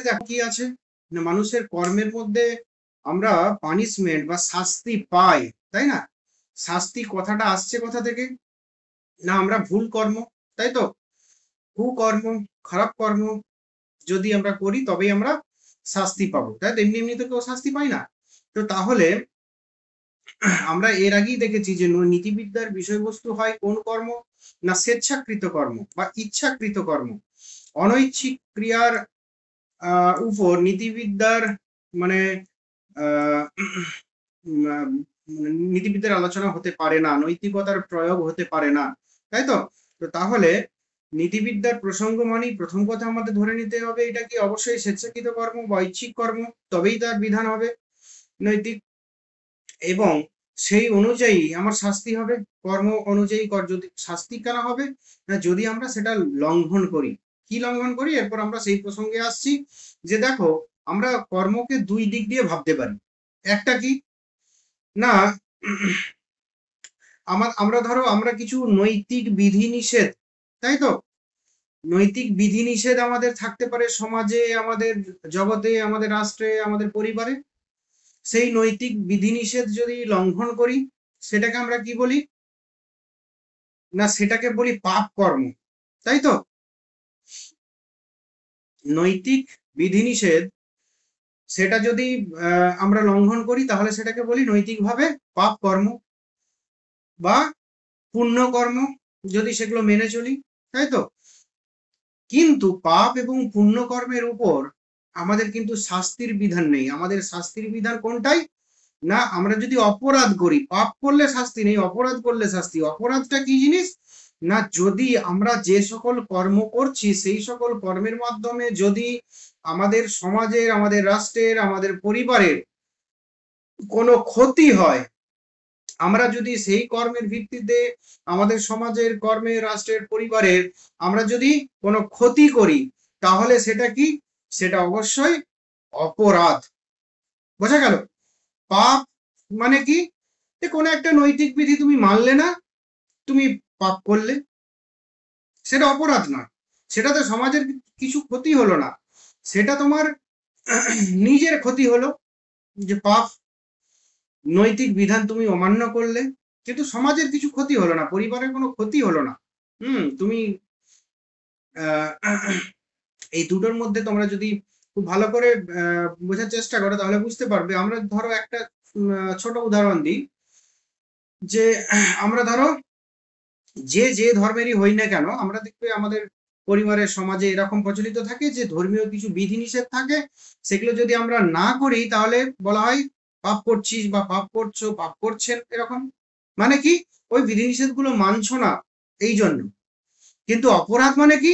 দেখো কি আছে না, মানুষের কর্মের মধ্যে আমরা পানিশমেন্ট বা শাস্তি পাই, তাই না? শাস্তি কথাটা আসছে কোথা থেকে? না, আমরা ভুল কর্ম, তাই তো, কুকর্ম, খারাপ কর্ম যদি আমরা করি তবেই আমরা শাস্তি পাবো, তাই তো? এমনি এমনি তো কেউ শাস্তি পাই না। তো তাহলে আমরা এর আগেই দেখেছি যে নীতিবিদ্যার বিষয়বস্তু হয় কোন কর্ম? না স্বেচ্ছাকৃত কর্ম বা ইচ্ছাকৃত কর্ম। অনৈচ্ছিক ক্রিয়ার উপর নীতিবিদ্যার মানে আহ, নীতিবিদ্যার আলোচনা হতে পারে না, নৈতিকতার প্রয়োগ হতে পারে না, তাই তো? তো তাহলে নীতিবিদ্যার প্রসঙ্গ মানেই প্রথম কথা আমাদের ধরে নিতে হবে এটা কি অবশ্যই স্বেচ্ছাকৃত কর্ম বা ঐচ্ছিক কর্ম, তবেই তার বিধান হবে নৈতিক, এবং সেই অনুযায়ী আমার শাস্তি হবে। কর্ম অনুযায়ী যদি শাস্তি কেন হবে? না, যদি আমরা সেটা লঙ্ঘন করি। কি লঙ্ঘন করি? এরপর আমরা সেই প্রসঙ্গে আসছি যে দেখো, আমরা কর্মকে দুই দিক দিয়ে ভাবতে পারি। একটা কি না, আমরা ধরো আমরা কিছু নৈতিক বিধিনিষেধ, তাই তো, নৈতিক বিধিনিষেধ আমাদের থাকতে পারে সমাজে, আমাদের জগতে, আমাদের রাষ্ট্রে, আমাদের পরিবারে। সেই নৈতিক বিধিনিষেধ যদি লঙ্ঘন করি সেটাকে আমরা কি বলি? না, সেটাকে বলি পাপ কর্ম, তাই তো। নৈতিক বিধিনিষেধ সেটা যদি আমরা লঙ্ঘন করি তাহলে সেটাকে বলি নৈতিকভাবে পাপ কর্ম বা পুণ্যকর্ম, যদি সেগুলো মেনে চলি, তাই তো। কিন্তু পাপ এবং পুণ্যকর্মের উপর আমাদের কিন্তু শাস্তির বিধান নেই। আমাদের শাস্তির বিধান কোনটাই? না, আমরা যদি অপরাধ করি, পাপ করলে শাস্তি নেই, অপরাধ করলে শাস্তি। অপরাধটা কি জিনিস? না, যদি আমরা যে সকল কর্ম করছি সেই সকল কর্মের মাধ্যমে যদি আমাদের সমাজের, আমাদের রাষ্ট্রের, আমাদের পরিবারের কোনো ক্ষতি হয়, আমরা যদি সেই কর্মের ভিত্তিতে আমাদের সমাজের, কর্মের, রাষ্ট্রের, পরিবারের আমরা যদি কোনো ক্ষতি করি, তাহলে সেটা কি? সেটা অবশ্যই অপরাধ। বোঝা গেল? পাপ মানে কি? যে কোনো একটা নৈতিক বিধি তুমি মানলে না, তুমি পাপ করলে, সেটা অপরাধ নয়। সেটাতে সমাজের কিছু ক্ষতি হলো না, সেটা তোমার নিজের ক্ষতি হলো, যে পাপ নৈতিক বিধান তুমি অমান্য করলে, কিন্তু সমাজের কিছু ক্ষতি হলো না, পরিবারের কোনো ক্ষতি হলো না। তুমি এই দুটোর মধ্যে তোমরা যদি খুব ভালো করে বোঝার চেষ্টা করো তাহলে বুঝতে পারবে। আমরা ধরো একটা ছোট উদাহরণ দিই, যে আমরা ধরো যে যে ধর্মেরই হই না কেন, আমরা দেখবে আমাদের পরিবারের, সমাজে এরকম প্রচলিত থাকে যে ধর্মীয় কিছু বিধিনিষেধ থাকে, সেগুলো যদি আমরা না করি তাহলে বলা হয় পাপ করছিস বা পাপ করছো, পাপ করছেন, এরকম। মানে কি? ওই বিধিনিষেধ গুলো মানছো না, এই জন্য। কিন্তু অপরাধ মানে কি?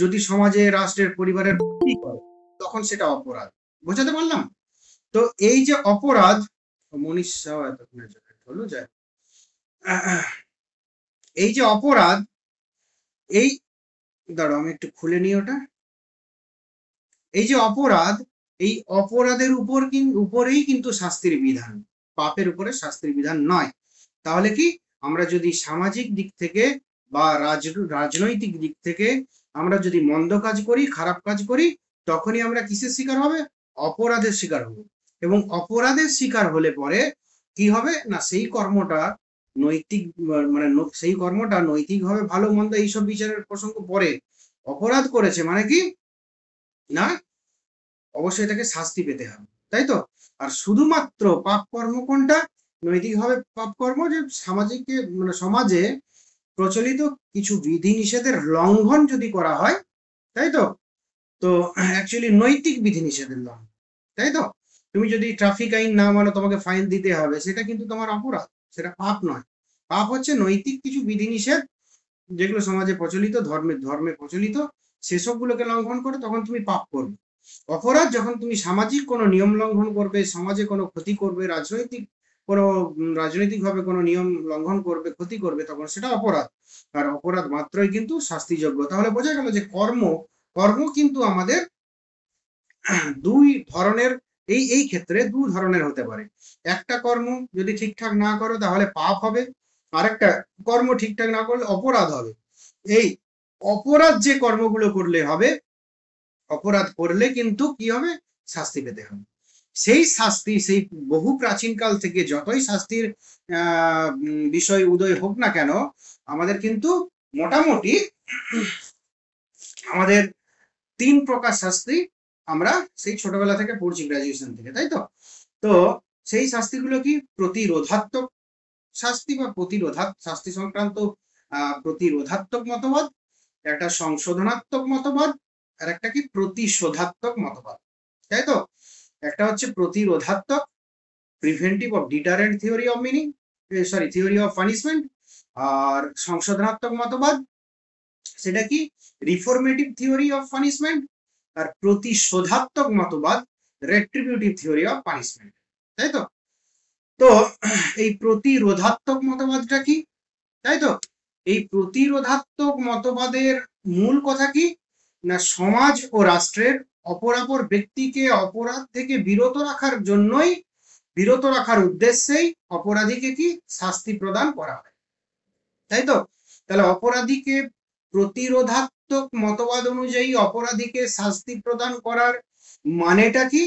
যদি সমাজে, রাষ্ট্রের, পরিবারের ক্ষতি করে তখন সেটা অপরাধ। বোঝাতে পারলাম? তো এই যে অপরাধ, মনীষাও এতক্ষণে হলো যায়, এই যে অপরাধ, এই দাঁড়াও আমি একটু খুলে নিই ওটা। এই যে অপরাধ, এই অপরাধের উপরেই কিন্তু শাস্তির বিধান, পাপের উপরে শাস্তির বিধান নয়। তাহলে কি, আমরা যদি সামাজিক দিক থেকে বা রাজনৈতিক দিক থেকে আমরা যদি মন্দ কাজ করি, খারাপ কাজ করি, তখনই আমরা কিসের শিকার হবে? অপরাধের শিকার হব। এবং অপরাধের শিকার হলে পরে কি হবে? না, সেই কর্মটা নৈতিক, মানে সেই কর্মটা নৈতিকভাবে ভালো মন্দ এইসব বিচারের প্রসঙ্গ পরে। অপরাধ করেছে মানে কি না, অবশ্যই তাকে শাস্তি পেতে হবে, তাই তো। আর শুধুমাত্র পাপ কর্ম কোনটা? নৈতিকভাবে পাপ কর্ম, যে সামাজিক, মানে সমাজে প্রচলিত কিছু বিধি নিষেধের লঙ্ঘন যদি করা হয়, তাই তো। তো অ্যাকচুয়ালি নৈতিক বিধি নিষেধের লঙ্ঘন, তাই তো। তুমি যদি ট্রাফিক আইন না মানো, তোমাকে ফাইন দিতে হবে, সেটা কিন্তু তোমার অপরাধ, সেটা পাপ নয়। পাপ হচ্ছে নৈতিক কিছু বিধিনিষেধ যেগুলো সমাজে প্রচলিত, ধর্মে ধর্মে প্রচলিত, সেসবগুলোকে লঙ্ঘন করে তখন তুমি পাপ করবে। অপরাধ যখন তুমি সামাজিক কোনো নিয়ম লঙ্ঘন করবে, সমাজে কোনো ক্ষতি করবে, রাজনৈতিকভাবে কোনো নিয়ম লঙ্ঘন করবে, ক্ষতি করবে, তখন সেটা অপরাধ। আর অপরাধ মাত্রই কিন্তু শাস্তিযোগ্য। তাহলে বোঝা গেল যে কর্ম কর্ম কিন্তু আমাদের দুই ধরনের, এই ক্ষেত্রে দুই ধরনের হতে পারে। একটা কর্ম যদি ঠিকঠাক না করো তাহলে পাপ হবে, আরেকটা কর্ম ঠিকঠাক না করলে অপরাধ হবে। এই অপরাধ যে কর্মগুলো করলে হবে অপরাধ করলে কিন্তু কি হবে, শাস্তি পেতে হবে। সেই শাস্তি, সেই বহু প্রাচীনকাল থেকে যতই শাস্তির বিষয় উদয় হোক না কেন, আমাদের কিন্তু মোটামুটি আমাদের 3 প্রকার শাস্তি আমরা সেই ছোটবেলা থেকে পড়ছি, গ্রাজুয়েশন থেকে, তাই তো? তো সেই শাস্তিগুলো কি? প্রতিরোধাত্মক শাস্তি বা শাস্তি সংক্রান্ত প্রতিরোধাত্মক মতবাদ, একটা সংশোধনাত্মক মতবাদ, আর একটা কি প্রতিশোধাত্মক মতবাদ, তাই তো? একটা হচ্ছে প্রতিরোধাত্মক, preventive of deterrent theory of meaning, theory of punishment. আর সংশোধনাত্মক মতবাদ সেটা কি? Reformative theory of punishment. আর প্রতিশোধাত্মক মতবাদ রেট্রিবিউটিভ থিওরি অফ পানিশমেন্ট, তাই তো? তো এই প্রতিরোধাত্মক মতবাদটা কি, তাই তো? এই প্রতিরোধাত্মক মতবাদের মূল কথা কি না, সমাজ ও রাষ্ট্রের অপরাপর ব্যক্তিকে অপরাধ থেকে বিরত রাখার জন্যই, বিরত রাখার উদ্দেশ্যেই অপরাধীকে কি শাস্তি প্রদান করা হয়, তাই তো? তাহলে অপরাধীকে প্রতিরোধাত্মক মতবাদ অনুযায়ী অপরাধীকে শাস্তি প্রদান করার মানেটা কি?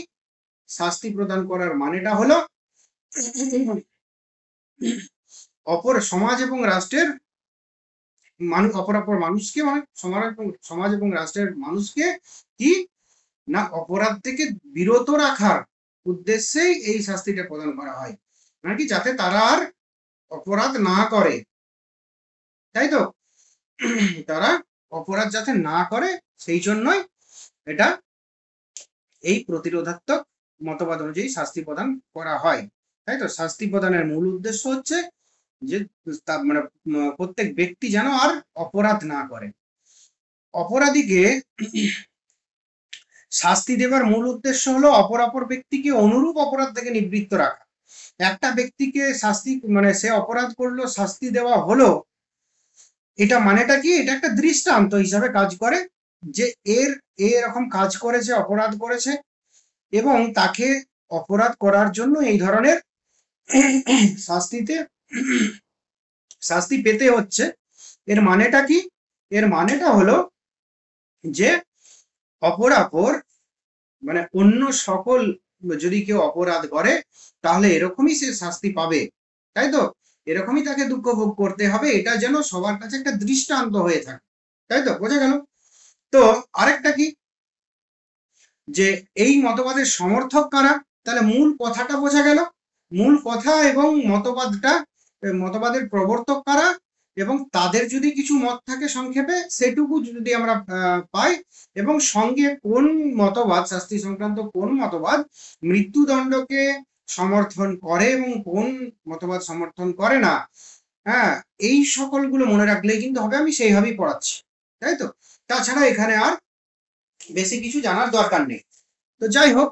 শাস্তি প্রদান করার মানেটা হলো অপর সমাজ এবং রাষ্ট্রের অপরাপর মানুষকে, মানে সমাজ এবং রাষ্ট্রের মানুষকে কি না অপরাধ থেকে বিরত রাখার উদ্দেশ্যেই এই শাস্তিটা প্রদান করা হয়, মানে কি যাতে তারা আর অপরাধ না করে, তাই তো? তারা অপরাধ যাতে না করে সেই জন্যই এটা এই প্রতিরোধাত্মক মতবাদ অনুযায়ী শাস্তি প্রদান করা হয়, তাই তো? শাস্তি প্রদানের মূল উদ্দেশ্য হচ্ছে যে মানে প্রত্যেক ব্যক্তি যেন আর অপরাধ না করে। অপরাধীকে শাস্তি দেবার মূল উদ্দেশ্য হলো অপরাপর ব্যক্তিকে অনুরূপ অপরাধ থেকে নিবৃত্ত রাখা। একটা ব্যক্তিকে শাস্তি, মানে সে অপরাধ করলো, শাস্তি দেওয়া হলো, এটা মানেটা কি? এটা একটা দৃষ্টান্ত হিসাবে কাজ করে যে এরকম কাজ করেছে, অপরাধ করেছে, এবং তাকে অপরাধ করার জন্য এই ধরনের শাস্তি পেতে হচ্ছে। এর মানেটা কি? এর মানেটা হলো যে অপরাপর, মানে অন্য সকল, যদি কেউ অপরাধ করে তাহলে এরকমই সে শাস্তি পাবে, তাই তো? এরকমই তাকে দুঃখ ভোগ করতে হবে, এটা যেন সবার কাছে একটা দৃষ্টান্ত হয়ে থাকে, তাই তো? বোঝা গেল? তো আরেকটা কি, যে এই মতবাদের সমর্থক কারা? তাহলে মূল কথাটা বোঝা গেল, মূল কথা এবং মতবাদের প্রবর্তক কারা, এবং তাদের যদি কিছু মত থাকে সংক্ষেপে সেটুকু যদি আমরা পাই, এবং সঙ্গে কোন মতবাদ, শাস্তি সংক্রান্ত কোন মতবাদ মৃত্যুদণ্ডকে সমর্থন করে এবং কোন মতবাদ সমর্থন করে না, হ্যাঁ, এই সকলগুলো মনে রাখলেই কিন্তু হবে। আমি সেইভাবেই পড়াচ্ছি, তাই তো? তাছাড়া এখানে আর বেশি কিছু জানার দরকার নেই। তো যাই হোক,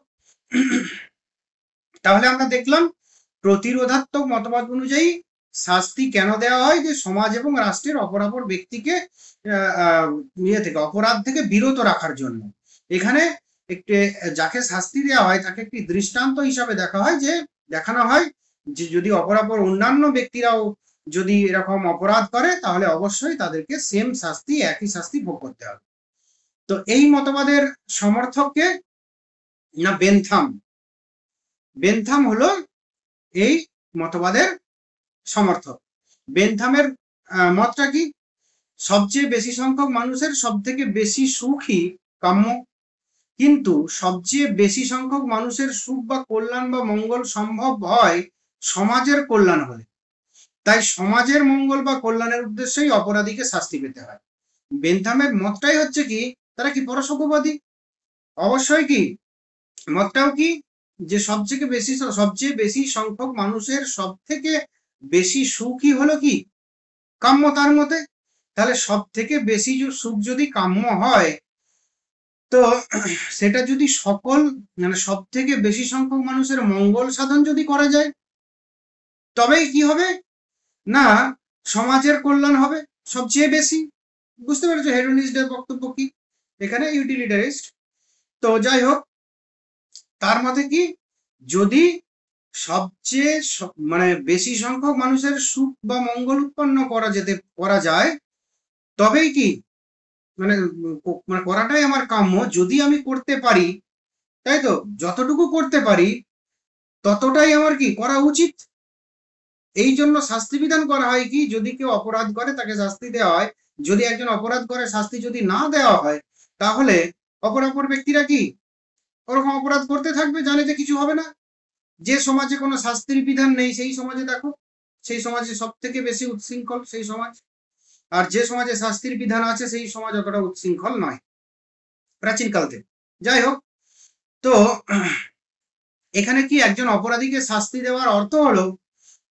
তাহলে আমরা দেখলাম প্রতিরোধাত্মক মতবাদ অনুযায়ী শাস্তি কেন দেওয়া হয়, যে সমাজ এবং রাষ্ট্রের অপরাপর ব্যক্তিকে অপরাধ থেকে বিরত রাখার জন্য। এখানে একটি যাকে শাস্তি দেওয়া হয় তাকে একটি দৃষ্টান্ত হিসাবে দেখানো হয় যে যদি অপরাপর অন্যান্য ব্যক্তিরাও যদি এরকম অপরাধ করে তাহলে অবশ্যই তাদেরকে সেম শাস্তি, একই শাস্তি ভোগ করতে হবে। তো এই মতবাদের সমর্থককে না বেনথাম হলো এই মতবাদের সমর্থক। বেনথামের মতটা কি? সবচেয়ে বেশি সংখ্যক মানুষের সব থেকে বেশি সুখই কাম্য, কিন্তু সবচেয়ে বেশি সংখ্যক মানুষের সুখ বা কল্যাণ বা মঙ্গল সম্ভব হয় সমাজের কল্যাণ হলে। তাই সমাজের মঙ্গল বা কল্যাণের উদ্দেশ্যেই অপরাধীকে শাস্তি পেতে হয়। বেনথামের মতটাই হচ্ছে কি, তারা কি পরশুভবাদী? অবশ্যই কি মতটাও কি, যে সবচেয়ে বেশি সংখ্যক মানুষের সব থেকে বেশি সুখই হলো কি কাম্য তার মতে। তাহলে সব থেকে বেশি সুখ যদি কাম্য হয়, তো সেটা যদি মানে সব থেকে বেশি সংখ্যক মানুষের মঙ্গল সাধন যদি করা যায়, তবেই কি হবে না সমাজের কল্যাণ হবে সবচেয়ে বেশি। বুঝতে পেরেছো হেডোনিস্টের বক্তব্য কি? এখানে ইউটিলিটারিস্ট। তো যাই হোক, তার মতে কি, যদি সবচেয়ে মানে বেশি সংখ্যক মানুষের সুখ বা মঙ্গল উৎপন্ন করা যায়, তবেই কি মানে মানে করাটাই আমার কাম্য, যদি আমি করতে পারি, তাই তো, যতটুকু করতে পারি ততটাই আমার কি করা উচিত। এই জন্য শাস্তি বিধান করা হয় কি, যদি কেউ অপরাধ করে তাকে শাস্তি দেওয়া হয়। যদি একজন অপরাধ করে শাস্তি যদি না দেওয়া হয়, তাহলে অপরাপর ব্যক্তিরা কি ওরকম অপরাধ করতে থাকবে, জানে যে কিছু হবে না। যে সমাজে কোনো শাস্তির বিধান নেই সেই সমাজে দেখো, সেই সমাজে সব থেকে বেশি উচ্ছৃঙ্খল সেই সমাজ। আর যে সমাজে শাস্তির বিধান আছে সেই সমাজ অতটা উচ্ছৃঙ্খল নয় প্রাচীনকাল থেকে। যাই হোক, তো এখানে কি একজন অপরাধীকে শাস্তি দেওয়ার অর্থ হলো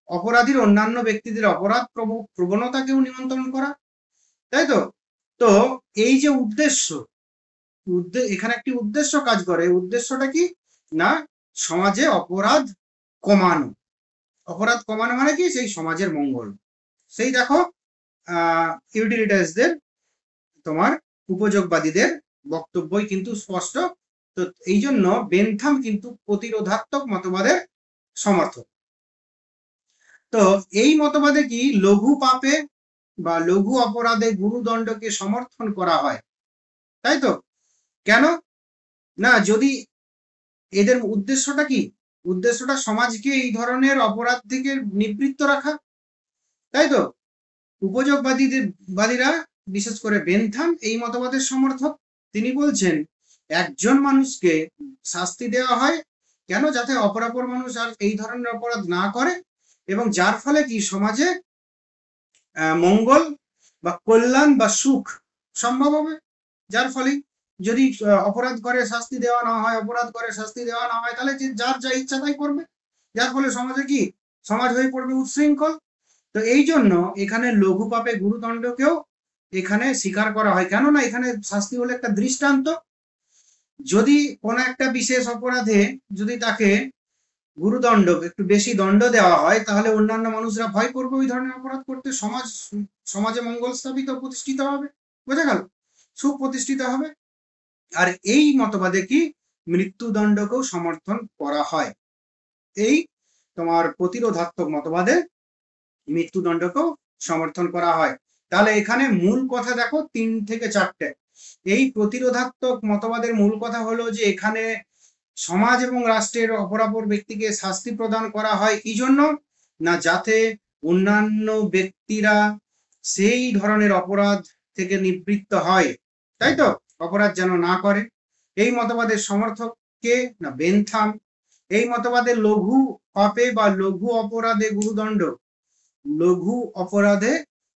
অপরাধীর অন্যান্য ব্যক্তিদের অপরাধ প্রবণতাকেও নিয়ন্ত্রণ করা, তাই তো। তো এই যে উদ্দেশ্য, এখানে একটি উদ্দেশ্য কাজ করে। উদ্দেশ্যটা কি না, সমাজে অপরাধ কমানো। অপরাধ কমানো মানে কি, সেই সমাজের মঙ্গল। সেই দেখো ইউটিলিটারিস্টদের, তোমার উপযোগবাদীদের বক্তব্যই কিন্তু স্পষ্ট। তো এই জন্য বেনথাম কিন্তু প্রতিরোধাত্মক মতবাদের সমর্থক। তো এই মতবাদে কি লঘু পাপে বা লঘু অপরাধে গুরুদণ্ডকে সমর্থন করা হয়, তাই তো। কেন না, যদি এদের উদ্দেশ্যটা কি, উদ্দেশ্যটা সমাজকে এই ধরনের অপরাধ থেকে নিবৃত্ত রাখা, তাই তো। উপযোগবাদীরা বিশেষ করে বেনথাম এই মতবাদের সমর্থক। তিনি বলছেন একজন মানুষকে শাস্তি দেওয়া হয় কেন, যাতে অপরাপর মানুষ আর এই ধরনের অপরাধ না করে, এবং যার ফলে কি সমাজে মঙ্গল বা কল্যাণ বা সুখ সম্ভব হবে। যার ফলে যদি অপরাধ করে শাস্তি দেওয়া না হয়, অপরাধ করে শাস্তি দেওয়া না হয়, তাহলে যার যা ইচ্ছা তাই করবে, যার ফলে সমাজে কি সমাজ হয়ে পড়বে উচ্ছৃঙ্খল। তো এই জন্য এখানে লঘু পাপে গুরুদণ্ডকেও এখানে স্বীকার করা হয়। কেননা এখানে শাস্তি হলো একটা দৃষ্টান্ত। যদি কোনো একটা বিশেষ অপরাধে যদি তাকে গুরুদণ্ড একটু বেশি দণ্ড দেওয়া হয়, তাহলে অন্যান্য মানুষরা ভয় করবে ওই ধরনের অপরাধ করতে, সমাজে মঙ্গল স্থাপিত প্রতিষ্ঠিত হবে, বোঝা গেল, সুখ প্রতিষ্ঠিত হবে। আর এই মতবাদে কি মৃত্যুদণ্ডকেও সমর্থন করা হয়। এই তোমার প্রতিরোধাত্মক মতবাদে মৃত্যুদণ্ডকেও সমর্থন করা হয়। তাহলে এখানে মূল কথা দেখো 3 থেকে 4টে। এই প্রতিরোধাত্মক মতবাদের মূল কথা হলো যে এখানে সমাজ এবং রাষ্ট্রের অপরাপর ব্যক্তিকে শাস্তি প্রদান করা হয় কি জন্য না, যাতে অন্যান্য ব্যক্তিরা সেই ধরনের অপরাধ থেকে নিবৃত্ত হয়, তাই তো, অপরাধ যেন না করে। এই মতবাদের সমর্থক কে না, বেনথাম। এই মতবাদের লঘু পাপে বা লঘু অপরাধে গুরুদণ্ড, লঘু অপরাধে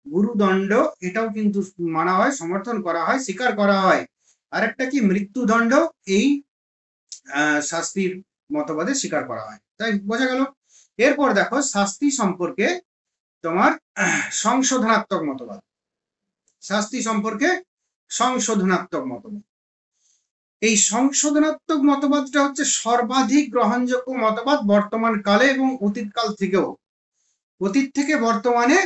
গুরুদণ্ড এটাও কিন্তু মানা হয়, সমর্থন করা হয়, স্বীকার করা হয়। আরেকটা কি মৃত্যুদণ্ড এই শাস্তির মতবাদে স্বীকার করা হয়, তাই বোঝা গেল। এরপর দেখো শাস্তি সম্পর্কে তোমার সংশোধনাত্মক মতবাদ। শাস্তি সম্পর্কে সংশোধনাত্মক মতবাদ। এই সংশোধনাত্মক মতবাদটা হচ্ছে সর্বাধিক গ্রহণযোগ্য মতবাদ বর্তমান কালে এবং অতীতকাল থেকেও। অতীত থেকে বর্তমানে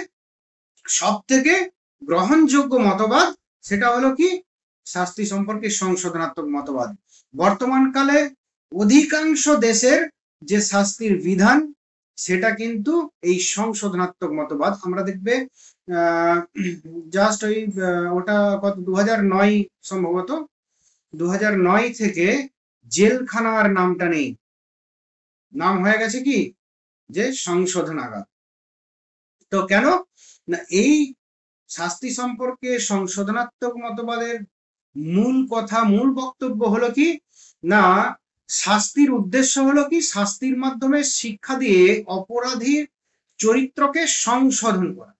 সব থেকে গ্রহণযোগ্য মতবাদ সেটা হলো কি, শাস্তি সম্পর্কে সংশোধনাত্মক মতবাদ। বর্তমানকালে অধিকাংশ দেশের যে শাস্তির বিধান সেটা কিন্তু এই সংশোধনাত্মক মতবাদ। আমরা দেখবে জাস্ট ওই ওটা কত 2009 সম্ভবত 2009 থেকে জেলখানার নামটা নেই, নাম হয়ে গেছে কি যে সংশোধনাগার। তো কেন না, এই শাস্তি সম্পর্কে সংশোধনাত্মক মতবাদের মূল কথা, মূল বক্তব্য হলো কি না, শাস্তির উদ্দেশ্য হলো কি, শাস্তির মাধ্যমে শিক্ষা দিয়ে অপরাধীর চরিত্রকে সংশোধন করা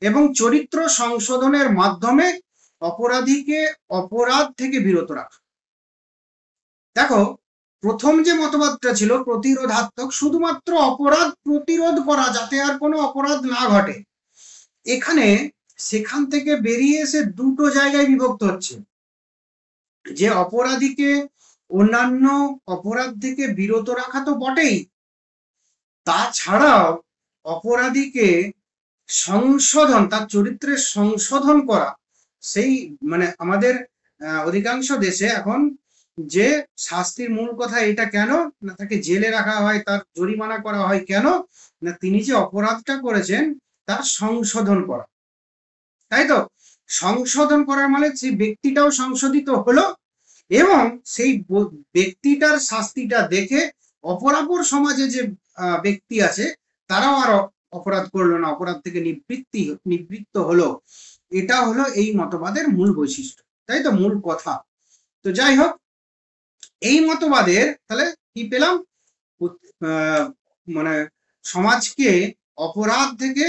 এবং চরিত্র সংশোধনের মাধ্যমে অপরাধীকে অপরাধ থেকে বিরত রাখা। দেখো প্রথম যে মতবাদটা ছিল প্রতিরোধাত্মক, শুধুমাত্র অপরাধ প্রতিরোধ করা যাতে আর কোনো অপরাধ না ঘটে। এখানে সেখান থেকে বেরিয়ে এসে দুটো জায়গায় বিভক্ত হচ্ছে, যে অপরাধীকে অন্যান্য অপরাধ থেকে বিরত রাখা তো বটেই, তাছাড়াও অপরাধীকে সংশোধন, তার চরিত্রের সংশোধন করা। সেই মানে আমাদের অধিকাংশ দেশে এখন যে শাস্তির মূল কথা এটা কেন না, তাকে জেলে রাখা হয়, তার জরিমানা করা হয় কেন না, তিনি যে অপরাধটা করেছেন তার সংশোধন করা, তাই তো। সংশোধন করার মানে সেই ব্যক্তিটাও সংশোধিত হলো এবং সেই ব্যক্তিটার শাস্তিটা দেখে অপরাপর সমাজে যে ব্যক্তি আছে তারাও আর অপরাধ করলো না, অপরাধ থেকে নিবৃত্ত হলো। এটা হলো এই মতবাদের মূল বৈশিষ্ট্য, তাই তো, মূল কথা। তো যাই হোক, এই মতবাদের তাহলে কি পেলাম, মানে সমাজকে অপরাধ থেকে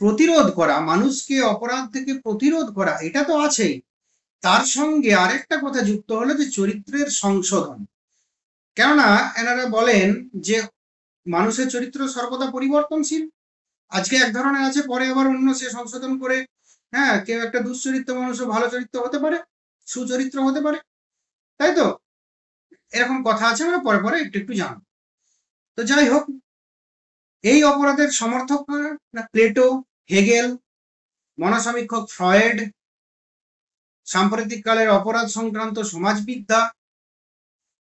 প্রতিরোধ করা, মানুষকে অপরাধ থেকে প্রতিরোধ করা, এটা তো আছেই। তার সঙ্গে আরেকটা কথা যুক্ত হলো যে চরিত্রের সংশোধন। কেননা এনারা বলেন যে মানুষের চরিত্র সর্বদা পরিবর্তনশীল। আজকে এক ধরনের আছে, পরে আবার অন্য সে সংশোধন করে, হ্যাঁ, কেউ একটা দুশ্চরিত্র মানুষও ভালো চরিত্র হতে পারে, সুচরিত্র হতে পারে, তাই তো, এরকম কথা আছে, আমরা পরে পরে একটু একটু জানবো। তো যাই হোক, এই অপরাধের সমর্থক না প্লেটো, হেগেল, মনসমীক্ষক ফ্রয়েড, সাম্প্রতিক কালের অপরাধ সংক্রান্ত সমাজবিদ্যা,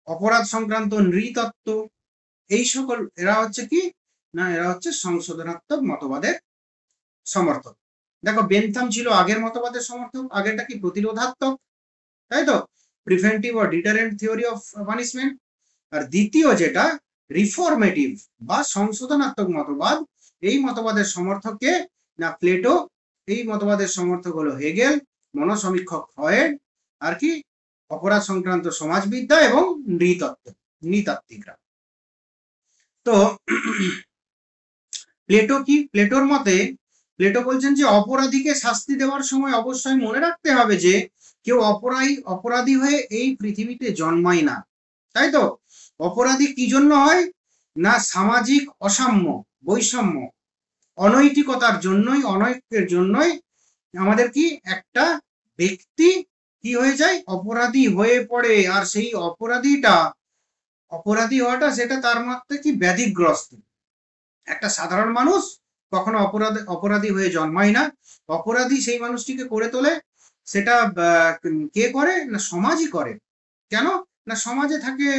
অপরাধ সংক্রান্ত নৃতত্ত্ব, এই সকল এরা হচ্ছে কি না, এরা হচ্ছে সংশোধনাত্মক মতবাদের সমর্থক। দেখো, বেনথাম ছিল আগের মতবাদের সমর্থক, আগেরটা কি প্রতিরোধাত্মক, তাই তো, প্রিভেন্টিভ ও ডিটারেন্ট থিওরি অফ পানিশমেন্ট। আর দ্বিতীয় যেটা রিফর্মেটিভ বা সংশোধনাত্মক মতবাদ, এই মতবাদের সমর্থককে না প্লেটো, এই মতবাদের সমর্থক হলো হেগেল, মনসমীক্ষক ফ্রয়েড, আর কি অপরাধ সংক্রান্ত সমাজবিদ্যা এবং নৃতাত্ত্বিকরা। তো প্লেটো কি, প্লেটোর মতে প্লেটো বলছেন যে অপরাধীকে শাস্তি দেওয়ার সময় অবশ্যই মনে রাখতে হবে যে কেউ অপরাধী হয়ে এই পৃথিবীতে জন্মায় না, তাই তো। অপরাধী কি জন্য হয় না, সামাজিক অসাম্য, বৈষম্য, অনৈতিকতার জন্যই, অনৈক্যের জন্যই আমাদের কি একটা ব্যক্তি কি হয়ে যায়, অপরাধী হয়ে পড়ে। আর সেই অপরাধী হওয়াটা সেটা তার মধ্যে কি ব্যাধিগ্রস্ত। একটা সাধারণ মানুষ কখনো অপরাধী হয়ে জন্মায় না, অপরাধী সেই মানুষটিকে করে তোলে, সেটা কে করে না, সমাজই করে। কেন না, সমাজে থাকে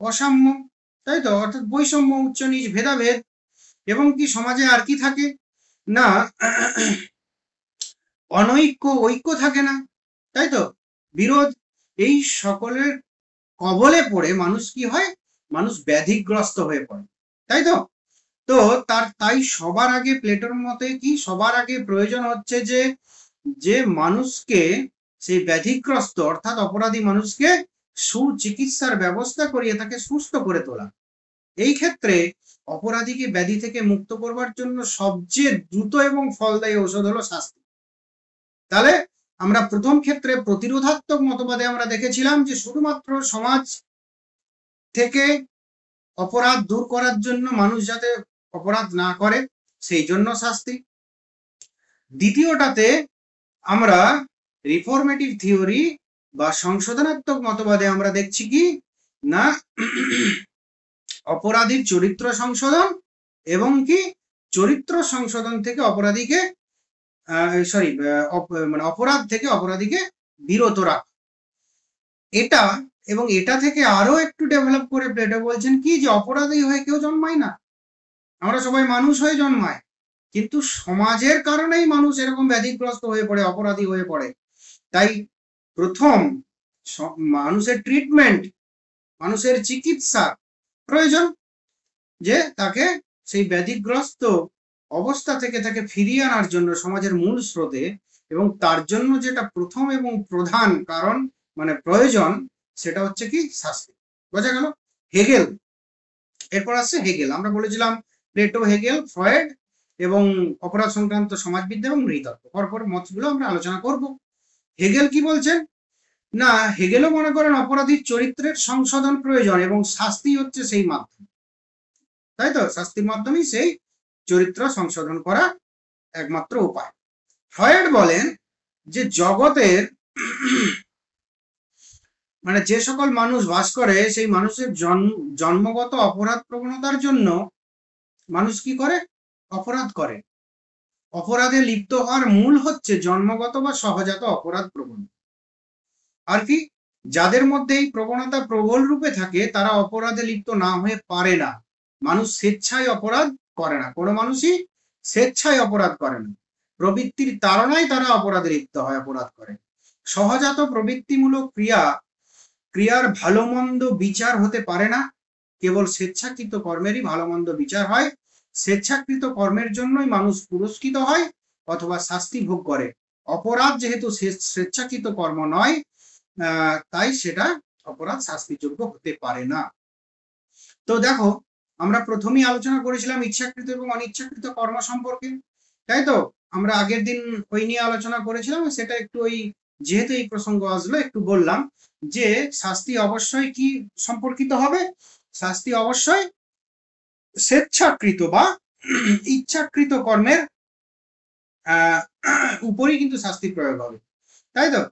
অসাম্য, তাই তো, অর্থাৎ বৈষম্য, উচ্চ নিচ, ভেদাভেদ, এবং কি সমাজে আর কি থাকে না, ঐক্য থাকে না, তাই তো, বিরোধ, এই সকলের কবলে পড়ে মানুষ কি হয়, মানুষ ব্যাধিগ্রস্ত হয়ে পড়ে, তাই তো। তো তাই সবার আগে প্লেটোর মতে কি, সবার আগে প্রয়োজন হচ্ছে যে মানুষকে, সেই ব্যাধিগ্রস্ত অর্থাৎ অপরাধী মানুষকে সুচিকিৎসার ব্যবস্থা করিয়ে তাকে সুস্থ করে তোলা। এই ক্ষেত্রে অপরাধীকে ব্যাধি থেকে মুক্ত করবার জন্য সবচেয়ে দ্রুত এবং ফলদায়ী ঔষধ হলো শাস্তি। তাহলে আমরা প্রথম ক্ষেত্রে প্রতিরোধাত্মক মতবাদে আমরা দেখেছিলাম যে শুধুমাত্র সমাজ থেকে অপরাধ দূর করার জন্য, মানুষ যাতে অপরাধ না করে সেই জন্য শাস্তি। দ্বিতীয়টাতে আমরা রিফর্মেটিভ থিওরি বা সংশোধনাত্মক মতবাদে আমরা দেখছি কি না, অপরাধীর চরিত্র সংশোধন এবং কি চরিত্র সংশোধন থেকে অপরাধীকে মানে অপরাধ থেকে অপরাধীকে বিরত রাখা। এটা এবং এটা থেকে আরো একটু ডেভেলপ করে প্লেটো বলছেন কি যে অপরাধী হয়ে কেউ জন্মায় না, আমরা সবাই মানুষ হয়ে জন্মায়, কিন্তু সমাজের কারণেই মানুষ এরকম ব্যাধিগ্রস্ত হয়ে পড়ে, অপরাধী হয়ে পড়ে। তাই প্রথম মানুষের ট্রিটমেন্ট, মানুষের চিকিৎসা প্রয়োজন, যে তাকে সেই ব্যাধিগ্রস্ত অবস্থা থেকে তাকে ফিরিয়ে আনার জন্য সমাজের মূল স্রোতে, এবং তার জন্য যেটা প্রথম এবং প্রধান কারণ মানে প্রয়োজন, সেটা হচ্ছে কি শাস্তি। বোঝা গেল? হেগেল, এরপর আসছে হেগেল। আমরা বলেছিলাম প্লেটো, হেগেল, ফ্রয়েড এবং অপরাধ সংক্রান্ত সমাজবিদ্যা এবং নৃতত্ত্ব, পরপর মতগুলো আমরা আলোচনা করব। হেগেল কি বলছেন না, হেগেলও মনে করেন অপরাধীর চরিত্রের সংশোধন প্রয়োজন এবং শাস্তি হচ্ছে সেই মাধ্যম, তাই তো, শাস্তির মাধ্যমেই সেই চরিত্র সংশোধন করা একমাত্র উপায়। ফ্রয়েড বলেন যে জগতের মানে যে সকল মানুষ বাস করে সেই মানুষের জন্মগত অপরাধ প্রবণতার জন্য মানুষ কি করে, অপরাধ করে। অপরাধে লিপ্ত হওয়ার মূল হচ্ছে জন্মগত বা সহজাত অপরাধ প্রবণতা। আর কি যাদের মধ্যে এই প্রবণতা প্রবল রূপে থাকে তারা অপরাধে লিপ্ত না হয়ে পারে না। মানুষ স্বেচ্ছায় অপরাধ করে না, কোনো মানুষই স্বেচ্ছায় অপরাধ করে না। প্রবৃত্তির তাড়নায় তারা অপরাধে লিপ্ত হয়, অপরাধ করে। সহজাত প্রবৃত্তিমূলক ক্রিয়ার ভালো মন্দ বিচার হতে পারে না, কেবল স্বেচ্ছাকৃত কর্মেরই ভালো মন্দ বিচার হয়। স্বেচ্ছাকৃত কর্মের জন্যই মানুষ পুরস্কৃত হয় অথবা শাস্তি ভোগ করে। অপরাধ যেহেতু স্বেচ্ছাকৃত কর্ম নয়, তাই সেটা অপরাধ শাস্তিযোগ্য হতে পারে না। তো দেখো, আমরা প্রথমেই আলোচনা করেছিলাম ইচ্ছাকৃত এবং অনিচ্ছাকৃত কর্ম সম্পর্কে, তাই তো? আমরা আগের দিন ওই নিয়ে আলোচনা করেছিলাম, সেটা একটু ওই যেহেতু এই প্রসঙ্গ আসলো একটু বললাম যে শাস্তি অবশ্যই কি সম্পর্কিত হবে, শাস্তি অবশ্যই স্বেচ্ছাকৃত বা ইচ্ছাকৃত কর্মের উপরই কিন্তু শাস্তি প্রয়োগ হবে, তাই তো?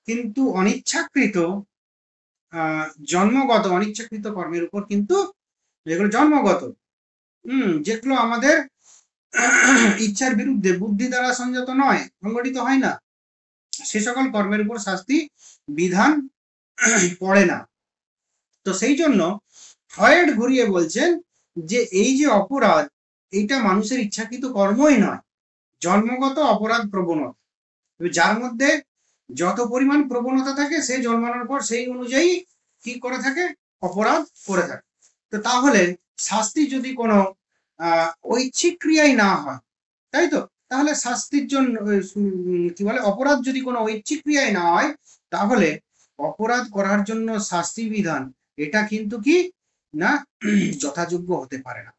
কিন্তু অনিচ্ছাকৃত জন্মগত অনিচ্ছাকৃত কর্মের উপর কিন্তু যেগুলো জন্মগত, যেগুলো আমাদের ইচ্ছার বিরুদ্ধে বুদ্ধি দ্বারা সংযত নয়, সংগঠিত হয় না, সে সকল কর্মের উপর শাস্তি বিধান পড়ে না। তো সেই জন্য ফ্রয়েড ঘুরিয়ে বলছেন যে এই যে অপরাধ, এইটা মানুষের ইচ্ছাকৃত কর্মই নয়, জন্মগত অপরাধ প্রবণতা। যার মধ্যে যত পরিমাণ প্রবণতা থাকে, সে জন্মানোর পর সেই অনুযায়ী কি করে থাকে, অপরাধ করে থাকে। তো তাহলে শাস্তি যদি কোনো ঐচ্ছিক ক্রিয়াই না হয়, তাই তো, তাহলে শাস্তির জন্য কি বলে, অপরাধ যদি কোনো ঐচ্ছিক ক্রিয়াই না হয়, তাহলে অপরাধ করার জন্য শাস্তি বিধান এটা কিন্তু কি না যথাযোগ্য হতে পারে না।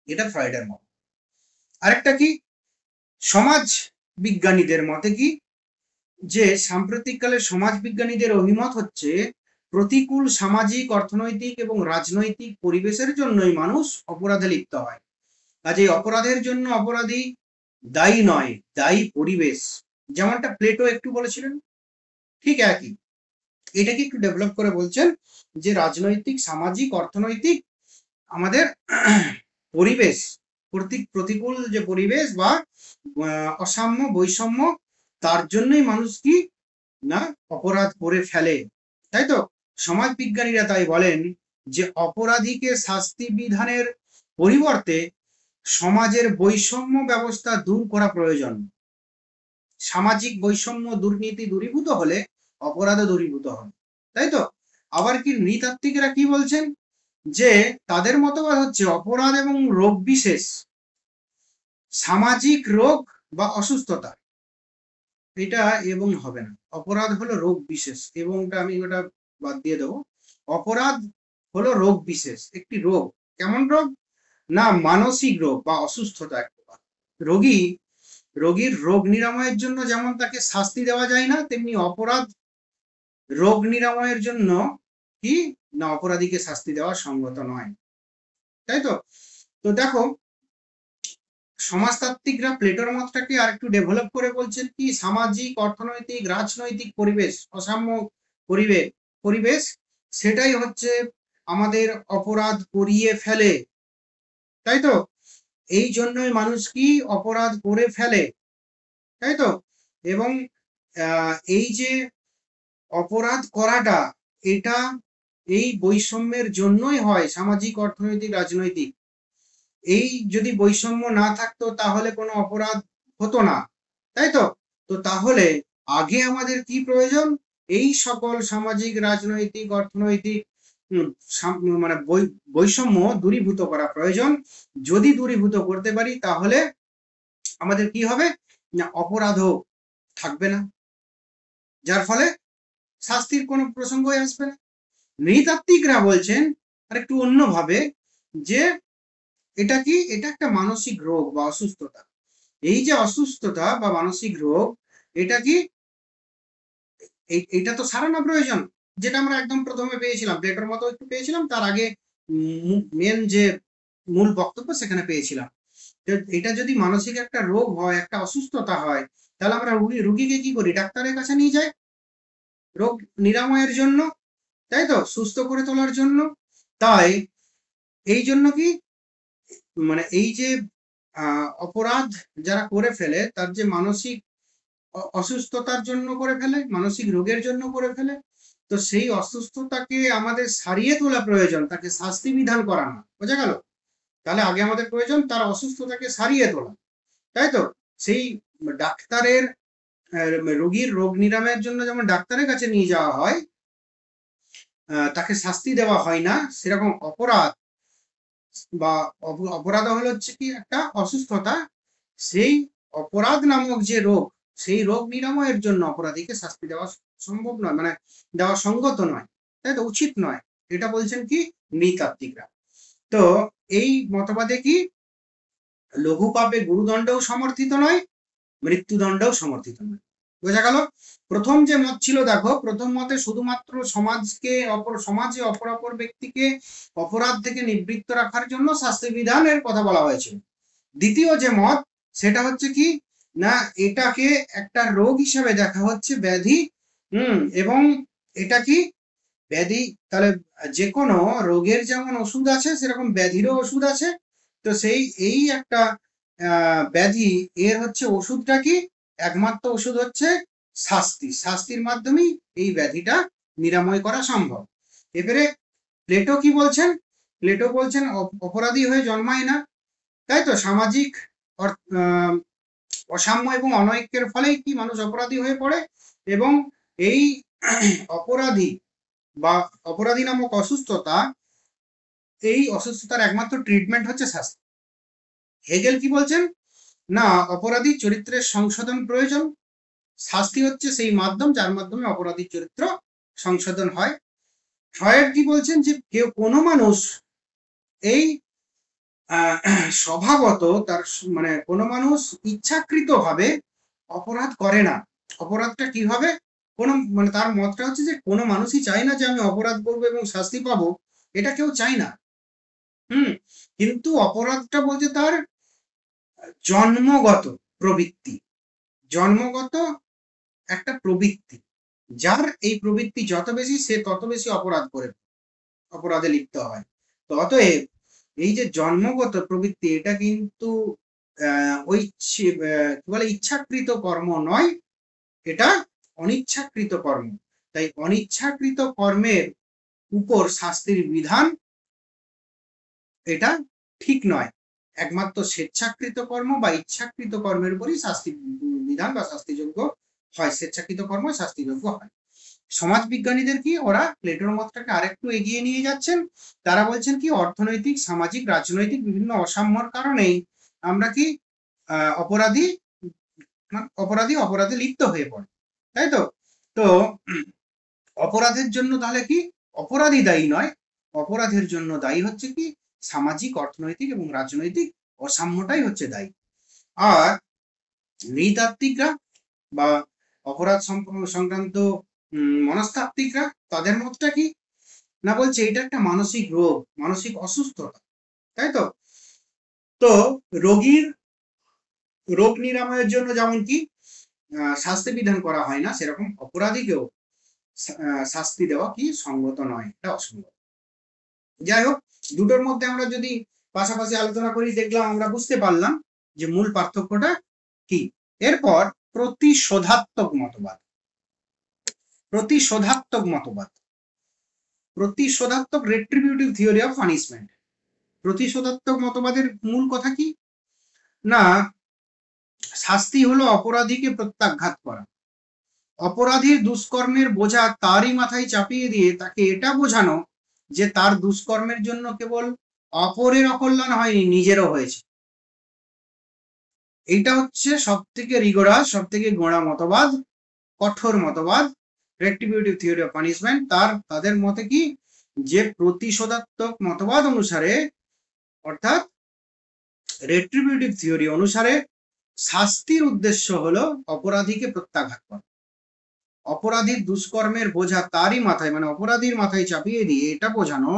এটা ফ্রয়েডের মত। আরেকটা কি, সমাজ বিজ্ঞানীদের মতে কি, যে সাম্প্রতিককালে সমাজ বিজ্ঞানীদের অভিমত হচ্ছে প্রতিকূল সামাজিক, অর্থনৈতিক এবং রাজনৈতিক পরিবেশের জন্যই মানুষ অপরাধে লিপ্ত হয়। কাজেই অপরাধের জন্য অপরাধী দায়ী নয়, দায়ী পরিবেশ। যেমনটা প্লেটো একটু বলেছিলেন, ঠিক একই। এটাকে একটু ডেভেলপ করে বলছেন যে রাজনৈতিক, সামাজিক, অর্থনৈতিক আমাদের পরিবেশ, প্রতিকূল যে পরিবেশ বা অসাম্য, বৈষম্য, তার জন্যই মানুষ কি না অপরাধ করে ফেলে, তাই তো? সমাজ বিজ্ঞানীরা তাই বলেন যে অপরাধীকে শাস্তি বিধানের পরিবর্তে সমাজের বৈষম্য ব্যবস্থা দূর করা প্রয়োজন। সামাজিক বৈষম্য, দুর্নীতি দূরীভূত হলে অপরাধও দূরীভূত হবে, তাই তো? আবার কি নৃতাত্ত্বিকরা কি বলছেন, যে তাদের মতবাদ হচ্ছে অপরাধ এবং রোগ বিশেষ, সামাজিক রোগ বা অসুস্থতা, এটা এবং হবে না। অপরাধ হলো রোগ বিশেষ, এবংটা আমি ওটা বাদ দিয়ে দেবো। অপরাধ হলো রোগ বিশেষ, একটি রোগ। কেমন রোগ না, মানসিক রোগ বা অসুস্থতা। রোগীর রোগ নিরাময়ের জন্য যেমন তাকে শাস্তি দেওয়া যায় না, তেমনি অপরাধ রোগ নিরাময়ের জন্য কি না অপরাধীকে শাস্তি দেওয়া সঙ্গত নয়, তাই তো? তো দেখো, সমাজতাত্ত্বিকরা প্লেটোর মতটাকে আর একটু ডেভেলপ করে বলছেন কি, সামাজিক, অর্থনৈতিক, রাজনৈতিক পরিবেশ, অসাম্য পরিবেশ, সেটাই হচ্ছে আমাদের অপরাধ করিয়ে ফেলে, তাই তো? এই জন্যই মানুষ কি অপরাধ করে ফেলে, তাই তো? এবং এই যে অপরাধ করাটা, এটা এই বৈষম্যের জন্যই হয়, সামাজিক, অর্থনৈতিক, রাজনৈতিক। এই যদি বৈষম্য না থাকতো তাহলে কোনো অপরাধ হতো না, তাই তো? তো তাহলে আগে আমাদের কি প্রয়োজন, এই সকল সামাজিক, রাজনৈতিক, অর্থনৈতিক মানে বৈষম্য দূরীভূত করা প্রয়োজন। যদি দূরীভূত করতে পারি তাহলে আমাদের কি হবে না অপরাধও থাকবে না, যার ফলে শাস্তির কোনো প্রসঙ্গই আসবে না। নৃতাত্ত্বিকরা বলছেন আর একটু অন্যভাবে, যে এটা কি, এটা একটা মানসিক রোগ বা অসুস্থতা। এই যে অসুস্থতা বা মানসিক রোগ, এটা কি, এটা তো সারানো প্রয়োজন, যেটা আমরা একদম প্রথমে পেয়েছিলাম, প্লেটোর মতো একটু পেয়েছিলাম, তার আগে মেন যে মূল বক্তব্য সেখানে পেয়েছিলাম। এটা যদি মানসিক একটা রোগ হয়, একটা অসুস্থতা হয়, তাহলে আমরা রুগীকে কি করি, ডাক্তারের কাছে নিয়ে যাই রোগ নিরাময়ের জন্য, তাই তো, সুস্থ করে তোলার জন্য। তাই এই জন্য কি মানে এই যে অপরাধ যারা করে ফেলে, তার যে মানসিক অসুস্থতার জন্য করে ফেলে, মানসিক রোগের জন্য করে ফেলে, তো সেই অসুস্থতাকে আমাদের সারিয়ে তোলা প্রয়োজন, তাকে শাস্তি বিধান করা না, বোঝা গেল? তাহলে আগে আমাদের প্রয়োজন তার অসুস্থতাকে সারিয়ে তোলা, তাই তো? সেই ডাক্তারের রোগীর রোগ নিরাময়ের জন্য যেমন ডাক্তারের কাছে নিয়ে যাওয়া হয়, তাকে শাস্তি দেওয়া হয় না, সেরকম অপরাধ বা অপরাধ হলো হচ্ছে কি একটা অসুস্থতা, সেই অপরাধ নামক যে রোগ, সেই রোগ নিরাময়ের জন্য অপরাধীকে শাস্তি দেওয়া সম্ভব নয়, মানে দেওয়া সঙ্গত নয়, তাই তো, উচিত নয়। এটা বলছেন কি নৃতাত্ত্বিকরা। তো এই মতবাদে কি লঘু পাপে গুরুদণ্ডও সমর্থিত নয়, মৃত্যুদণ্ডও সমর্থিত নয়। বোঝা গেল? প্রথম যে মত ছিল, দেখো, প্রথম মতে শুধুমাত্র সমাজে অপর ব্যক্তিকে অপরাধ থেকে নিবৃত্ত রাখার জন্য শাস্তি বিধানের কথা বলা হয়েছিল। দ্বিতীয় যে মত, সেটা হচ্ছে কি না, এটাকে একটা রোগ হিসেবে দেখা হচ্ছে, ব্যাধি। এবং এটা কি ব্যাধি, তাহলে যে কোনো রোগের যেমন ওষুধ আছে, সেরকম ব্যাধিরও ওষুধ আছে। তো এই একটা ব্যাধি, এর হচ্ছে ওষুধটা কি, একমাত্র ওষুধ হচ্ছে শাস্তি। শাস্তির মাধ্যমেই এই ব্যাধিটা নিরাময় করা সম্ভব। এবারে প্লেটো কি বলছেন? প্লেটো বলছেন অপরাধী হয়ে জন্মায় না, তাই তো, সামাজিক অসাম্য এবং অনৈক্যের ফলেই কি মানুষ অপরাধী হয়ে পড়ে, এবং এই অপরাধী বা অপরাধী নামক অসুস্থতা, এই অসুস্থতার একমাত্র ট্রিটমেন্ট হচ্ছে শাস্তি। হেগেল কি বলছেন না, অপরাধী চরিত্রের সংশোধন প্রয়োজন, শাস্তি হচ্ছে সেই মাধ্যম যার মাধ্যমে অপরাধীর চরিত্র সংশোধন হয়। ফ্রয়েড কি বলছেন যে কোনো মানুষ এই স্বভাবত তার মানে কোনো মানুষ ইচ্ছাকৃত ভাবে অপরাধ করে না। অপরাধটা কি হবে, কোনো মানে তার মতটা হচ্ছে যে কোনো মানুষই চায় না যে আমি অপরাধ করবো এবং শাস্তি পাবো, এটা কেউ চায় না। কিন্তু অপরাধটা বলতে তার জন্মগত প্রবৃত্তি, জন্মগত একটা প্রবৃত্তি, যার এই প্রবৃত্তি যত বেশি, সে তত বেশি অপরাধে লিপ্ত হয়। তো অতএব এই যে জন্মগত প্রবৃত্তি, এটা কিন্তু ওই কি বলে ইচ্ছাকৃত কর্ম নয়, এটা অনিচ্ছাকৃত কর্ম। তাই অনিচ্ছাকৃত কর্মের উপর শাস্তির বিধান এটা ঠিক নয়, একমাত্র স্বেচ্ছাকৃত কর্ম বা ইচ্ছাকৃত কর্মের উপরই শাস্তি বিধান বা শাস্তিযোগ্য হয়, স্বেচ্ছাকৃত কর্ম শাস্তিযোগ্য হয়। সমাজ বিজ্ঞানীদের কি, ওরা প্লেটোর মতটাকে আরেকটু এগিয়ে নিয়ে যাচ্ছেন। তারা বলছেন কি অর্থনৈতিক, সামাজিক, রাজনৈতিক বিভিন্ন অসাম্যর কারণেই আমরা কি অপরাধে লিপ্ত হয়ে পড়ে, তাই তো। তো অপরাধের জন্য তাহলে কি অপরাধী দায়ী নয়, অপরাধের জন্য দায়ী হচ্ছে কি সামাজিক, অর্থনৈতিক এবং রাজনৈতিক অসাম্যটাই হচ্ছে দায়ী। আর নৃতাত্ত্বিকরা বা অপরাধ সংক্রান্ত মনস্তাত্ত্বিকরা, তাদের মতটা কি না, বলছে এটা একটা মানসিক রোগ, মানসিক অসুস্থতা, তাই তো। তো রোগীর রোগ নিরাময়ের জন্য যেমন কি শাস্তি বিধান করা হয় না, সেরকম অপরাধীকেও শাস্তি দেওয়া কি সঙ্গত নয়, এটা অসঙ্গত। যাই হোক, দুটোর মধ্যে আমরা যদি পাশাপাশি আলোচনা করি, দেখলাম, আমরা বুঝতে পারলাম যে মূল পার্থক্যটা কি। এরপর প্রতিশোধাত্মক মতবাদ। প্রতিশোধাত্মক রেট্রিবিউটিভ থিওরি অফ পানিশমেন্ট। প্রতিশোধাত্মক মতবাদের মূল কথা কি না, শাস্তি হলো অপরাধীকে প্রত্যাঘাত করা, অপরাধীর দুষ্কর্মের বোঝা তারই মাথায় চাপিয়ে দিয়ে তাকে এটা বোঝানো যে তার দুষ্কর্মের জন্য কেবল অপরের অকল্যাণ হয়নি, নিজেরও হয়েছে। এইটা হচ্ছে সব থেকে রিগোরাস, সব থেকে গোড়া মতবাদ, কঠোর মতবাদ, রেট্রিবিউটিভ থিওরি অফ পানিশমেন্ট। তাদের মতে কি যে প্রতিশোধাত্মক মতবাদ অনুসারে, অর্থাৎ রেট্রিবিউটিভ থিওরি অনুসারে, শাস্তির উদ্দেশ্য হলো অপরাধীকে প্রত্যাঘাত করা, অপরাধীর দুষ্কর্মের বোঝা তারই মাথায়, মানে অপরাধীর মাথায় চাপিয়ে দিয়ে এটা বোঝানো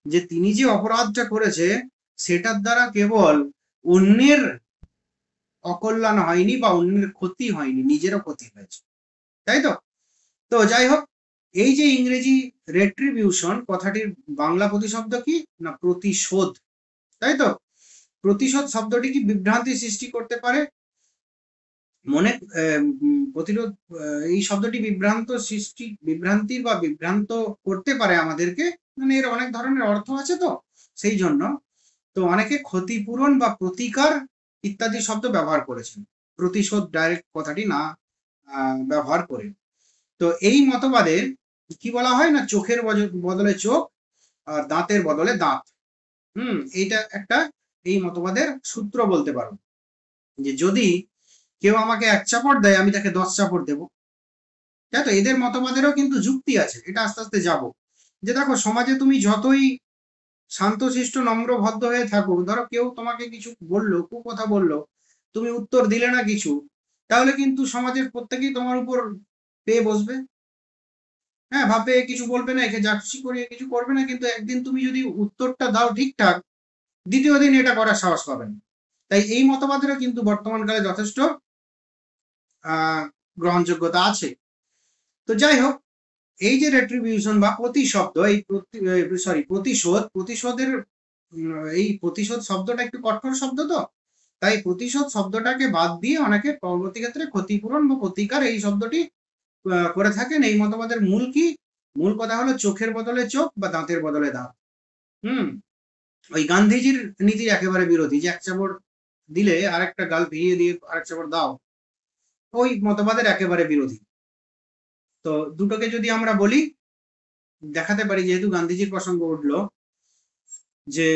যে তিনি যে অপরাধটা করেছে সেটার দ্বারা কেবল অন্যের অকল্যাণ হয়নি বা অন্যের ক্ষতি হয়নি, নিজেরও ক্ষতি হয়েছে, তাই তো। তো যাই হোক, এই যে ইংরেজি রেট্রিবিউশন কথাটির বাংলা প্রতিশব্দ কি না প্রতিশোধ, তাই তো। প্রতিশোধ শব্দটি কি বিভ্রান্তি সৃষ্টি করতে পারে, মনে প্রতিরোধ, এই শব্দটি বিভ্রান্তি বা বিভ্রান্ত করতে পারে আমাদেরকে, মানে এর অনেক ধরনের অর্থ আছে, তো সেই জন্য তো অনেকে ক্ষতিপূরণ বা প্রতিকার ইত্যাদি শব্দ ব্যবহার করেছেন। প্রতিশোধ ডাইরেক্ট কথাটি না ব্যবহার করে। তো এই মতবাদে কি বলা হয় না, চোখের বদলে চোখ আর দাঁতের বদলে দাঁত। এইটা একটা এই মতবাদের সূত্র বলতে পারো, যে যদি কেউ আমাকে 1 চাপড় দেয় আমি তাকে 10 চাপড় দেবো। তাই তো এদের মতবাদেরও কিন্তু যুক্তি আছে, এটা আস্তে আস্তে যাব। যে দেখো সমাজে তুমি যতই শান্তশিষ্ট নম্র ভদ্র হয়ে থাকো, ধরো কেউ তোমাকে কিছু বললো, কথা বললো, তুমি উত্তর দিলে না কিছু, তাহলে কিন্তু সমাজের প্রত্যেকেই তোমার উপর পেয়ে বসবে। হ্যাঁ, ভাববে কিছু বলবে না, একে যাচ্ছি করে কিছু করবে না, কিন্তু একদিন তুমি যদি উত্তরটা দাও ঠিকঠাক, দ্বিতীয় দিন এটা করার সাহস পাবেন। তাই এই মতবাদেরও কিন্তু বর্তমানকালে যথেষ্ট গ্রহণযোগ্যতা আছে। তো যাই হোক, এই যে রেট্রিবিউশন বা প্রতিশব্দ, এই প্রতিশোধের এই প্রতিশোধ শব্দটা একটু কঠোর শব্দ, তো তাই প্রতিশোধ শব্দটাকে বাদ দিয়ে অনেকে পরবর্তী ক্ষেত্রে ক্ষতিপূরণ বা প্রতিকার এই শব্দটি করে থাকেন। এই মতবাদের মূল কি? মূল কথা হলো চোখের বদলে চোখ বা দাঁতের বদলে দাঁত। ওই গান্ধীজির নীতির একেবারে বিরোধী, যে 1 চাপড় দিলে আরেকটা গাল ভিড়িয়ে দিয়ে আরেক চাপড় দাও, ওই মতবাদের একেবারে বিরোধী। তো দুটোকে যদি আমরা বলি, দেখাতে পারি, যেহেতু গান্ধীজির প্রসঙ্গ উঠলো, যে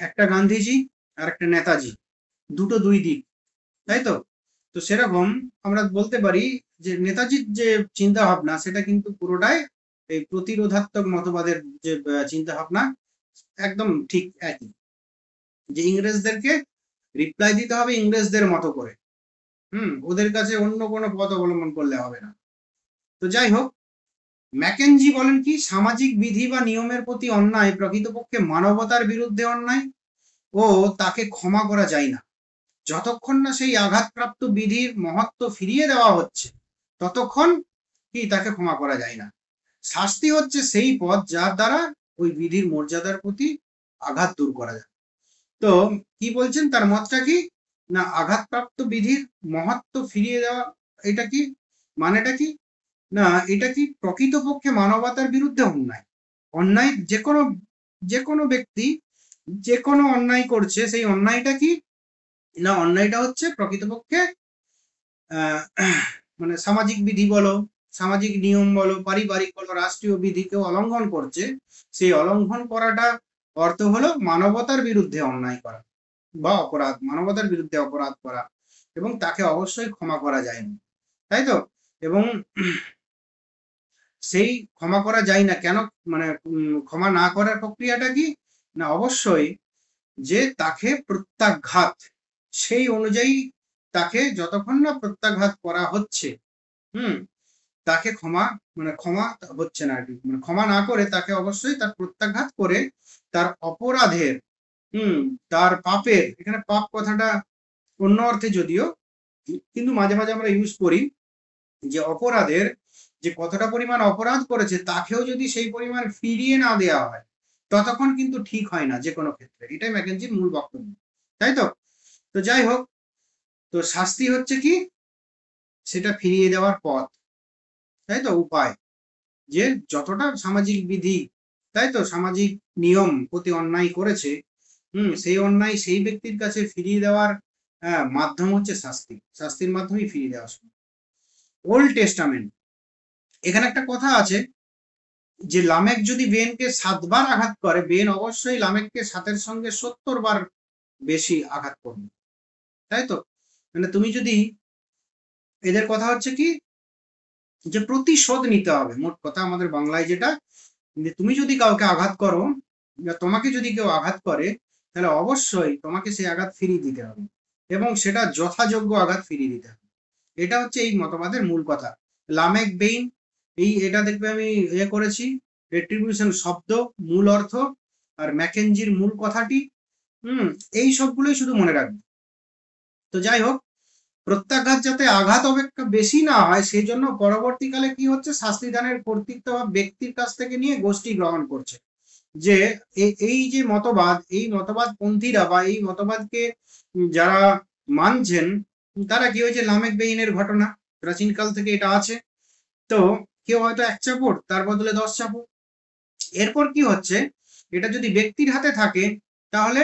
একটা গান্ধীজি আর একটা নেতাজি, দুটো দুই দিক, তাই তো। তো সেরকম আমরা বলতে পারি যে নেতাজির যে চিন্তা ভাবনা সেটা কিন্তু পুরোটাই এই প্রতিরোধাত্মক মতবাদের যে চিন্তা ভাবনা, একদম ঠিক একই, যে ইংরেজদেরকে রিপ্লাই দিতে হবে ইংরেজদের মতো করে। ওদের কাছে অন্য কোনো পথ অবলম্বন করলে হবে না। তো যাই হোক, ম্যাকেনজি বলেন কি, সামাজিক বিধি বা নিয়মের প্রতি অন্যায় প্রকৃতপক্ষে মানবতার বিরুদ্ধে অন্যায় ও তাকে ক্ষমা করা যায় না। যতক্ষণ না সেই আঘাতপ্রাপ্ত বিধির মহত্ব ফিরিয়ে দেওয়া হচ্ছে ততক্ষণ কি তাকে ক্ষমা করা যায় না। শাস্তি হচ্ছে সেই পথ যার দ্বারা ওই বিধির মর্যাদার প্রতি আঘাত দূর করা যায়। তো কি বলছেন, তার মতটা কি না, আঘাতপ্রাপ্ত বিধির মহত্ব ফিরিয়ে দেওয়া, এটা কি মানেটা কি না, এটা কি প্রকৃতপক্ষে মানবতার বিরুদ্ধে অন্যায়। অন্যায় যে কোনো ব্যক্তি যে কোনো অন্যায় করছে, সেই অন্যায়টা কি না, অন্যায়টা হচ্ছে প্রকৃতপক্ষে মানে সামাজিক বিধি বলো, সামাজিক নিয়ম বলো, পারিবারিক বলো, রাষ্ট্রীয় বিধি কেউ অলঙ্ঘন করছে, সেই অলঙ্ঘন করাটা অর্থ হলো মানবতার বিরুদ্ধে অন্যায় করা বা অপরাধ, মানবতার বিরুদ্ধে অপরাধ করা, এবং তাকে অবশ্যই ক্ষমা করা যায় না, তাই তো। এবং সেই ক্ষমা করা যায় না কেন, মানে ক্ষমা না করার প্রক্রিয়াটা কি না, অবশ্যই যে তাকে প্রত্যাঘাত, সেই অনুযায়ী তাকে যতক্ষণ না প্রত্যাঘাত করা হচ্ছে, তাকে ক্ষমা হচ্ছে না আর কি, মানে ক্ষমা না করে তাকে অবশ্যই তার প্রত্যাঘাত করে তার অপরাধের, তার পাপের, এখানে পাপ কথাটা অন্য অর্থে যদিও, কিন্তু মাঝে মাঝে আমরা ইউজ করি, যে অপরাধের যে কতটা পরিমাণ অপরাধ করেছে তাকেও যদি সেই পরিমাণ ফিরিয়ে না দেওয়া হয় ততক্ষণ কিন্তু ঠিক হয় না যে কোনো ক্ষেত্রে। এটাই ম্যাকেনজির মূল বক্তব্য, তাই তো। তো যাই হোক, তো শাস্তি হচ্ছে কি, সেটা ফিরিয়ে দেওয়ার পথ, তাই তো, উপায়, যে যতটা সামাজিক বিধি, তাই তো, সামাজিক নিয়ম প্রতি অন্যায় করেছে, সেই অন্যায় সেই ব্যক্তির কাছে ফিরিয়ে দেওয়ার মাধ্যম হচ্ছে শাস্তি, শাস্তির মাধ্যমেই ফিরিয়ে দেওয়া সম্ভব। ওল্ড টেস্টামেন্ট, এখানে একটা কথা আছে যে লামেক যদি বেনকে 7 বার আঘাত করে, বেন অবশ্যই লামেককে 7-এর সঙ্গে 70 বার বেশি আঘাত করবে, তাই তো। মানে তুমি যদি, এদের কথা হচ্ছে কি যে প্রতিশোধ নিতে হবে, মোট কথা আমাদের বাংলায় যেটা, তুমি যদি কাউকে আঘাত করো, তোমাকে যদি কেউ আঘাত করে, তাহলে অবশ্যই তোমাকে সেই আঘাত ফিরিয়ে দিতে হবে, এবং সেটা যথাযোগ্য আঘাত ফিরিয়ে দিতে হবে। এটা হচ্ছে এই মতবাদের মূল কথা। লামেক বেইন, এটা দেখবে আমি করেছি, রেট্রিবিউশন শব্দ মূল অর্থ, আর ম্যাকেনজির মূল কথাটি, এই সবগুলোই শুধু মনে রাখবে। তো যাই হোক, প্রত্যাঘাত যাতে আঘাত অপেক্ষা বেশি না হয় সেই জন্য পরবর্তীকালে কি হচ্ছে, শাস্তিদানের কর্তৃত্ব বা ব্যক্তির কাছ থেকে নিয়ে গোষ্ঠী গ্রহণ করছে, যে এই যে মতবাদ, এই মতবাদ পন্থীরা বা এই মতবাদকে যারা মানছেন, তারা কি হয়েছে, লামেক বেইনের ঘটনা প্রাচীনকাল থেকে এটা আছে। তো কেউ হয়তো 1 চাপড়, তার বদলে 10 চাপড়। এরপর কি হচ্ছে, এটা যদি ব্যক্তির হাতে থাকে তাহলে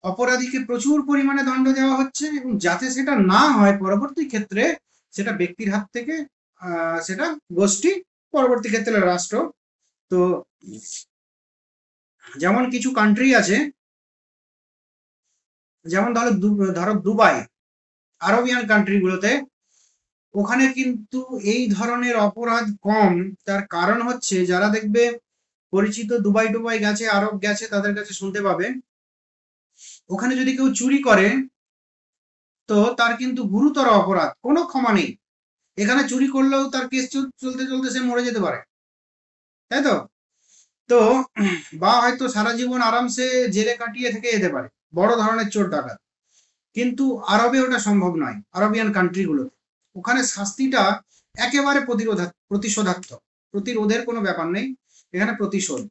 অপরাধীকে প্রচুর পরিমাণে দণ্ড দেওয়া হচ্ছে, এবং যাতে সেটা না হয় পরবর্তী ক্ষেত্রে সেটা ব্যক্তির হাত থেকে সেটা গোষ্ঠী, পরবর্তী ক্ষেত্রে রাষ্ট্র। তো যেমন কিছু কান্ট্রি আছে, যেমন ধরো দুবাই, আরবিয়ান কান্ট্রিগুলোতে, ওখানে কিন্তু এই ধরনের অপরাধ কম। তার কারণ হচ্ছে, যারা দেখবে পরিচিত দুবাই গেছে, আরব গেছে, তাদের কাছে শুনতে পাবে ওখানে যদি কেউ চুরি করে তো তার কিন্তু গুরুতর অপরাধ, কোনো ক্ষমা নেই। এখানে চুরি করলেও তার কেস চলতে চলতে সে মরে যেতে পারে, তাই তো। তো বা হয়তো সারা জীবন আরামসে জেলে কাটিয়ে থেকে যেতে পারে, বড় ধরনের চোর ডাকাত। কিন্তু আরবে ওটা সম্ভব নয়, আরবিয়ান কান্ট্রিগুলোতে। ওখানে শাস্তিটা একেবারে প্রতিশোধাত্মক, প্রতিরোধের কোনো ব্যাপার নেই, এখানে প্রতিশোধ,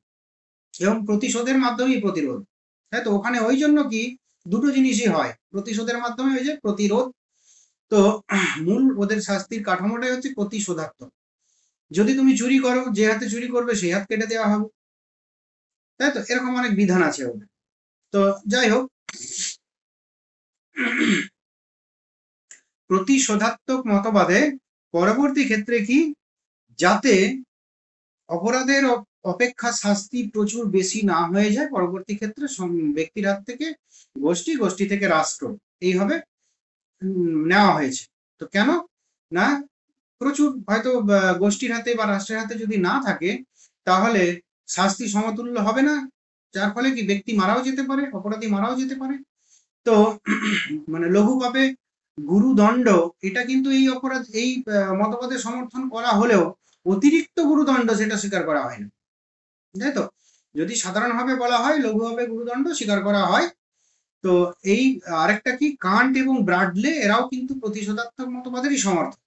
এবং প্রতিশোধের মাধ্যমেই প্রতিরোধ, তাই তো। ওখানে ওই জন্য কি দুটো জিনিসই হয়, প্রতিশোধের মাধ্যমে ওই যে প্রতিরোধ। তো মূল ওদের শাস্তির কাঠামোটাই হচ্ছে প্রতিশোধাত্মক। যদি তুমি চুরি করো, যে হাতে চুরি করবে সেই হাত কেটে দেওয়া হবে, তাই তো। এরকম অনেক বিধান আছে ওদের। তো যাই হোক, প্রতিশোধাত্মক মতবাদে পরবর্তী ক্ষেত্রে কি, যাতে অপরাধের অপেক্ষা শাস্তি প্রচুর বেশি না হয়ে যায় পরবর্তী ক্ষেত্রে ব্যক্তির হাত থেকে গোষ্ঠী, গোষ্ঠী থেকে রাষ্ট্র, এইভাবে নেওয়া হয়েছে। তো কেন না, প্রচুর হয়তো গোষ্ঠীর হাতে বা রাষ্ট্রের হাতে যদি না থাকে, তাহলে শাস্তি সমতুল্য হবে না, যার ফলে কি ব্যক্তি মারাও যেতে পারে, অপরাধী মারাও যেতে পারে। তো মানে লঘু পাপে গুরুদণ্ড, এটা কিন্তু এই মতবাদে সমর্থন করা হলেও অতিরিক্ত গুরুদণ্ড সেটা স্বীকার করা হয় না, তাই তো। যদি সাধারণভাবে বলা হয় লঘুভাবে গুরুদণ্ড স্বীকার করা হয়। তো এই আরেকটা কি, কান্ট এবং ব্রাডলে এরাও কিন্তু প্রতিশোধাত্মক মতবাদেরই সমর্থক।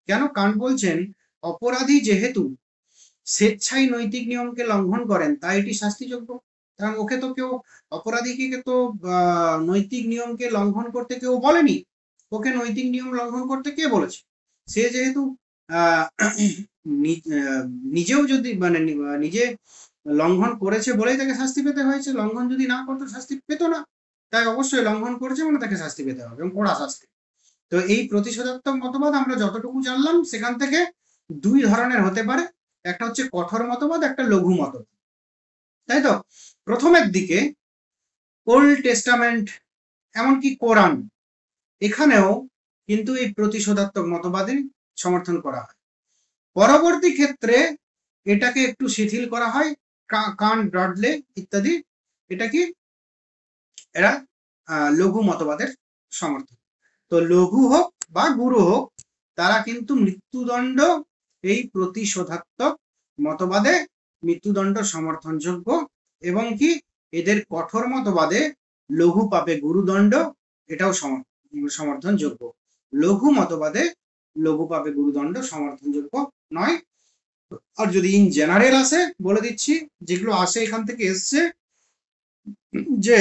কেন, কান্ট বলছেন অপরাধী যেহেতু স্বেচ্ছায় নৈতিক নিয়মকে লঙ্ঘন করেন, তাই এটি শাস্তিযোগ্য। কারণ ওকে তো কেউ, অপরাধীকে তো নৈতিক নিয়মকে লঙ্ঘন করতে কেউ বলেনি, ওকে নৈতিক নিয়ম লঙ্ঘন করতে কে বলেছে? সে যেহেতু নিজেও যদি মানে নিজে লঙ্ঘন করেছে বলেই তাকে শাস্তি পেতে হয়েছে, লঙ্ঘন যদি না করতো শাস্তি পেত না। তাই অবশ্যই লঙ্ঘন করেছে মানে তাকে শাস্তি পেতে হবে, এবং কড়া শাস্তি। তো এই প্রতিশোধাত্মক মতবাদ আমরা যতটুকু জানলাম সেখান থেকে দুই ধরনের হতে পারে, একটা হচ্ছে কঠোর মতবাদ, একটা লঘু মতবাদ, তাই তো। প্রথমের দিকে ওল্ড টেস্টামেন্ট, এমনকি কোরআন, এখানেও কিন্তু এই প্রতিশোধাত্মক মতবাদই সমর্থন করা হয়। পরবর্তী ক্ষেত্রে এটাকে একটু শিথিল করা হয়, কান্ট, ব্রাডলে ইত্যাদি, এটা কি, এরা লঘু মতবাদের সমর্থন। তো লঘু হোক বা গুরু হোক, তারা কিন্তু মৃত্যুদণ্ড, এই প্রতিশোধাত্মক মতবাদে মৃত্যুদণ্ড সমর্থনযোগ্য, এবং কি এদের কঠোর মতবাদে লঘু পাপে গুরুদণ্ড, এটাও সমর্থনযোগ্য। লঘু মতবাদে লঘু পাপে গুরুদণ্ড সমর্থনযোগ্য নয়। আর যদি ইন জেনারেল আসে, বলে দিচ্ছি যেগুলো আসে এখান থেকে এসছে, যে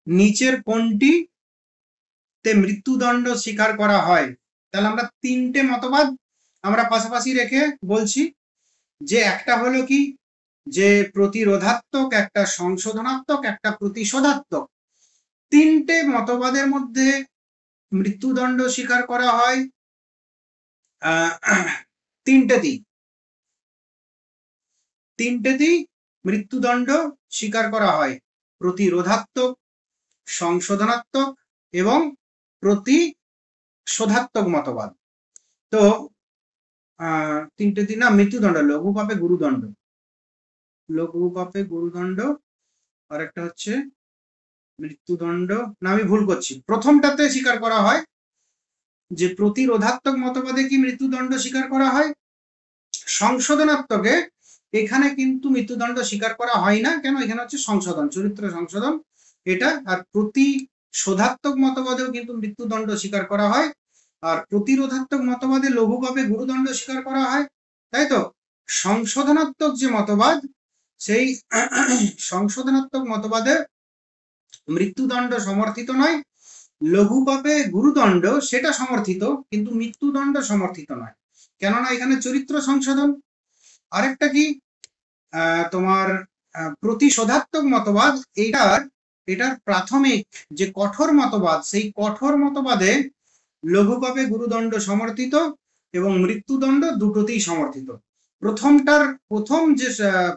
নিচের কোনটি তে মৃত্যুদণ্ড স্বীকার করা হয়, তাহলে আমরা তিনটে মতবাদ আমরা পাশাপাশি রেখে বলছি, যে একটা হলো কি, যে প্রতিরোধাত্মক, একটা সংশোধনাত্মক, একটা প্রতিশোধাত্মক। তিনটে মতবাদের মধ্যে মৃত্যুদণ্ড স্বীকার করা হয় তিনটেতেই মৃত্যুদণ্ড স্বীকার করা হয়, প্রতিরোধাত্মক, সংশোধনাত্মক এবং প্রতিশোধাত্মক মতবাদ। তো তিনটে দিন না, মৃত্যুদণ্ড, লঘু পাপে গুরুদণ্ড, লঘু পাপে গুরুদণ্ড, আর একটা হচ্ছে মৃত্যুদণ্ড, না আমি ভুল করছি, প্রথমটাতে স্বীকার করা হয়, যে প্রতিরোধাত্মক মতবাদে কি মৃত্যুদণ্ড স্বীকার করা হয়, সংশোধনাত্মকে এখানে কিন্তু মৃত্যুদণ্ড স্বীকার করা হয় না। কেন, এখানে হচ্ছে সংশোধন, চরিত্র সংশোধন এটা। আর প্রতিশোধাত্মক মতবাদেও কিন্তু মৃত্যুদণ্ড স্বীকার করা হয়, আর প্রতিরোধাত্মক মতবাদে লঘু পাপে গুরুদণ্ড স্বীকার করা হয়, তাই তো। সংশোধনাত্মক যে মতবাদ, সেই সংশোধনাত্মক মতবাদে মৃত্যুদণ্ড সমর্থিত নয়, লঘু পাপে গুরুদণ্ড সেটা সমর্থিত, কিন্তু মৃত্যুদণ্ড সমর্থিত নয়, কেননা এখানে চরিত্র সংশোধন। আরেকটা কি, তোমার প্রতিশোধাত্মক মতবাদ, এইটার এটার প্রাথমিক যে কঠোর মতবাদ, সেই কঠোর মতবাদে লঘু পাপে গুরুদণ্ড সমর্থিত এবং মৃত্যুদণ্ড দুটোতেই সমর্থিত। প্রথম যে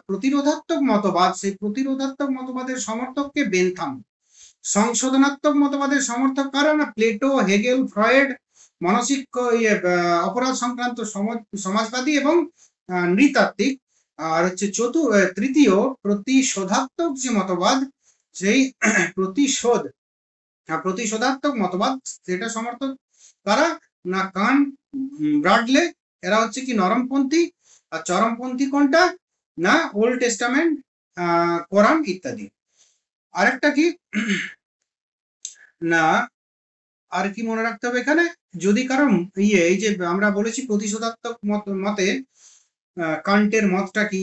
প্রতিরোধাত্মক মতবাদ, সেই প্রতিরোধাত্মক মতবাদের সমর্থককে বেনথাম। সংশোধনাত্মক মতবাদের সমর্থক কারা না? প্লেটো, হেগেল, ফ্রয়েড, মানসিক অপরাধ সংক্রান্ত সমাজবাদী এবং নৃতাত্ত্বিক। আর হচ্ছে তৃতীয় প্রতিশোধাত্মক যে মতবাদ, সেই প্রতিশোধাত্মক মতবাদ, সেটা সমর্থক কারা না? কান্ট, ব্রাডলে, এরা হচ্ছে কি নরমপন্থী। আর চরমপন্থী কোনটা না? ওল্ড টেস্টামেন্ট, কোরআন ইত্যাদি। আরেকটা কি না, আর কি মনে রাখতে হবে এখানে, যদি কারণ এই যে আমরা বলেছি প্রতিশোধাত্মক মতে কান্টের মতটা কি,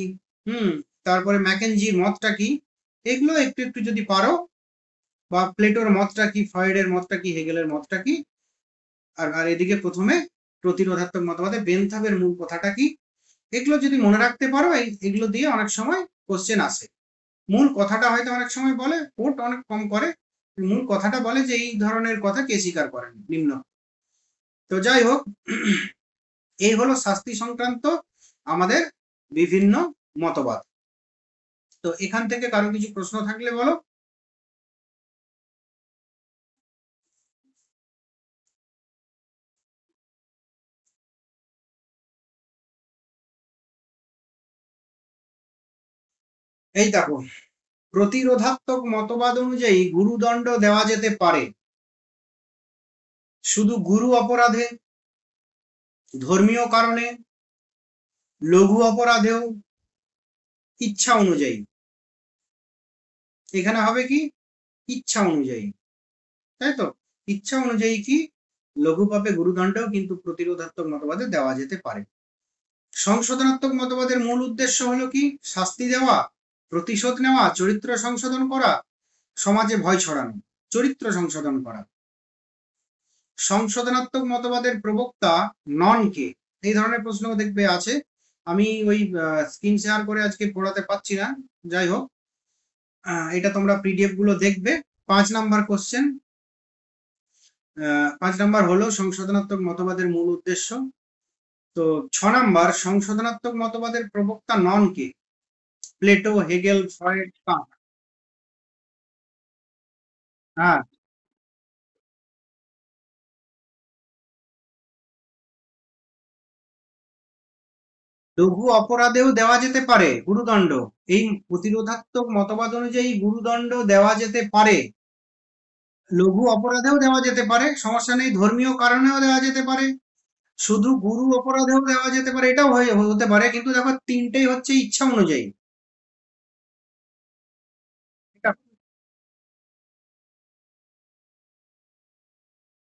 তারপরে ম্যাকেনজির মতটা কি, এগুলো একটু একটু যদি পারো, বা প্লেটোর মতটা কি, ফ্রয়েডের মতটা কি, হেগেলের মতটা কি, আর এদিকে প্রথমে প্রতিরোধাত্মক মতবাদে বেনথামের মূল কথাটা কি, এগুলো যদি মনে রাখতে পারো, এগুলো দিয়ে অনেক সময় কোশ্চেন আসে। মূল কথাটা হয়তো অনেক সময় বলে, কোট অনেক কম করে, মূল কথাটা বলে যে এই ধরনের কথা কে স্বীকার করেন, নিম্ন। তো যাই হোক, এই হলো শাস্তি সংক্রান্ত আমাদের বিভিন্ন মতবাদ। তো এখান থেকে কারো কিছু প্রশ্ন থাকলে বলো। এই দেখো, প্রতিরোধাত্মক মতবাদ অনুযায়ী গুরুদণ্ড দেওয়া যেতে পারে শুধু গুরু অপরাধে, ধর্মীয় কারণে, লঘু অপরাধেও ইচ্ছা অনুযায়ী। এখানে হবে কি ইচ্ছা অনুযায়ী, তাই তো? ইচ্ছা অনুযায়ী কি লঘু পাপে গুরুদণ্ডও কিন্তু প্রতিরোধাত্মক মতবাদে দেওয়া যেতে পারে। সংশোধনাত্মক মতবাদের মূল উদ্দেশ্য হলো কি? শাস্তি দেওয়া, প্রতিশোধ নেওয়া, চরিত্র সংশোধন করা, সমাজে ভয় ছড়ানো, চরিত্র সংশোধন করা। সংশোধনাত্মক মতবাদের প্রবক্তা নন কে? এই ধরনের প্রশ্ন দেখবে আছে। আমি ওই স্ক্রিন শেয়ার করে আজকে পড়াতে পারছি না, যাই হোক এটা তোমরা পিডিএফ গুলো দেখবে। 5 নাম্বার কোশ্চেন, 5 নাম্বার হলো সংশোধনাত্মক মতবাদের মূল উদ্দেশ্য। তো 6 নাম্বার, সংশোধনাত্মক মতবাদের প্রবক্তা নন কে? Plato, Hegel, Freud, Kant. হ্যাঁ, লঘু অপরাধেও দেওয়া যেতে পারে গুরুদণ্ড। এই প্রতিরোধাত্মক মতবাদ অনুযায়ী গুরুদণ্ড দেওয়া যেতে পারে, লঘু অপরাধেও দেওয়া যেতে পারে, সমস্যা নেই, ধর্মীয় কারণেও দেওয়া যেতে পারে, শুধু গুরু অপরাধেও দেওয়া যেতে পারে, এটাও হতে পারে। কিন্তু দেখো তিনটেই হচ্ছে ইচ্ছা অনুযায়ী। এটা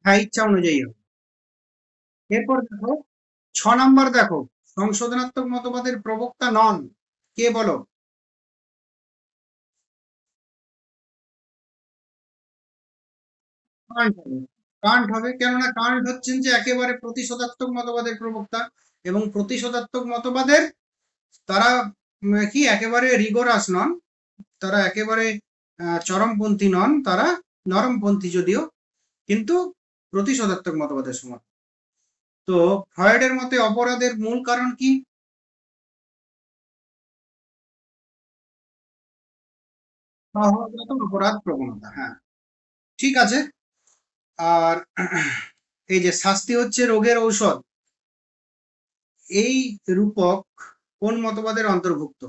হ্যাঁ, ইচ্ছা অনুযায়ী হবে। এরপর দেখো 6 নাম্বার, দেখো সংশোধনাত্মক মতবাদের প্রবক্তা নন কে বলো? কান্ট হবে। কান্ট হবে, কেননা কান্ট হচ্ছেন যে একেবারে প্রতিশোধাত্মক মতবাদের প্রবক্তা, এবং প্রতিশোধাত্মক মতবাদের তারা কি একেবারে রিগোরাস নন, তারা একেবারে চরমপন্থী নন, তারা নরমপন্থী যদিও, কিন্তু প্রতিশোধাত্মক মতবাদের সমর্থক। তো ফ্রয়েডের মতে অপরাধের মূল কারণ কি? সহজাত অপরাধ প্রবণতা, হ্যাঁ, ঠিক আছে। আর এই যে শাস্তি হচ্ছে রোগের ঔষধ, এই রূপক কোন মতবাদের অন্তর্ভুক্ত?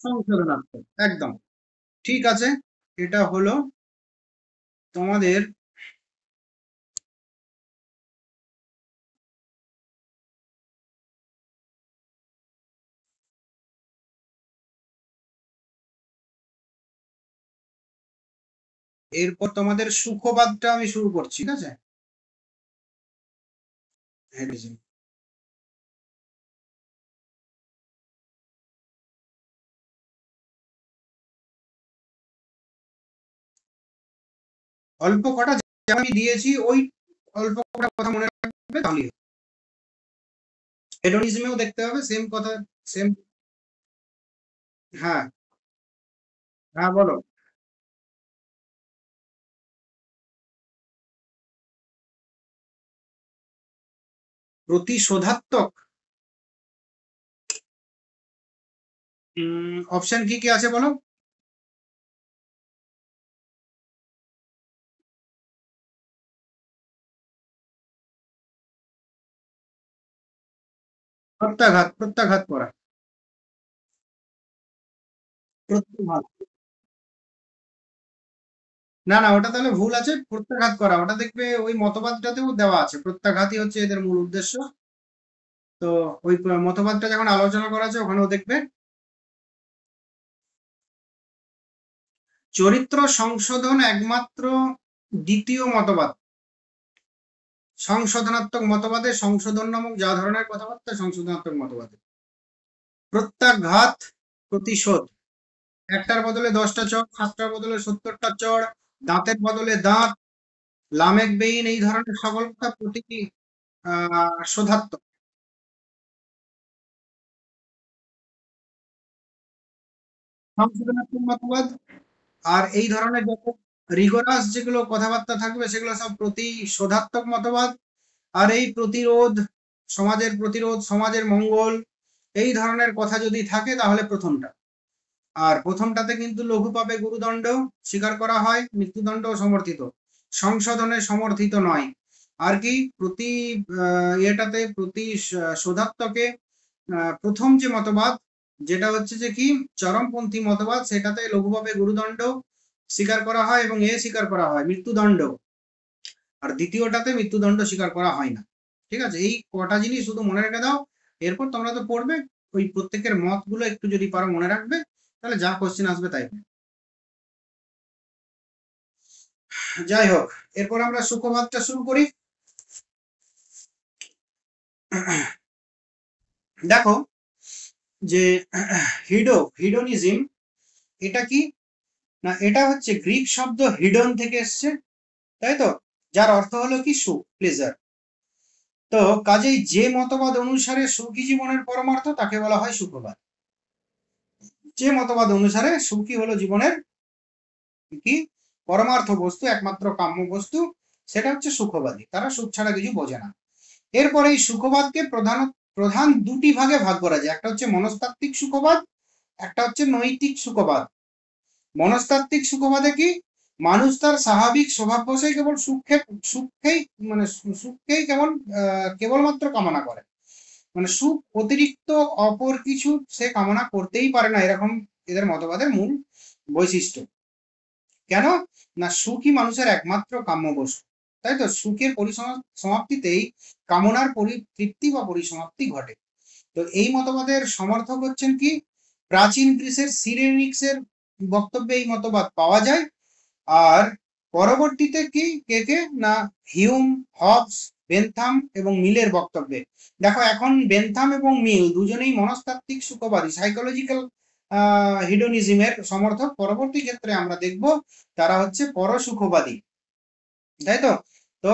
সংশোধনাত্মক, একদম ঠিক আছে। এটা হলো তোমাদের এরপর তোমাদের সুখবাদটা আমি শুরু করছি, ঠিক আছে? অল্প কটা যা আমি দিয়েছি, ওই অল্প কটা কথা মনে রাখবে তাহলেই হবে। হেডোনিজমেও দেখতে হবে সেম কথা, সেম। হ্যাঁ, হ্যাঁ বলো। প্রতিশোধাত্মক। অপশন কি কি আছে বলো। প্রত্যাঘাত, প্রত্যাঘাত করা। প্রত্যাঘাত। না না, ওটা তাহলে ভুল আছে, প্রত্যাঘাত করা ওটা দেখবে ওই মতবাদটাতেও দেওয়া আছে, প্রত্যাঘাতই হচ্ছে এদের মূল উদ্দেশ্য। তো ওই মতবাদটা যখন আলোচনা করা আছে ওখানেও দেখবে। চরিত্র সংশোধন একমাত্র দ্বিতীয় মতবাদ। সংশোধনাত্মক মতবাদে সংশোধন নামক যা ধরনের কথাবার্তা সংশোধনাত্মক মতবাদে। প্রত্যাঘাত, প্রতিশোধ। একটার বদলে 10টা চড়, 7টার বদলে 70টা চড়, দাঁতের বদলে দাঁত, লামেক বেইন, এই ধরনের সকল কথা প্রতীকী শোধাত্মক। সংশোধনাত্মক মতবাদ। আর এই ধরনের যত রিগোরাস যেগুলো কথাবার্তা থাকবে সেগুলো সব প্রতিশোধাত্মক মতবাদ। আর এই প্রতিরোধ, সমাজের প্রতিরোধ, সমাজের মঙ্গল, এই ধরনের কথা যদি থাকে তাহলে প্রথমটা। আর প্রথমটাতে কিন্তু লঘু পাপে গুরুদণ্ড স্বীকার করা হয়, মৃত্যুদণ্ড সমর্থিত, সংশোধনে সমর্থিত নয়। আর কি প্রতি এটাতে প্রতিশোধাত্মকে প্রথম যে মতবাদ, যেটা হচ্ছে যে কি চরমপন্থী মতবাদ, সেটাতে লঘুভাবে গুরুদণ্ড স্বীকার করা হয় এবং স্বীকার করা হয় মৃত্যুদণ্ড। আর দ্বিতীয়টাতে মৃত্যুদণ্ড স্বীকার করা হয় না। ঠিক আছে, এই কটা জিনিস শুধু মনে রেখে দাও। এরপর তোমরা তো পড়বে, ওই প্রত্যেকের মতগুলো একটু যদি পারো মনে রাখবে, তাহলে যা কোশ্চেন আসবে তাই। যাই হোক, এরপর আমরা সুখবাদটা শুরু করি। দেখো যে হিডোনিজম, এটা কি না, এটা হচ্ছে গ্রিক শব্দ হিডন থেকে এসছে, তাই তো, যার অর্থ হলো কি সুখ, প্লেজার। তো কাজেই যে মতবাদ অনুসারে সুখী জীবনের পরমার্থ তাকে বলা হয় সুখবাদ। যে মতবাদ অনুসারে সুখী হলো জীবনের কি পরমার্থ বস্তু, একমাত্র কাম্য বস্তু, সেটা হচ্ছে সুখবাদী। তারা সুখ ছাড়া কিছু বোঝে না। এরপরে এই সুখবাদকে প্রধান দুটি ভাগে ভাগ করা যায়। একটা হচ্ছে মনস্তাত্ত্বিক সুখবাদ, একটা হচ্ছে নৈতিক সুখবাদ। মনস্তাত্ত্বিক সুখবাদে কি মানুষ তার স্বাভাবিক স্বভাববশেই কেবল সুখকেই মানে সুখকেই কেবলমাত্র কামনা করে। মানে সুখ অতিরিক্ত অপর কিছু সে কামনা করতেই পারে না, এরকম এদের মতবাদের মূল বৈশিষ্ট্য। কেন না, সুখই মানুষের একমাত্র কাম্য বস্তু, তাই তো। সুখের পরিসমাপ্তিতেই কামনার পরিতৃপ্তি বা পরিসমাপ্তি ঘটে। তো এই মতবাদের সমর্থক হচ্ছেন কি প্রাচীন গ্রিসের সিরেনিক্সের বক্তব্যে এই মতবাদ পাওয়া যায়। আর পরবর্তীতে কি কে কে না হিউম, হবস, বেনথাম এবং মিলের বক্তব্যে। দেখো এখন বেনথাম এবং মিল দুজনেই মনস্তাত্ত্বিক সুখবাদী, সাইকোলজিক্যাল হিডোনিজমের সমর্থক। পরবর্তী ক্ষেত্রে আমরা দেখব তারা হচ্ছে পরসুখবাদী, তাই তো। তো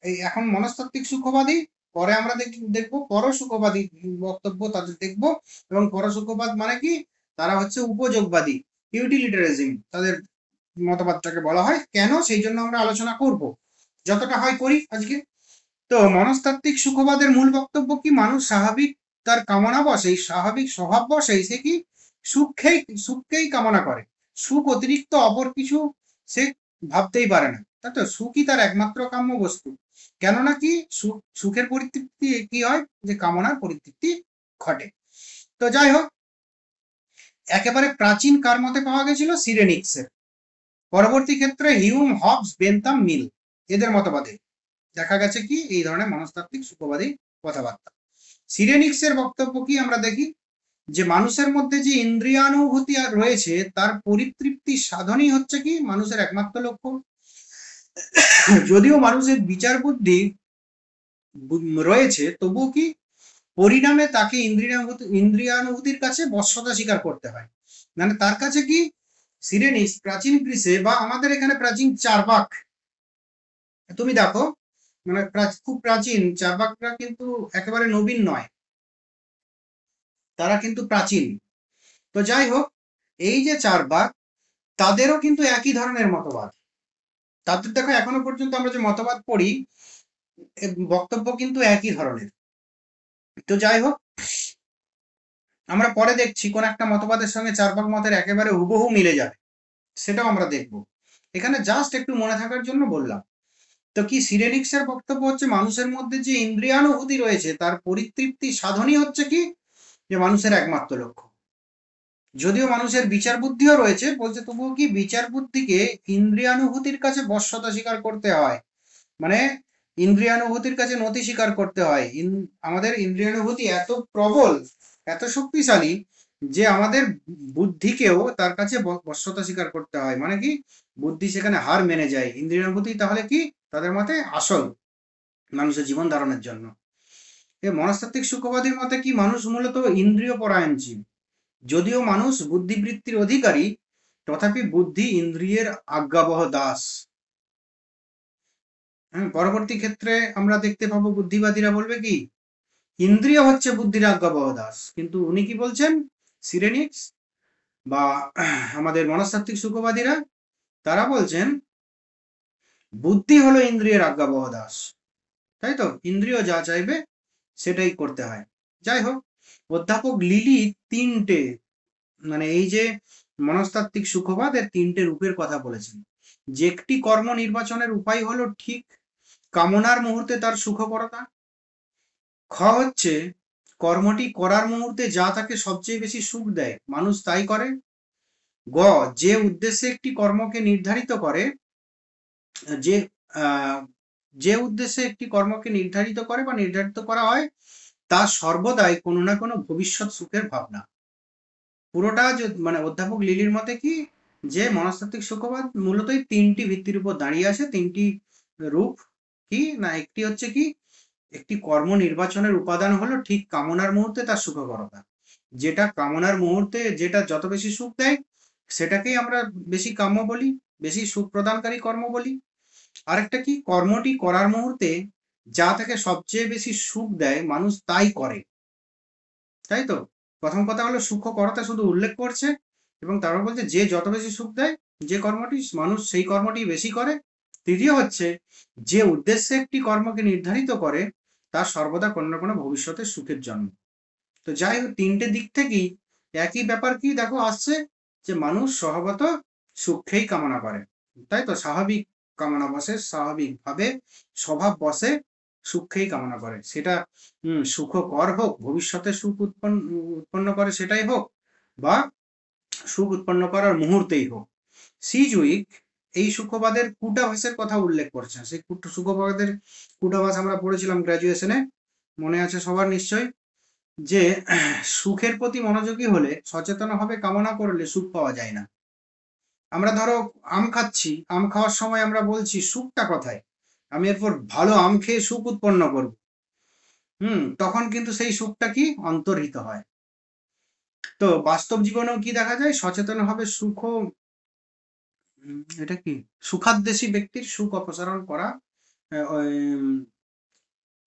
এই এখন মনস্তাত্ত্বিক সুখবাদী, পরে আমরা দেখবো পরসুখবাদী বক্তব্য তাদের দেখবো। এবং পরসুখবাদ মানে কি, তারা হচ্ছে উপযোগবাদী, ইউটিলিটারিজম তাদের মতবাদটাকে বলা হয়। কেন সেই জন্য আমরা আলোচনা করব, যতটা হয় করি আজকে। তো মনস্তাত্ত্বিক সুখবাদের মূল বক্তব্য কি, মানুষ স্বাভাবিক তার কামনা বশে, স্বাভাবিক স্বভাব বশে সে কি সুখকেই কামনা করে। সুখ অতিরিক্ত অপর কিছু সে ভাবতেই পারে না, তাই তো। সুখই তার একমাত্র কাম্য বস্তু। কেননা কি সুখের পরিতৃপ্তি কি হয়, যে কামনার পরিতৃপ্তি ঘটে। তো যাই হোক, একেবারে প্রাচীন কার মতে পাওয়া গেছিল, সিরেনিক্সের। পরবর্তী ক্ষেত্রে হিউম, হবস, বেনথাম, মিল, এদের মতবাদে দেখা গেছে কি এই ধরনের মনস্তাত্ত্বিক সুখবাদী কথাবার্তা। সিরেনিক্সের বক্তব্য কি আমরা দেখি, যে মানুষের মধ্যে যে ইন্দ্রিয়ানুভূতি আর রয়েছে তার পরিতৃপ্তি সাধনই হচ্ছে কি মানুষের একমাত্র লক্ষ্য। যদিও মানুষের বিচার বুদ্ধি রয়েছে, তবুও কি পরিণামে তাকে ইন্দ্রিয়ানুভূতির কাছে বশ্যতা স্বীকার করতে হয়। মানে তার কাছে কি সিরেনিক্স প্রাচীন গ্রিসে বা আমাদের এখানে প্রাচীন চার্বাক, তুমি দেখো মানে খুব প্রাচীন চার্বাকরা কিন্তু একেবারে নবীন নয়, তারা কিন্তু প্রাচীন। তো যাই হোক, এই যে চার্বাক, তাদেরও কিন্তু একই ধরনের মতবাদ। তাদের দেখো এখনো পর্যন্ত আমরা যে মতবাদ পড়ি, বক্তব্য কিন্তু একই ধরনের। তো যাই হোক, আমরা পরে দেখছি কোন একটা মতবাদের সঙ্গে চার ভাগ মতের একেবারে হুবহু মিলে যাবে, সেটাও আমরা দেখব। এখানে জাস্ট একটু মনে থাকার জন্য বললাম। তো কি সিরেনিক্সের বক্তব্য হচ্ছে মানুষের মধ্যে যে ইন্দ্রিয়ানুভূতি রয়েছে তার পরিতৃপ্তি সাধনই হচ্ছে কি যে মানুষের একমাত্র লক্ষ্য। যদিও মানুষের বিচার বুদ্ধিও রয়েছে, বলছে তবুও কি বিচার বুদ্ধিকে ইন্দ্রিয়ানুভূতির কাছে বশ্যতা স্বীকার করতে হয়, মানে ইন্দ্রিয়ানুভূতির কাছে নতি স্বীকার করতে হয়। আমাদের ইন্দ্রিয়ানুভূতি এত প্রবল, এত শক্তিশালী যে আমাদের বুদ্ধিকেও তার কাছে বশ্যতা স্বীকার করতে হয়। মানে কি বুদ্ধি সেখানে হার মেনে যায়। ইন্দ্রিয়ানুভূতি তাহলে কি তাদের মতে আসল মানুষের জীবন ধারণের জন্য। এই মনস্তাত্ত্বিক সুখবাদীর মতে কি মানুষ মূলত ইন্দ্রিয় পরায়ণ জীব। যদিও মানুষ বুদ্ধিবৃত্তির অধিকারী, তথাপি বুদ্ধি ইন্দ্রিয়ের আজ্ঞাবহ দাস। পরবর্তী ক্ষেত্রে আমরা দেখতে পাবো বুদ্ধিবাদীরা বলবে কি ইন্দ্রিয় হচ্ছে বুদ্ধির আজ্ঞাবহ দাস। কিন্তু উনি কি বলছেন, সিরেনিক্স বা আমাদের মনস্তাত্ত্বিক সুখবাদীরা, তারা বলছেন বুদ্ধি হলো ইন্দ্রিয়ের আজ্ঞাবহ দাস। তাই তো, ইন্দ্রিয় যা চাইবে সেটাই করতে হয়। যাই হোক, অধ্যাপক লিলি তিনটে, মানে এই যে মনস্তাত্ত্বিক সুখবাদ এর তিনটে রূপের কথা বলেছেন। যে একটি কর্ম নির্বাচনের উপায় হলো ঠিক কামনার মুহূর্তে তার সুখকরতা। খ হচ্ছে কর্মটি করার মুহূর্তে যা তাকে সবচেয়ে বেশি সুখ দেয় মানুষ তাই করে। গ যে উদ্দেশ্যে একটি কর্মকে নির্ধারিত করে, যে উদ্দেশ্যে একটি কর্মকে নির্ধারিত করে বা নির্ধারিত করা হয় তা সর্বদাই কোনো না কোনো ভবিষ্যৎ সুখের ভাবনা। পুরোটা মানে অধ্যাপক লিলির মতে কি যে মনস্তাত্ত্বিক সুখবাদ মূলত তিনটি ভিত্তির উপর দাঁড়িয়ে আছে। তিনটি রূপ কি না, একটি হচ্ছে কি একটি কর্ম নির্বাচনের উপাদান হলো ঠিক কামনার মুহূর্তে তার সুখকরতা। যেটা কামনার মুহূর্তে যেটা যত বেশি সুখ দেয় সেটাকেই আমরা বেশি কাম্য বলি, বেশি সুখ প্রদানকারী কর্ম বলি। আরেকটা কি কর্মটি করার মুহূর্তে যা তাকে সবচেয়ে বেশি সুখ দেয় মানুষ তাই করে। তাই তো, প্রথম কথা হলো সুখকরতা শুধু উল্লেখ করছে এবং তারপর বলছে যে যত বেশি সুখ দেয় যে কর্মটি মানুষ সেই কর্মটি বেশি করে। তৃতীয় হচ্ছে যে উদ্দেশ্যে একটি কর্মকে নির্ধারিত করে তার সর্বদা কোনো না কোনো ভবিষ্যতের সুখের জন্য। তো যাই হোক, তিনটে দিক থেকেই একই ব্যাপার কি দেখো আসছে যে মানুষ স্বভাবত সুখেই কামনা করে। তাই তো, স্বাভাবিক কামনা বসে, স্বাভাবিকভাবে স্বভাব বসে সুখেই কামনা করে। সেটা সুখকর হোক, ভবিষ্যতে সুখ উৎপন্ন করে সেটাই হোক, বা সুখ উৎপন্ন করার মুহূর্তেই হোক। সিজুইক এই সুখবাদের কূটাভাসের কথা উল্লেখ করছেন। সেই সুখবাদের কূটাভাস আমরা পড়েছিলাম গ্রাজুয়েশনে, মনে আছে সবার নিশ্চয়, যে সুখের প্রতি মনোযোগী হলে সচেতনভাবে কামনা করলে সুখ পাওয়া যায় না। আমরা ধরো আম খাচ্ছি, আম খাওয়ার সময় আমরা বলছি সুখটা কোথায়, আমি এরপর ভালো আম খেয়ে সুখ উৎপন্ন করব। তখন কিন্তু সেই সুখটা কি অন্তর্হিত হয়। তো বাস্তব জীবনেও কি দেখা যায়, সচেতনভাবে সুখ, এটা কি সুখাদ্বেষী ব্যক্তির সুখ অপসারণ করা,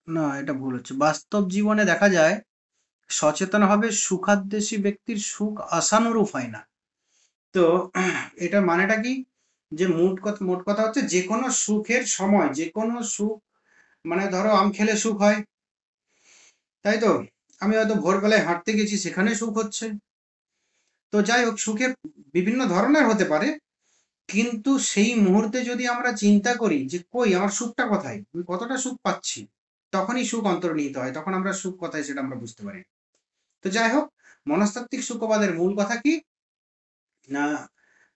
না এটা ভুল হচ্ছে, বাস্তব জীবনে দেখা যায় সচেতনভাবে সুখাদ্বেষী ব্যক্তির সুখ আশানুরূপ হয় না। তো এটা মানেটা কি যে মোট কথা হচ্ছে যে কোনো সুখের সময় যে কোনো সুখ, মানে ধরো আম খেলে সুখ হয়, তাই তো, আমি হয়তো ভোরবেলায় হাঁটতে গেছি সেখানে সুখ হচ্ছে। তো যাই হোক, সুখের বিভিন্ন ধরনের হতে পারে, কিন্তু সেই মুহূর্তে যদি আমরা চিন্তা করি যে কই আমার সুখটা কোথায়, আমি কতটা সুখ পাচ্ছি, তখনই সুখ অন্তর্নিহিত হয়, তখন আমরা সুখ কোথায় সেটা আমরা বুঝতে পারি। তো যাই হোক, মনস্তাত্ত্বিক সুখবাদের মূল কথা কি না,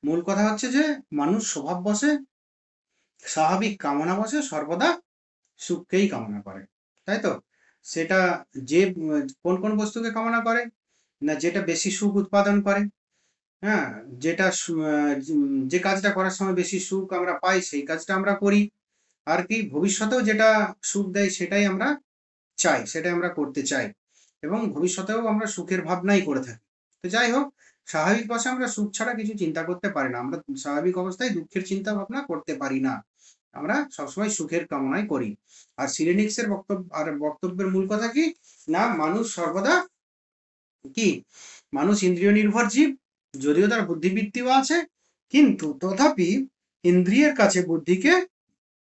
মূল কথা হচ্ছে যে মানুষ স্বভাব বসে, স্বাভাবিক কামনা বসে সর্বদা সুখকেই কামনা করে। তাই তো, সেটা যে কোন কোন বস্তুকে কামনা করে না, যেটা বেশি সুখ উৎপাদন করে, হ্যাঁ, যেটা যে কাজটা করার সময় বেশি সুখ আমরা পাই সেই কাজটা আমরা করি। আর কি ভবিষ্যতেও যেটা সুখ দেয় সেটাই আমরা চাই, সেটাই আমরা করতে চাই, এবং ভবিষ্যতেও আমরা সুখের ভাবনাই করে থাকি। তো যাই হোক, স্বাভাবিক ভাষায় আমরা সুখ ছাড়া কিছু চিন্তা করতে পারি না, আমরা স্বাভাবিক অবস্থায় দুঃখের চিন্তা ভাবনা করতে পারি না, আমরা সবসময় সুখের কামনাই করি। আর সিরেনিক্সের বক্তব্যের মূল কথা কি না, মানুষ সর্বদা কি মানুষ ইন্দ্রিয় নির্ভর জীব, যদিও তার বুদ্ধিবৃত্তিও আছে, কিন্তু তথাপি ইন্দ্রিয়ের কাছে বুদ্ধিকে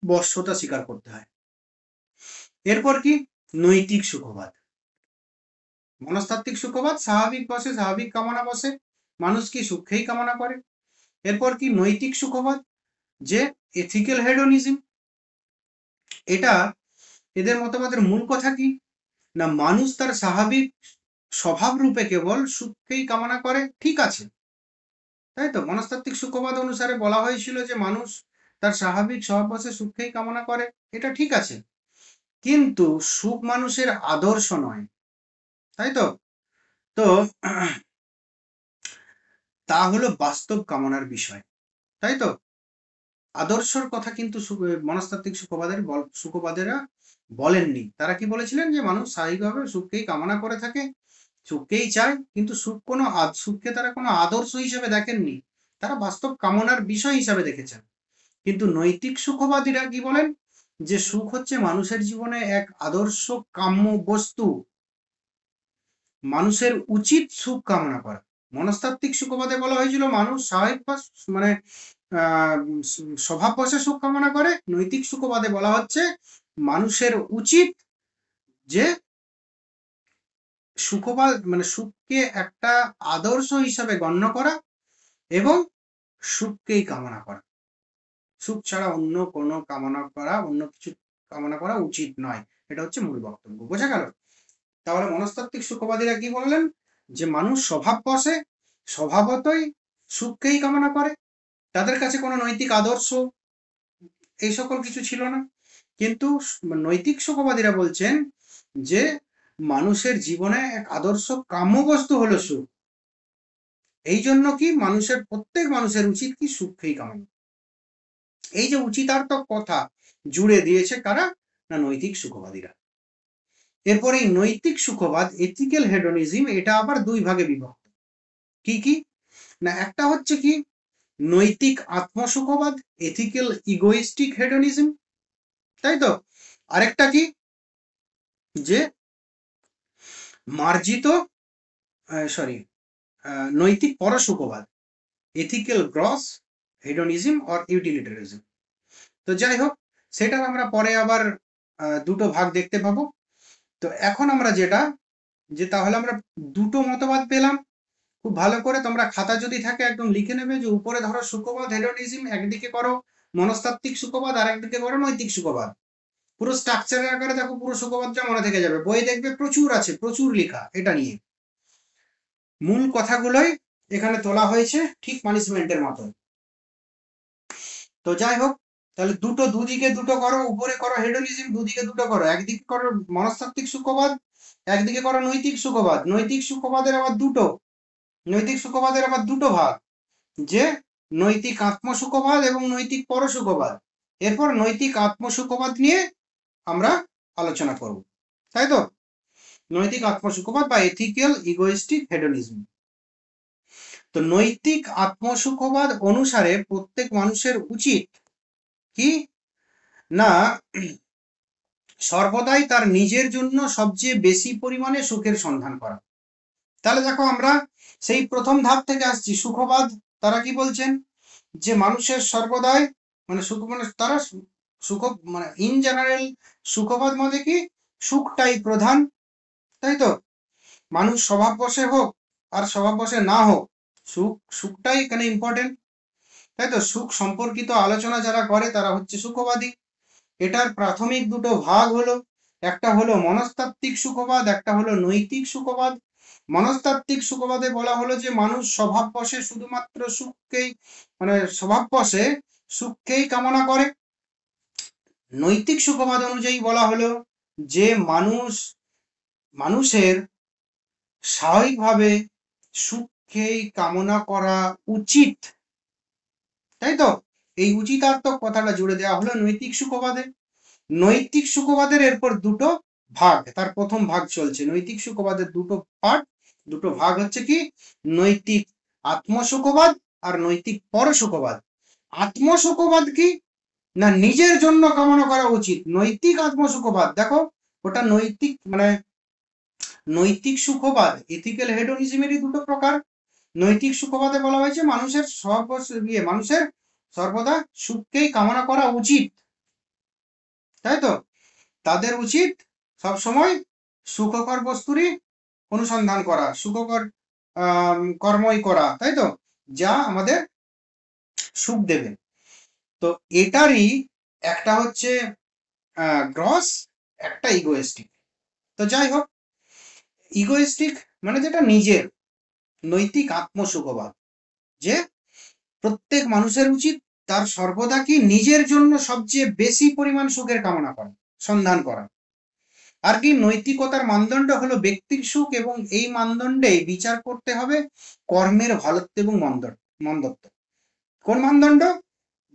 বশ্যতা স্বীকার করতে হয়। এরপর কি? নৈতিক সুখবাদ। মনস্তাত্ত্বিক সুখবাদ স্বাভাবিক বসে, স্বাভাবিক কামনা বসে, মানুষ কি সুখেই কামনা করে। এরপর কি? নৈতিক সুখবাদ, যে এথিক্যাল হেডোনিজম। এটা এদের মতবাদের মূল কথা কি না, মানুষ তার স্বাভাবিক স্বভাব রূপে কেবল সুখকেই কামনা করে। ঠিক আছে, তাই তো? মনস্তাত্ত্বিক সুখবাদ অনুসারে বলা হয়েছিল যে মানুষ তার স্বাভাবিক স্বভাববশে সুখকেই কামনা করে, এটা ঠিক আছে, কিন্তু সুখ মানুষের আদর্শ নয়, তাই তো? তো তা হলো বাস্তব কামনার বিষয়, তাই তো? আদর্শর কথা কিন্তু মনস্তাত্ত্বিক সুখবাদেরা বলেননি। তারা কি বলেছিলেন? যে মানুষ স্বাভাবিকভাবে সুখকেই কামনা করে থাকে, সুখকেই চায়, কিন্তু সুখকে তারা কোনো আদর্শ হিসেবে দেখেননি, তারা বাস্তব কামনার বিষয় হিসাবে দেখেছেন। কিন্তু নৈতিক সুখবাদীরা কি বলেন? যে সুখ হচ্ছে মানুষের জীবনে এক আদর্শ কাম্য বস্তু, মানুষের উচিত সুখ কামনা করা। মনস্তাত্ত্বিক সুখবাদে বলা হয়েছিল মানুষ স্বাভাবিক মানে স্বভাববশে সুখ কামনা করে। নৈতিক সুখবাদে বলা হচ্ছে মানুষের উচিত যে সুখবাদ মানে সুখকে একটা আদর্শ হিসাবে গণ্য করা এবং সুখকেই কামনা করা। সুখ ছাড়া অন্য কোনো কামনা করা, অন্য কিছু কামনা করা উচিত নয়। এটা হচ্ছে মূল বক্তব্য। বোঝা গেল? তাহলে মনস্তাত্ত্বিক সুখবাদীরা কি বললেন? যে মানুষ স্বভাববশে স্বভাবতই সুখকেই কামনা করে, তাদের কাছে কোনো নৈতিক আদর্শ এই সকল কিছু ছিল না। কিন্তু নৈতিক সুখবাদীরা বলছেন যে মানুষের জীবনে এক আদর্শ কাম্য বস্তু হলো সুখ। এই জন্য কি প্রত্যেক মানুষের উচিত কি সুখকেই কামনা। এই যে উচিতার্থক কথা জুড়ে দিয়েছে কারা? না নৈতিক সুখবাদীরা। এরপরে এই নৈতিক সুখবাদ এথিক্যাল হেডোনিজম, এটা আবার দুই ভাগে বিভক্ত। কি কি না, একটা হচ্ছে কি নৈতিক আত্মসুখবাদ, এথিক্যাল ইগোইস্টিক হেডোনিজম, তাই তো? আরেকটা কি যে মার্জিত নৈতিক পরসুখবাদ, এথিক্যাল গ্রস হেডোনিজম অর ইউটিলিটারিজম। তো যাই হোক, সেটার আমরা পরে আবার দুটো ভাগ দেখতে পাবো। তো এখন আমরা তাহলে আমরা দুটো মতবাদ পেলাম। খুব ভালো করে তোমরা খাতা যদি থাকে একদম লিখে নেবে যে উপরে ধরো সুখবাদ হেডোনিজম একদিকে করো, মনস্তাত্ত্বিক সুখবাদ আর একদিকে করো নৈতিক সুখবাদ। পুরো স্ট্রাকচারের আকারে দেখো, পুরো সুখবাদটা মনে থেকে যাবে। বই দেখবে প্রচুর আছে, প্রচুর লেখা এটা নিয়ে। মূল কথাগুলোই এখানে তোলা হয়েছে ঠিক পানিশমেন্টের মতো। তো যাই হোক, তাহলে দুদিকে দুটো করো, উপরে করো হেডোনিজম, দুদিকে দুটো করো। একদিকে করো মনস্তাত্ত্বিক সুখবাদ, একদিকে করো নৈতিক সুখবাদ। নৈতিক সুখবাদের আবার দুটো ভাগ, যে নৈতিক আত্মসুখবাদ এবং নৈতিক পরসুখবাদ। এরপর নৈতিক আত্মসুখবাদ নিয়ে আমরা আলোচনা করব, তাই তো? নৈতিক আত্মসুখবাদ বা এথিক্যাল ইগোইস্টিক হেডোনিজম। তো নৈতিক আত্মসুখবাদ অনুসারে প্রত্যেক মানুষের উচিত কি না সর্বদাই তার নিজের জন্য সবচেয়ে বেশি পরিমাণে সুখের সন্ধান করা। তাহলে দেখো, আমরা সেই প্রথম ধাপ থেকে আসছি। সুখবাদ তারা কি বলছেন? যে মানুষের সর্বদাই তারা সুখ ইন জেনারেল সুখবাদ মধ্যে কি সুখটাই প্রধান, তাই তো? মানুষ স্বভাববশে হোক আর স্বভাববশে না হোক, সুখটাই এখানে ইম্পর্টেন্ট, তাই তো? সুখ সম্পর্কিত আলোচনা যারা করে তারা হচ্ছে সুখবাদী। এটার প্রাথমিক দুটো ভাগ হলো, একটা হলো মনস্তাত্ত্বিক সুখবাদ, একটা হলো নৈতিক সুখবাদ। মনস্তাত্ত্বিক সুখবাদে বলা হলো যে মানুষ স্বভাববশে শুধুমাত্র স্বভাববশে সুখকেই কামনা করে। নৈতিক সুখবাদ অনুযায়ী বলা হলো যে মানুষের স্বাভাবিকভাবে সুখকেই কামনা করা উচিত, তাই তো? এই উচিতার্থক কথাটা জুড়ে দেওয়া হলো নৈতিক সুখবাদে। নৈতিক সুখবাদের এরপর দুটো ভাগ, তার প্রথম ভাগ চলছে। নৈতিক সুখবাদের দুটো ভাগ হচ্ছে কি নৈতিক আত্মসুখবাদ আর নৈতিক পরসুখবাদ। আত্মসুখবাদ কি না নিজের জন্য কামনা করা উচিত। নৈতিক আত্মসুখবাদ দেখো, ওটা নৈতিক সুখবাদ এথিক্যাল হেডোনিজমেরই দুটো প্রকার। নৈতিক সুখবাদে বলা হয়েছে মানুষের মানুষের সর্বদা সুখকেই কামনা করা উচিত, তাই তো? তাদের উচিত সবসময় সুখকর বস্তুরই অনুসন্ধান করা, সুখকর কর্মই করা, তাই তো, যা আমাদের সুখ দেবে। তো এটারই একটা হচ্ছে গ্রস, একটা ইগোয়েস্টিক। তো যাই হোক, ইগোয়েস্টিক মানে যেটা নিজের, নৈতিক আত্মসুখবাদ, যে প্রত্যেক মানুষের উচিত তার সর্বদা কি নিজের জন্য সবচেয়ে বেশি পরিমাণ সুখের কামনা করা, সন্ধান করা। আর কি নৈতিকতার মানদণ্ড হলো ব্যক্তির সুখ, এবং এই মানদণ্ডে বিচার করতে হবে কর্মের ভালোত্ব এবং মন্দত্ব। কোন মানদণ্ড?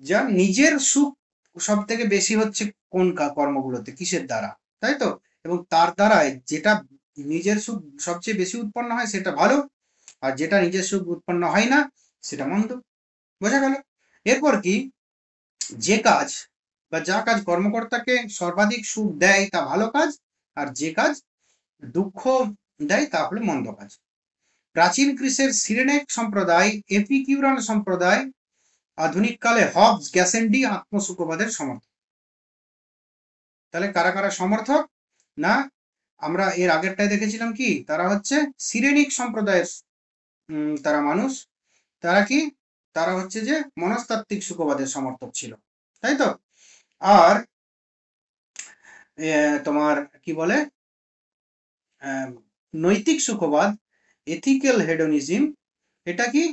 যা নিজের সুখ সব থেকে বেশি হচ্ছে কোন কর্মগুলোতে, কিসের দ্বারা, তাই তো, এবং তার দ্বারাই যেটা নিজের সুখ সবচেয়ে বেশি উৎপন্ন হয় সেটা ভালো, আর যেটা নিজের সুখ উৎপন্ন হয় না সেটা মন্দ। বোঝা গেল? এরপর কি, যে কাজ বা যা কাজ কর্মকর্তাকে সর্বাধিক সুখ দেয় তা ভালো কাজ, আর যে কাজ দুঃখ দেয় তা হলো মন্দ কাজ। প্রাচীন গ্রিসের সিরেনেক সম্প্রদায়, এপিকিউরান সম্প্রদায়, আধুনিক কালে হবস, গ্যাসেন্ডি আত্মসুখবাদের সমর্থক। তাহলে কারা কারা সমর্থক? না, আমরা এর আগেরটায় দেখেছিলাম কি, তারা হচ্ছে সিরেনিক সম্প্রদায়ের তারা মানুষ, তারা কি, তারা হচ্ছে যে মনস্তাত্ত্বিক সুখবাদের সমর্থক ছিল, তাই তো। আর তোমার কি বলে, নৈতিক সুখবাদ, এথিক্যাল হেডোনিজম, এটা কি,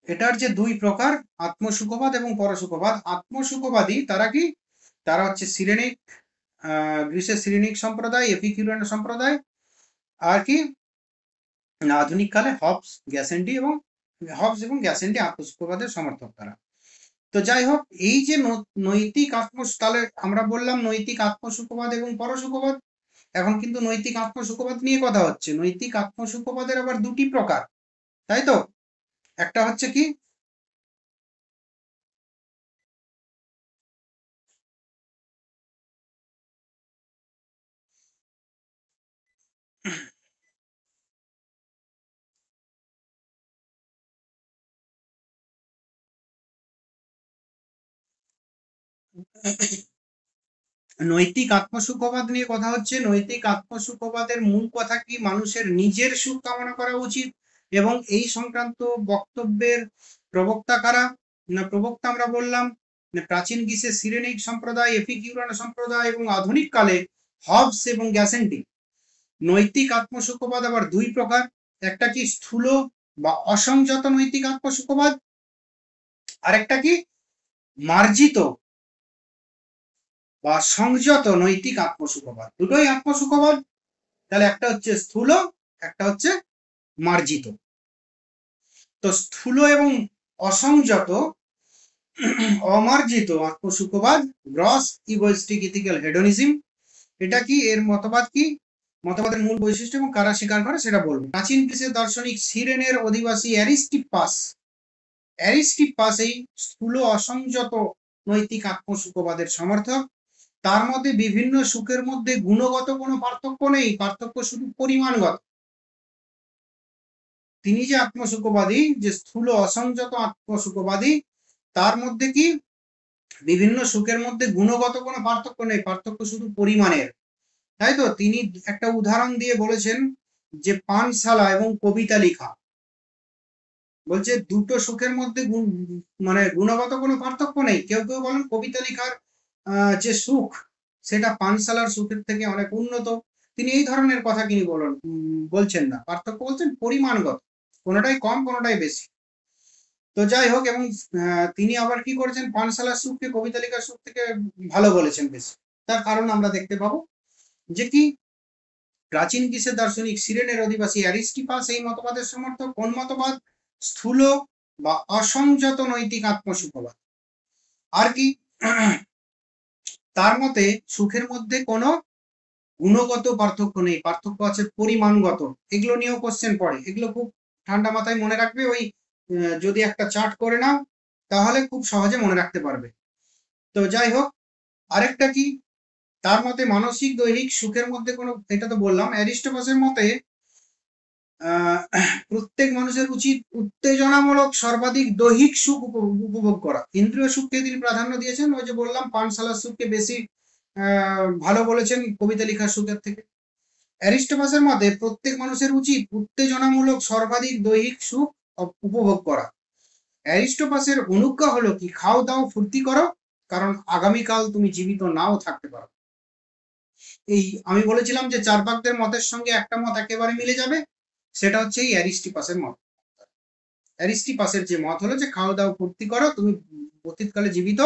এটার যে দুই প্রকার, আত্মসুখবাদ এবং পরসুখবাদ। আত্মসুখবাদী তারা কি, তারা হচ্ছে সিরেনিক, গ্রিসের সিরেনিক সম্প্রদায়, এপিকিউরিয়ান সম্প্রদায়, আর কি আধুনিক কালে হবস এবং গ্যাসেন্ডি আত্মসুখবাদের সমর্থক তারা। তো যাই হোক, এই যে নৈতিক তাহলে আমরা বললাম নৈতিক আত্মসুখবাদ এবং পরসুখবাদ। এখন কিন্তু নৈতিক আত্মসুখবাদ নিয়ে কথা হচ্ছে। নৈতিক আত্মসুখবাদের আবার দুটি প্রকার, তাই তো। একটা হচ্ছে কি, নৈতিক আত্মসুখবাদ নিয়ে কথা হচ্ছে। নৈতিক আত্মসুখবাদের মূল কথা কি, মানুষের নিজের সুখ কামনা করা উচিত, এবং এই সংক্রান্ত বক্তব্যের প্রবক্তা কারা? না, প্রবক্তা আমরা বললাম প্রাচীন গ্রিসের সিরেনিক সম্প্রদায়, এপিকিউরিয়ান সম্প্রদায়, এবং আধুনিক কালে হবস এবং গ্যাসেন্ডি। নৈতিক আত্মসুখবাদ আবার দুই প্রকার, একটা কি স্থূল বা অসংযত নৈতিক আত্মসুখবাদ, আরেকটা কি মার্জিত বা সংযত নৈতিক আত্মসুখবাদ। দুটোই আত্মসুখবাদ। তাহলে একটা হচ্ছে স্থূল, একটা হচ্ছে মার্জিত। তো স্থূল এবং অসংযত অমার্জিত আত্মসুখবাদ, গ্রস ইগোইস্টিক ইথিক্যাল হেডোনিজম, এটা কি, এর মতবাদ কি, মতবাদের মূল বৈশিষ্ট্য এবং কারা স্বীকার করে সেটা বলবো। প্রাচীন গ্রিসের দার্শনিক সিরেনের অধিবাসী অ্যারিস্টিপাস এই স্থূল অসংযত নৈতিক আত্মসুখবাদের সমর্থক। তার মধ্যে বিভিন্ন সুখের মধ্যে গুণগত কোনো পার্থক্য নেই, পার্থক্য শুধু পরিমাণগত। তিনি যে আত্মসুখবাদী, যে স্থূল অসংযত আত্মসুখবাদী, তার মধ্যে কি বিভিন্ন সুখের মধ্যে গুণগত কোনো পার্থক্য নেই, পার্থক্য শুধু পরিমাণের, তাই তো। তিনি একটা উদাহরণ দিয়ে বলেছেন যে পানশালা এবং কবিতা লেখা, বলছে দুটো সুখের মধ্যে মানে গুণগত কোনো পার্থক্য নেই। কেউ কেউ বলেন কবিতা লেখার যে সুখ সেটা পানশালার সুখের থেকে অনেক উন্নত। তিনি এই ধরনের কথা তিনি বলছেন না, পার্থক্য বলছেন পরিমাণগত, কোনোটাই কম কোনোটাই বেশি। তো যাই হোক, এবং তিনি আবার কি করেছেন, পানশালার সুখকে কবিতা লেখার সুখ থেকে ভালো বলেছেন বেশি। তার কারণ আমরা দেখতে পাবো যে কি, প্রাচীন গ্রিসের দার্শনিক সিরেনের অধিবাসী অ্যারিস্টিপাস এই মতবাদের সমর্থক। কোন মতবাদ? স্থূল বা অসংযত নৈতিক আত্মসুখবাদ। আর কি, তার মতে সুখের মধ্যে কোনো গুণগত পার্থক্য নেই, পার্থক্য আছে পরিমাণগত। এগুলো নিয়েও কোশ্চেন পড়ে, এগুলো খুব ঠান্ডা মাথায় মনে রাখবে। ওই যদি একটা চার্ট করে নাও তাহলে খুব সহজে মনে রাখতে পারবে। তো যাই হোক, আরেকটা কি, তার মতে মানসিক দৈনিক সুখের মধ্যে কোনো, এটা তো বললাম। অ্যারিস্টোপাসের মতে প্রত্যেক মানুষের উচিত উত্তেজনামূলক সর্বাধিক দৈহিক সুখ উপভোগ করা। ইন্দ্রিয় সুখকে তিনি প্রাধান্য দিয়েছেন, ওই যে বললাম পানশালার সুখকে বেশি ভালো বলেছেন কবিতা লেখার সুখের থেকে। অ্যারিস্টোপাসের মতে প্রত্যেক মানুষের উচিত উত্তেজনামূলক সর্বাধিক দৈহিক সুখ উপভোগ করা। অ্যারিস্টোপাসের অনুজ্ঞা হলো কি, খাও দাও ফুর্তি করো, কারণ আগামীকাল তুমি জীবিত নাও থাকতে পারো। এই আমি বলেছিলাম যে চার্বাকদের মতের সঙ্গে একটা মত একেবারে মিলে যাবে, সেটা হচ্ছে এই অ্যারিস্টোপাসের মত। অ্যারিস্টোপাসের যে মত হলো যে খাও দাও ফুর্তি করো, তুমি অতীতকালে জীবিত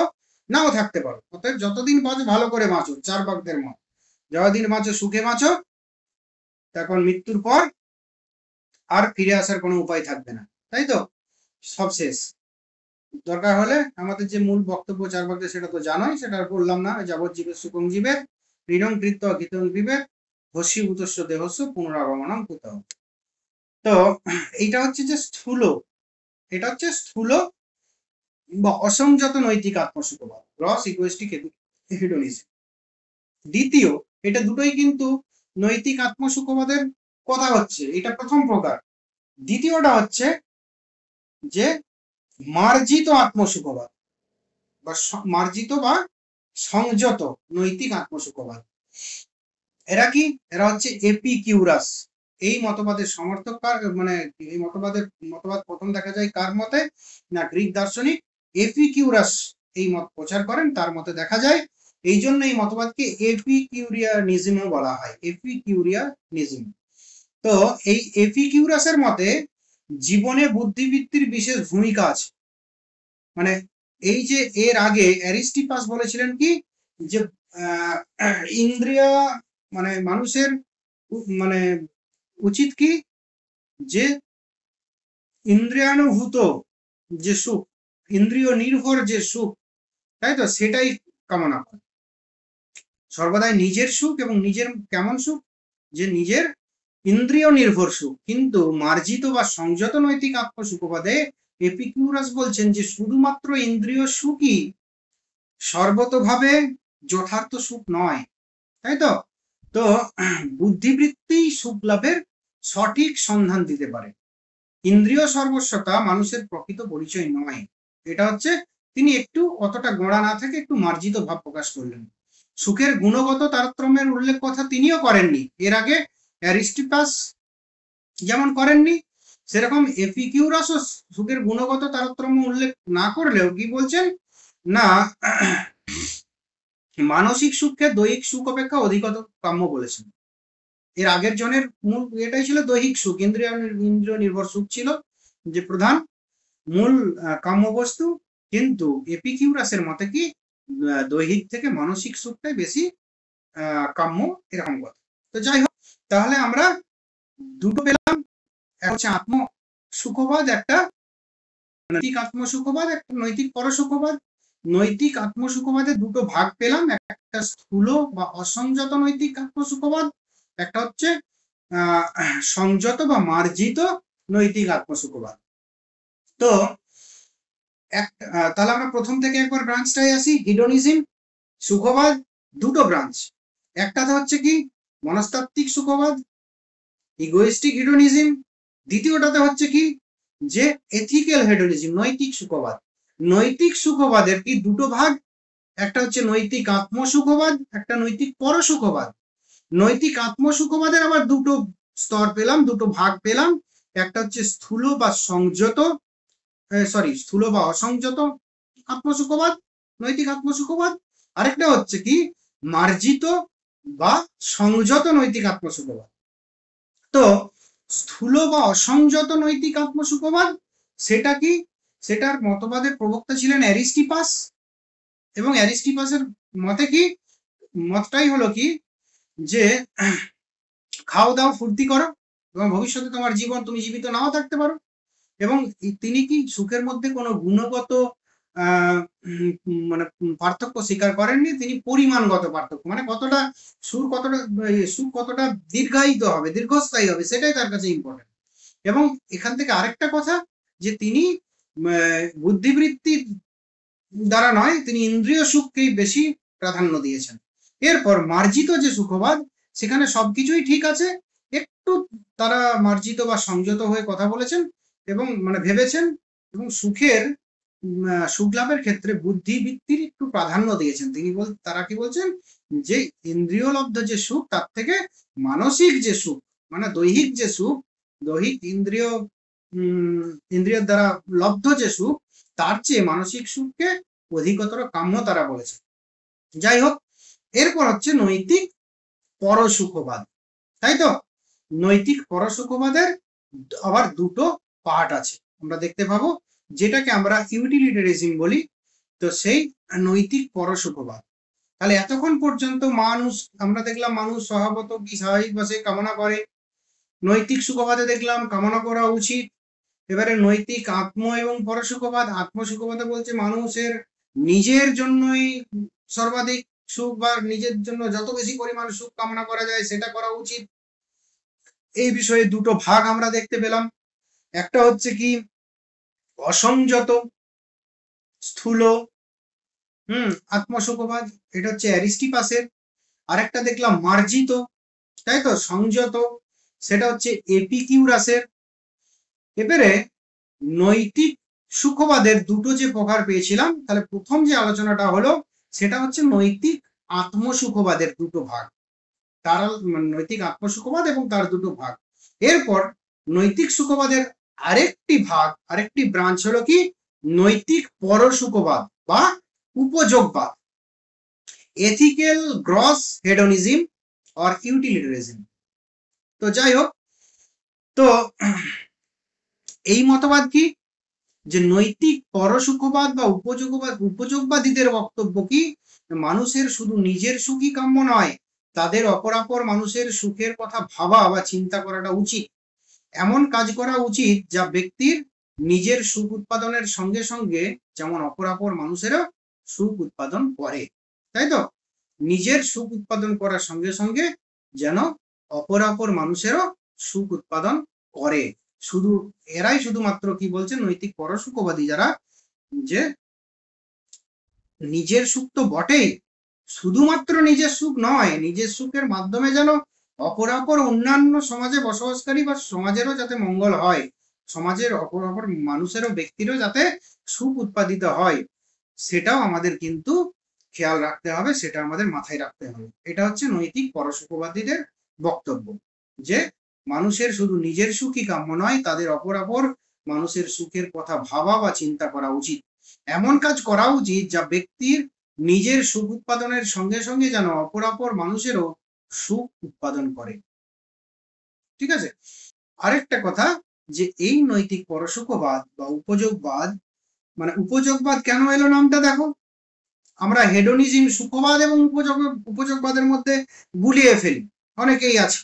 নাও থাকতে পারো, অতএব যতদিন বাঁচো ভালো করে বাঁচো। চার্বাকদের মত, যতদিন বাঁচো সুখে বাঁচো, তখন মৃত্যুর পর আর ফিরে আসার কোনো উপায় থাকবে না, তাই তো, সব শেষ। দরকার হলে আমাদের যে মূল বক্তব্য চার্বাকদের সেটা তো জানোই, সেটা বললাম না। যাবজ্জীবের সুখং জীবের ঋণং কৃত্য গীতং বিবেক ভস্যী ভূতস্য দেহস্য পুনরাগমনং কুতঃ। তো এইটা হচ্ছে যে স্থূল, এটা হচ্ছে স্থূল বা অসংযত নৈতিক আত্মসুখবাদ, গ্রস ইগোইস্টিক হেডোনিজম। দ্বিতীয়, এটা দুটোই কিন্তু নৈতিক আত্মসুখবাদের কথা হচ্ছে, এটা প্রথম প্রকার। দ্বিতীয়টা হচ্ছে যে মার্জিত আত্মসুখবাদ বা মার্জিত বা সংযত নৈতিক আত্মসুখবাদ। এরা কি? এরা হচ্ছে এপিকিউরাস। এই মতবাদের সমর্থক কার, মানে এই মতবাদ প্রথম দেখা যায় কার মতে না, গ্রিক দার্শনিক এপিকিউরাস এই মত প্রচার করেন, তার মতে দেখা যায়। এই জন্য এই মতবাদকে এপিকিউরিয়ানিজমও বলা হয়, এপিকিউরিয়ানিজম। তো এই এপিকিউরাসের মতে জীবনে বুদ্ধিবৃত্তির বিশেষ ভূমিকা আছে। মানে এই যে এর আগে অ্যারিস্টিপাস বলেছিলেন কি, যে ইন্দ্রিয় মানে মানুষের মানে উচিত কি, যে ইন্দ্রিয়ানুভূত যে সুখ, ইন্দ্রিয় নির্ভর যে সুখ, তাই তো, সেটাই কামনা করে সর্বদাই নিজের সুখ। এবং নিজের কেমন সুখ, যে নিজের ইন্দ্রিয় নির্ভর সুখ। কিন্তু মার্জিত বা সংযত নৈতিক আত্মসুখবাদে এপিকিউরাস বলছেন যে শুধুমাত্র ইন্দ্রিয় সুখই সর্বতভাবে যথার্থ সুখ নয়, তাই তো। তো বুদ্ধিবৃত্তি সুখ লাভের সঠিক সন্ধান দিতে পারে, ইন্দ্রিয় সর্বস্বতা মানুষের প্রকৃত পরিচয় নয়। এটা হচ্ছে তিনি একটু অতটা গোড়া না থেকে একটু মার্জিত ভাব প্রকাশ করলেন। সুখের গুণগত তারতম্যের উল্লেখ কথা তিনিও করেননি, এর আগে অ্যারিস্টিপাস যেমন করেননি, সেরকম এপিকিউরাসও সুখের গুণগত তারতম্য উল্লেখ না করলেও কি বলছেন না, মানসিক সুখকে দৈহিক সুখ অপেক্ষা অধিকতর কাম্য বলেছেন। এর আগের জনের মূল এটাই ছিল দৈহিক সুখ, ইন্দ্রিয় নির্ভর সুখ ছিল যে প্রধান মূল কাম্য বস্তু। কিন্তু এপিকিউরাসের মতে কি দৈহিক থেকে মানসিক সুখটাই বেশি কাম্য, এরকম কথা। তো যাই হোক, তাহলে আমরা দুটো পেলাম, একটা হচ্ছে আত্ম সুখবাদ, একটা নৈতিক আত্মসুখবাদ, একটা নৈতিক পরসুখবাদ। নৈতিক আত্মসুখবাদের দুটো ভাগ পেলাম, একটা স্থূল বা অসংযত নৈতিক আত্মসুখবাদ, একটা হচ্ছে সংযত বা মার্জিত নৈতিক আত্মসুখবাদ। তো তাহলে আমরা প্রথম থেকে একবার ব্রাঞ্চটাই আসি। হিডোনিজম সুখবাদ দুটো ব্রাঞ্চ, একটাতে হচ্ছে কি মনস্তাত্ত্বিক সুখবাদ, ইগোইস্টিক হিডোনিজম। দ্বিতীয়টাতে হচ্ছে কি যে এথিক্যাল হেডোনিজম, নৈতিক সুখবাদ। নৈতিক সুখবাদের কি দুটো ভাগ, একটা হচ্ছে নৈতিক আত্মসুখবাদ, একটা নৈতিক পরসুখবাদ। নৈতিক আত্মসুখবাদের আবার দুটো স্তর পেলাম, দুটো ভাগ পেলাম, একটা হচ্ছে স্থূল বা অসংযত আত্মসুখবাদ, নৈতিক আত্মসুখবাদ। আরেকটা হচ্ছে কি মার্জিত বা সংযত নৈতিক আত্মসুখবাদ। তো স্থূল বা অসংযত নৈতিক আত্মসুখবাদ সেটা কি, সেটার মতবাদের প্রবক্তা ছিলেন অ্যারিস্টিপাস। এবং অ্যারিস্টিপাসের মতে কি, মতটাই হলো কি যে খাও দাও ফুর্তি করো এবং ভবিষ্যতে তোমার জীবন তুমি জীবিত নাও থাকতে পারো। এবং তিনি কি সুখের মধ্যে কোনো গুণগত মানে পার্থক্য স্বীকার করেননি, তিনি পরিমাণগত পার্থক্য, মানে কতটা সুখ কতটা দীর্ঘায়িত হবে, দীর্ঘস্থায়ী হবে, সেটাই তার কাছে ইম্পর্টেন্ট। এবং এখান থেকে আরেকটা কথা, যে তিনি বুদ্ধিবৃত্তির দ্বারা নয়, তিনি ইন্দ্রিয় সুখকেই বেশি প্রাধান্য দিয়েছেন। এরপর মার্জিত যে সুখবাদ, সেখানে সবকিছুই ঠিক আছে, একটু একটু তারা মার্জিত বা সংযত হয়ে কথা বলেছেন এবং মানে ভেবেছেন, এবং সুখ লাভের ক্ষেত্রে বুদ্ধিবৃত্তির একটু প্রাধান্য দিয়েছেন। তারা কি বলছেন যে ইন্দ্রিয়লব্ধ যে সুখ তার থেকে মানসিক যে সুখ, মানে দৈহিক যে সুখ, দৈহিক ইন্দ্রিয়ের দ্বারা লব্ধ যে সুখ, তার চেয়ে মানসিক সুখকে অধিকতর কাম্য তারা বলেছে। যাই হোক, এরপর হচ্ছে নৈতিক পরসুখবাদ, তাই তো? নৈতিক পরসুখবাদের আবার দুটো পার্ট আছে, আমরা দেখতে পাবো, যেটাকে আমরা ইউটিলিটারিজম বলি। তো সেই নৈতিক পরসুখবাদ, তাহলে এতক্ষণ পর্যন্ত আমরা দেখলাম মানুষ স্বভাবত কি স্বাভাবিকভাবে কামনা করে। নৈতিক সুখবাদে দেখলাম কামনা করা উচিত। এবারে নৈতিক আত্ম এবং পরসুখবাদ, আত্মসুখবাদে বলছে মানুষের নিজের জন্যই সর্বাধিক সুখ বা নিজের জন্য যত বেশি পরিমাণ সুখ কামনা করা যায় সেটা করা উচিত। এই বিষয়ে দুটো ভাগ আমরা দেখতে পেলাম। একটা হচ্ছে কি অসংযত স্থূল আত্মসুখবাদ, এটা হচ্ছে অ্যারিস্টিপাসের। আরেকটা দেখলাম মার্জিত, তাই তো, সংযত, সেটা হচ্ছে এপিকিউরাসের। এবারে নৈতিক সুখবাদের দুটো যে প্রকার পেয়েছিলাম, তাহলে প্রথম যে আলোচনাটা হলো সেটা হচ্ছে নৈতিক আত্মসুখবাদের দুটো ভাগ, তার নৈতিক আত্মসুখবাদ এবং তার দুটো ভাগ। এরপর নৈতিক সুখবাদের আরেকটি ব্রাঞ্চ হলো কি নৈতিক পরসুখবাদ বা উপযোগবাদ, এথিক্যাল গ্রস হেডোনিজম অর ইউটিলিটারিজম। তো যাই হোক, তো এই মতবাদ কি যে নৈতিক পরসুখবাদ বা উপযোগবাদীদের বক্তব্য কি মানুষের শুধু নিজের সুখই কাম্য নয়, তাদের অপরাপর মানুষের সুখের কথা ভাবা বা চিন্তা করাটা উচিত। এমন কাজ করা উচিত যা ব্যক্তির নিজের সুখ উৎপাদনের সঙ্গে সঙ্গে যেমন অপরাপর মানুষেরও সুখ উৎপাদন করে, তাই তো? নিজের সুখ উৎপাদন করার সঙ্গে সঙ্গে যেন অপরাপর মানুষেরও সুখ উৎপাদন করে। এরাই শুধুমাত্র কি বলছে নৈতিক পরসুখবাদী, যারা যে নিজের সুখ তো বটেই, শুধুমাত্র নিজের সুখ নয়, নিজের সুখের মাধ্যমে যেন অপরাপর অন্যান্য সমাজে বসবাসকারী বা সমাজেরও যাতে মঙ্গল হয়, সমাজের অপরাপর মানুষেরও ব্যক্তিরও যাতে সুখ উৎপাদিত হয়, সেটাও আমাদের কিন্তু খেয়াল রাখতে হবে, সেটা আমাদের মাথায় রাখতে হবে। এটা হচ্ছে নৈতিক পরসুখবাদীদের বক্তব্য, যে মানুষের শুধু নিজের সুখই কাম্য নয়, তাদের অপরাপর মানুষের সুখের কথা ভাবা বা চিন্তা করা উচিত। এমন কাজ করা উচিত যা ব্যক্তির নিজের সুখ উৎপাদনের সঙ্গে সঙ্গে যেন অপরাপর মানুষেরও সুখ উৎপাদন করে। ঠিক আছে? আরেকটা কথা, যে এই নৈতিক পরসুখবাদ বা উপযোগবাদ, মানে উপযোগবাদ কেন এলো নামটা দেখো, আমরা হেডোনিজম, সুখবাদ এবং উপযোগবাদের মধ্যে গুলিয়ে ফেলি, অনেকেই আছে।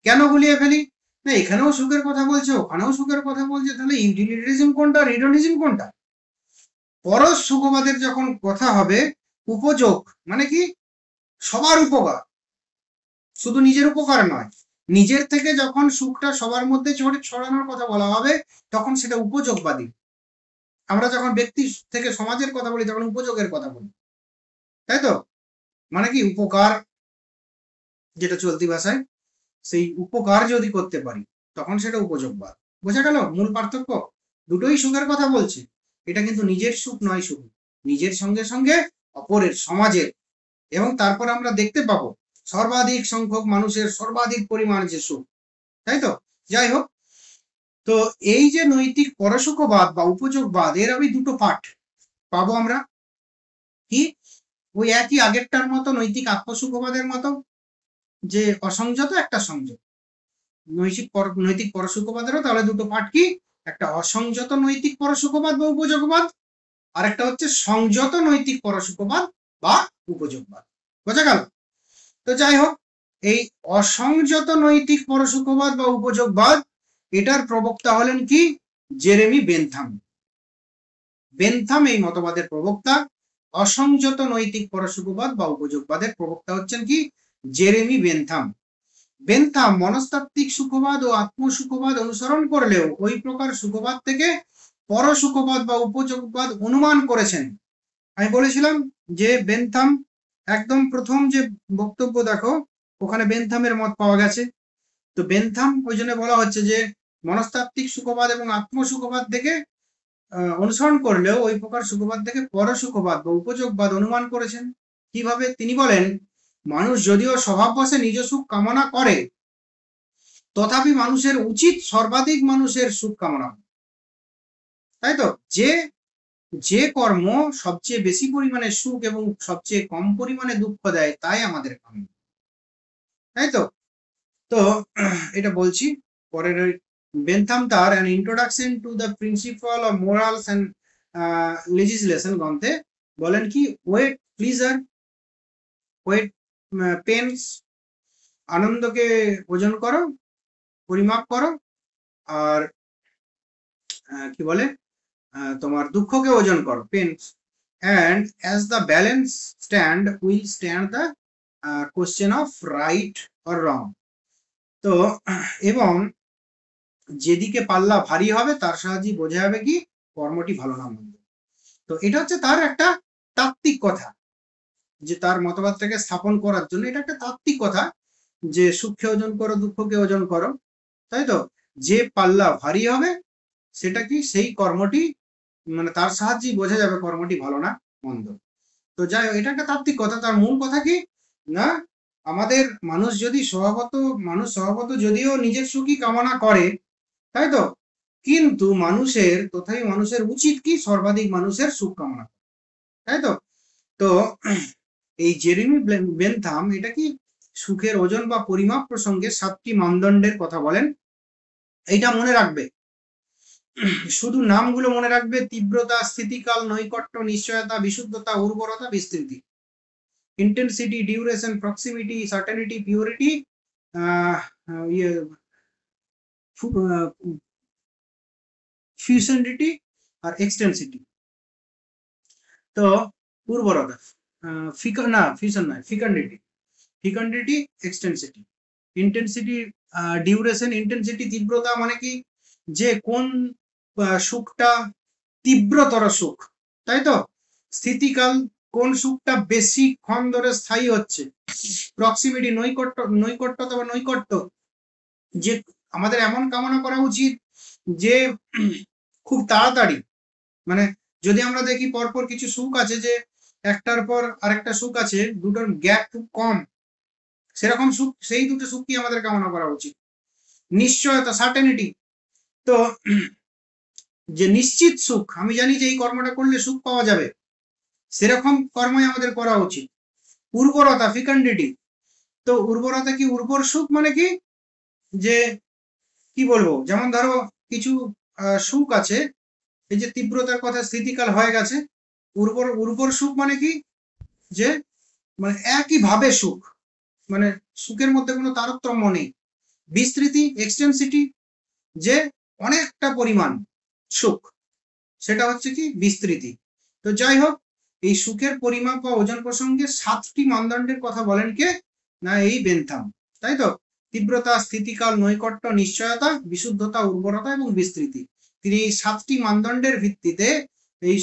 কেন গুলিয়ে ফেলি? না, এখানেও সুখের কথা বলছে, ওখানেও সুখের কথা বলছে, তাহলে ইউটিলিটারিজম কোনটা, হেডোনিজম কোনটা? পরস সুখবাদের যখন কথা হবে, উপযোগ মানে কি সবার উপকার, শুধু নিজের উপকার নয়, নিজের থেকে যখন সুখটা সবার মধ্যে ছড়ানোর কথা বলা হবে তখন সেটা উপযোগবাদী। আমরা যখন ব্যক্তি থেকে সমাজের কথা বলি তখন উপযোগের কথা বলি, তাই তো? মানে কি উপকার, যেটা চলতি ভাষায়, সেই উপকার যদি করতে পারি তখন সেটা উপযোগবাদ। বোঝা গেল মূল পার্থক্য? দুটোই সুখের কথা বলছে, এটা কিন্তু নিজের সুখ নয়, শুধু নিজের সঙ্গে সঙ্গে অপরের, সমাজের। এবং তারপর আমরা দেখতে পাবো সর্বাধিক সংখ্যক মানুষের সর্বাধিক পরিমাণ যে সুখ, তাই তো? যাই হোক, তো এই যে নৈতিক পরসুখবাদ বা উপযোগবাদ, এর আমি দুটো পার্ট পাবো আমরা। কি? ওই একই আগেরটার মতো, নৈতিক আত্মসুখবাদের মতো, যে অসংযত একটা সংযত। নৈতিক পরসুখবাদেরও তাহলে দুটো পার্ট, কি একটা অসংযত নৈতিক পরসুখবাদ বা উপযোগবাদ, আর একটা হচ্ছে সংযত নৈতিক পরসুখবাদ বা উপযোগবাদ। বোঝা গেল? তো যাই হোক, এই অসংযত নৈতিক পরসুখবাদ বা উপযোগবাদ, এটার প্রবক্তা হলেন কি জেরেমি বেনথাম। বেনথাম এই মতবাদের প্রবক্তা। অসংযত নৈতিক পরসুখবাদ বা উপযোগবাদের প্রবক্তা হচ্ছেন কি জেরেমি বেনথাম। বেনথাম মনস্তাত্ত্বিক সুখবাদ ও আত্মসুখবাদ অনুসরণ করলেও ওই প্রকার সুখবাদ থেকে পরসুখবাদ বা উপযোগবাদ অনুমান করেছেন। আমি বলেছিলাম যে বেনথাম একদম প্রথম যে বক্তব্য দেখো, ওখানে বেনথামের মত পাওয়া গেছে তো বেনথাম ওই জন্য বলা হচ্ছে যে মনস্তাত্ত্বিক সুখবাদ এবং আত্মসুখবাদ থেকে অনুসরণ করলেও ওই প্রকার সুখবাদ থেকে পরসুখবাদ বা উপযোগবাদ অনুমান করেছেন। কিভাবে? তিনি বলেন, মানুষ যদিও স্বভাববশে নিজ সুখ কামনা করে, তথাপি মানুষের উচিত সর্বাধিক মানুষের সুখ কামনা। তাই তো, যে কর্ম সবচেয়ে বেশি পরিমাণে সুখ এবং সবচেয়ে কম পরিমাণে দুঃখ দেয় তাই আমাদের কাম্য। তাই তো। তো এটা বলছি পরের বেনথাম তার an introduction to the principle of morals and legislation গ্রন্থে বলেন কি, ওয়েট প্লিজার, ওয়েট পেনস, আনন্দকে ওজন করো, পরিমাপ করো, আর কি বলে তোমার দুঃখকে ওজন করো, Pence, and as the balance stand will stand the question of right or wrong। তো এবং যেদিকে পাল্লা ভারী হবে তার সাহায্যে বোঝা যাবে কি কর্মটি ভালো না মন্দ। তো এটা হচ্ছে তার একটা তাত্ত্বিক কথা, যে তার মতবাদটাকে স্থাপন করার জন্য এটা একটা তাত্ত্বিক কথা, যে সুখকে ওজন করো, দুঃখকে ওজন করো। তাই তো, যে পাল্লা ভারী হবে সেটা কি, সেই কর্মটি মানে তার সাহায্যেই বোঝা যাবে কর্মটি ভালো না মন্দ। তো যাই হোক, এটা একটা তাত্ত্বিক কথা। তার মূল কথা কি না, আমাদের মানুষ স্বভাবত যদিও নিজের সুখই কামনা করে, তাই তো, কিন্তু তথাপি মানুষের উচিত কি সর্বাধিক মানুষের সুখ কামনা, তাই তো। তো এই জেরেমি বেনথাম এটা কি সুখের ওজন বা পরিমাপ প্রসঙ্গে 7টি মানদণ্ডের কথা বলেন। এইটা মনে রাখবে, শুধু নামগুলো মনে রাখবে: তীব্রতা, স্থিতিকাল, নৈকট্য, নিশ্চয়তা, বিশুদ্ধতা, উর্বরতা, বিস্তৃতি, intensity, duration, proximity, certainty, purity, fecundity আর এক্সটেন্সিটি। তো উর্বরতা, fecundity, extensity, intensity, duration, intensity তীব্রতা মানে কি, যে কোন সুখটা তীব্রতর সুখ, তাই তো। স্থিতিকাল, কোন সুখটা বেশিক্ষণ ধরে স্থায়ী হচ্ছে। প্রক্সিমিটি, নৈকট্যতা বা নৈকট্য, যে আমাদের এমন কামনা করা উচিত যে খুব তাড়াতাড়ি, মানে যদি আমরা দেখি পরপর কিছু সুখ আছে যে একটার পর আরেকটা সুখ আছে, দুটোর গ্যাপ খুব কম, সেরকম সুখ, সেই দুটো সুখ কি আমাদের কামনা করা উচিত। নিশ্চয়তা, সার্টেনিটি, তো যে নিশ্চিত সুখ, আমি জানি যে এই কর্মটা করলে সুখ পাওয়া যাবে, সেরকম কর্মই আমাদের করা উচিত। উর্বরতা, ফিকন্ডিটি, তো উর্বরতা কি, উর্বর সুখ মানে কি, যে কি বলবো, যেমন ধরো কিছু সুখ আছে, এই যে তীব্রতার কথা, স্থিতিকাল হয়ে গেছে। উর্বর সুখ মানে কি, যে মানে একইভাবে সুখ, মানে সুখের মধ্যে কোনো তারতম্য নেই। বিস্তৃতি, এক্সটেন্সিটি, যে অনেকটা পরিমাণ সুখ, সেটা হচ্ছে কি বিস্তৃতি। তো যাই হোক, এই সুখের পরিমাপ বা ওজন প্রসঙ্গে 7টি মানদণ্ডের কথা বলেন কে না, এই বেনথাম, তাই তো। তীব্রতা, স্থিতিকাল, নৈকট্য, নিশ্চয়তা, বিশুদ্ধতা, উর্বরতা এবং বিস্তৃতি, তিনি এই 7টি মানদণ্ডের ভিত্তিতে এই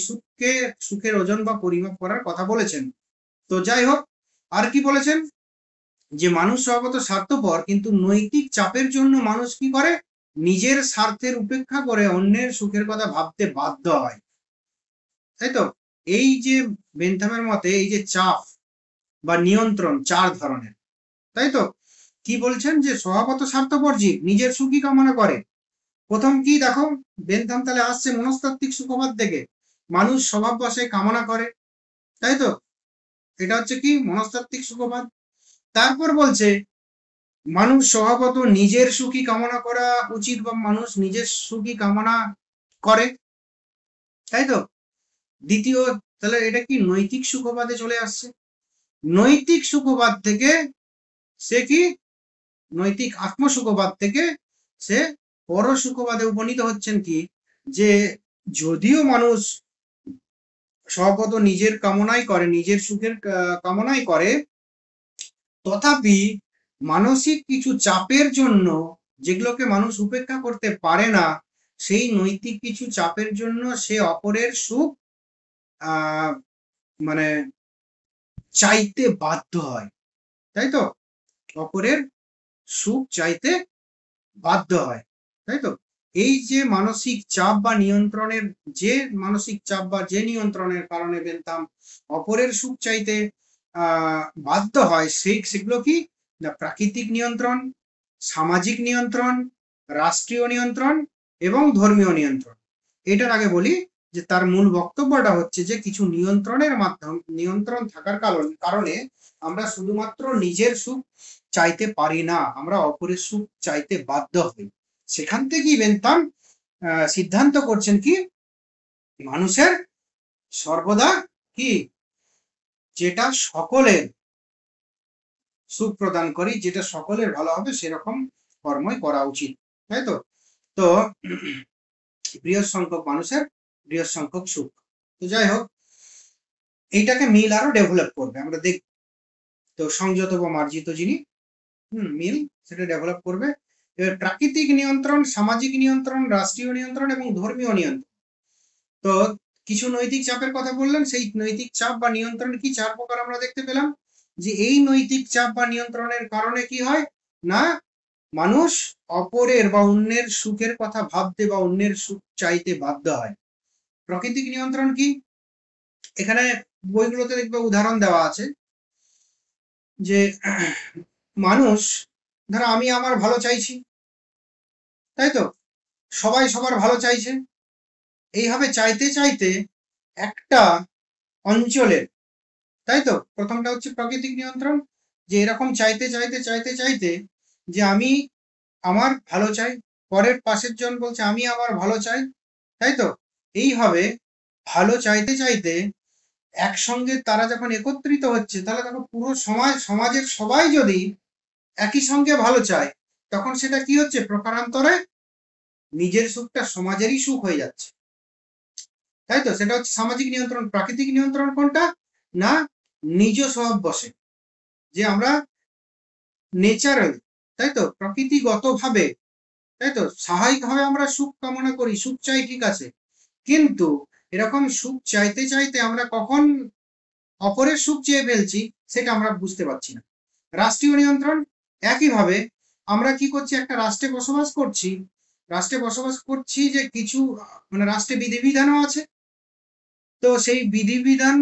সুখের ওজন বা পরিমাপ করার কথা বলেছেন। তো যাই হোক, আর কি বলেছেন, যে মানুষ স্বভাবত স্বার্থপর, কিন্তু নৈতিক চাপের জন্য মানুষ কি করে, নিজের স্বার্থের উপেক্ষা করে অন্যের সুখের কথা ভাবতে বাধ্য হয়, তাই তো। এই যে বেনথামের মতে এই যে চাপ বা নিয়ন্ত্রণ 4 ধরনের, তাই তো। কি বলছেন, যে স্বভাবত স্বার্থপর জীব নিজের সুখই কামনা করে। প্রথম কি দেখো, বেনথাম তাহলে আসছে মনস্তাত্ত্বিক সুখবাদ থেকে, মানুষ স্বভাববশে কামনা করে, তাই তো। এটা হচ্ছে কি মনস্তাত্ত্বিক সুখবাদ। তারপর বলছে মানুষ স্বভাবত নিজের সুখী কামনা করা উচিত, বা মানুষ নিজের সুখী কামনা করে, তাই তো। দ্বিতীয়, তাহলে এটা কি নৈতিক সুখবাদে চলে আসছে। নৈতিক সুখবাদ থেকে সে কি, নৈতিক আত্মসুখবাদ থেকে সে পরসুখবাদে উপনীত হচ্ছেন, কি যে যদিও মানুষ স্বভাবত নিজের কামনাই করে, নিজের সুখের কামনাই করে, তথাপি মানসিক কিছু চাপের জন্য, যেগুলোকে মানুষ উপেক্ষা করতে পারে না, সেই নৈতিক কিছু চাপের জন্য সে অপরের সুখ মানে চাইতে বাধ্য হয়, তাই তো। অপরের সুখ চাইতে বাধ্য হয়, তাই তো? এই যে মানসিক চাপ বা নিয়ন্ত্রণের যে নিয়ন্ত্রণের কারণে বেন্থাম অপরের সুখ চাইতে বাধ্য হয়, সেগুলো কি না প্রাকৃতিক নিয়ন্ত্রণ, সামাজিক নিয়ন্ত্রণ, রাষ্ট্রীয় নিয়ন্ত্রণ এবং ধর্মীয় নিয়ন্ত্রণ। এটার আগে বলি যে তার মূল বক্তব্যটা হচ্ছে যে কিছু নিয়ন্ত্রণ থাকার কারণে আমরা শুধুমাত্র নিজের সুখ চাইতে পারি না, আমরা অপরের সুখ চাইতে বাধ্য হই। সেখান থেকেই বেন্থাম সিদ্ধান্ত করছেন কি মানুষের সর্বদা কি যেটা সকলের সুখ প্রদান করি, যেটা সকলের ভালো হবে সেরকম কর্মই করা উচিত, তাই তো? তো বৃহৎ সংখ্যক মানুষের বৃহৎ সংখ্যক সুখ। তো যাই হোক, এইটাকে মিল আরো ডেভেলপ করবে, আমরা দেখব। তো সংযত বা মার্জিত যিনি মিল সেটা ডেভেলপ করবে। এবার প্রাকৃতিক নিয়ন্ত্রণ, সামাজিক নিয়ন্ত্রণ, রাষ্ট্রীয় নিয়ন্ত্রণ এবং ধর্মীয় নিয়ন্ত্রণ। তো কিছু নৈতিক চাপের কথা বললেন, সেই নৈতিক চাপ বা নিয়ন্ত্রণ কি 4 প্রকার আমরা দেখতে পেলাম। যে এই নৈতিক চাপ বা নিয়ন্ত্রণের কারণে কি হয় না মানুষ অপরের বা অন্যের সুখের কথা ভাবতে বা অন্যের সুখ চাইতে বাধ্য হয়। প্রাকৃতিক নিয়ন্ত্রণ কি, এখানে বইগুলোতে দেখবে উদাহরণ দেওয়া আছে যে মানুষ ধরো আমি আমার ভালো চাইছি, তাই তো? সবাই সবার ভালো চাইছে, এইভাবে চাইতে চাইতে একটা অঞ্চলের, তাই তো? প্রথমটা হচ্ছে প্রাকৃতিক নিয়ন্ত্রণ, যে এরকম চাইতে চাইতে চাইতে চাইতে যে আমি আমার ভালো চাই, পরের পাশের জন বলছে আমি আমার ভালো চাই, তাই তো? এইভাবে ভালো চাইতে চাইতে একসঙ্গে তারা যখন একত্রিত হচ্ছে, তাহলে তখন পুরো সমাজের সবাই যদি একই সঙ্গে ভালো চায়, তখন সেটা কি হচ্ছে প্রকারান্তরে নিজের সুখটা সমাজেরই সুখ হয়ে যাচ্ছে, তাই তো? সেটা হচ্ছে সামাজিক নিয়ন্ত্রণ। প্রাকৃতিক নিয়ন্ত্রণ কোনটা না নিজ স্বভাব বসে, যে আমরা নেচারাল, তাই তো প্রকৃতিগত ভাবে, তাই তো স্বাভাবিকভাবে আমরা সুখ কামনা করি, সুখ চাই, ঠিক আছে, কিন্তু এরকম সুখ চাইতে চাইতে আমরা কখন অপরের সুখ চেয়ে ফেলছি সেটা আমরা বুঝতে পারছি না। রাষ্ট্রীয় নিয়ন্ত্রণ একইভাবে আমরা কি করছি, একটা রাষ্ট্রে বসবাস করছি যে কিছু মানে রাষ্ট্রে বিধিবিধানও আছে, তো সেই বিধিবিধান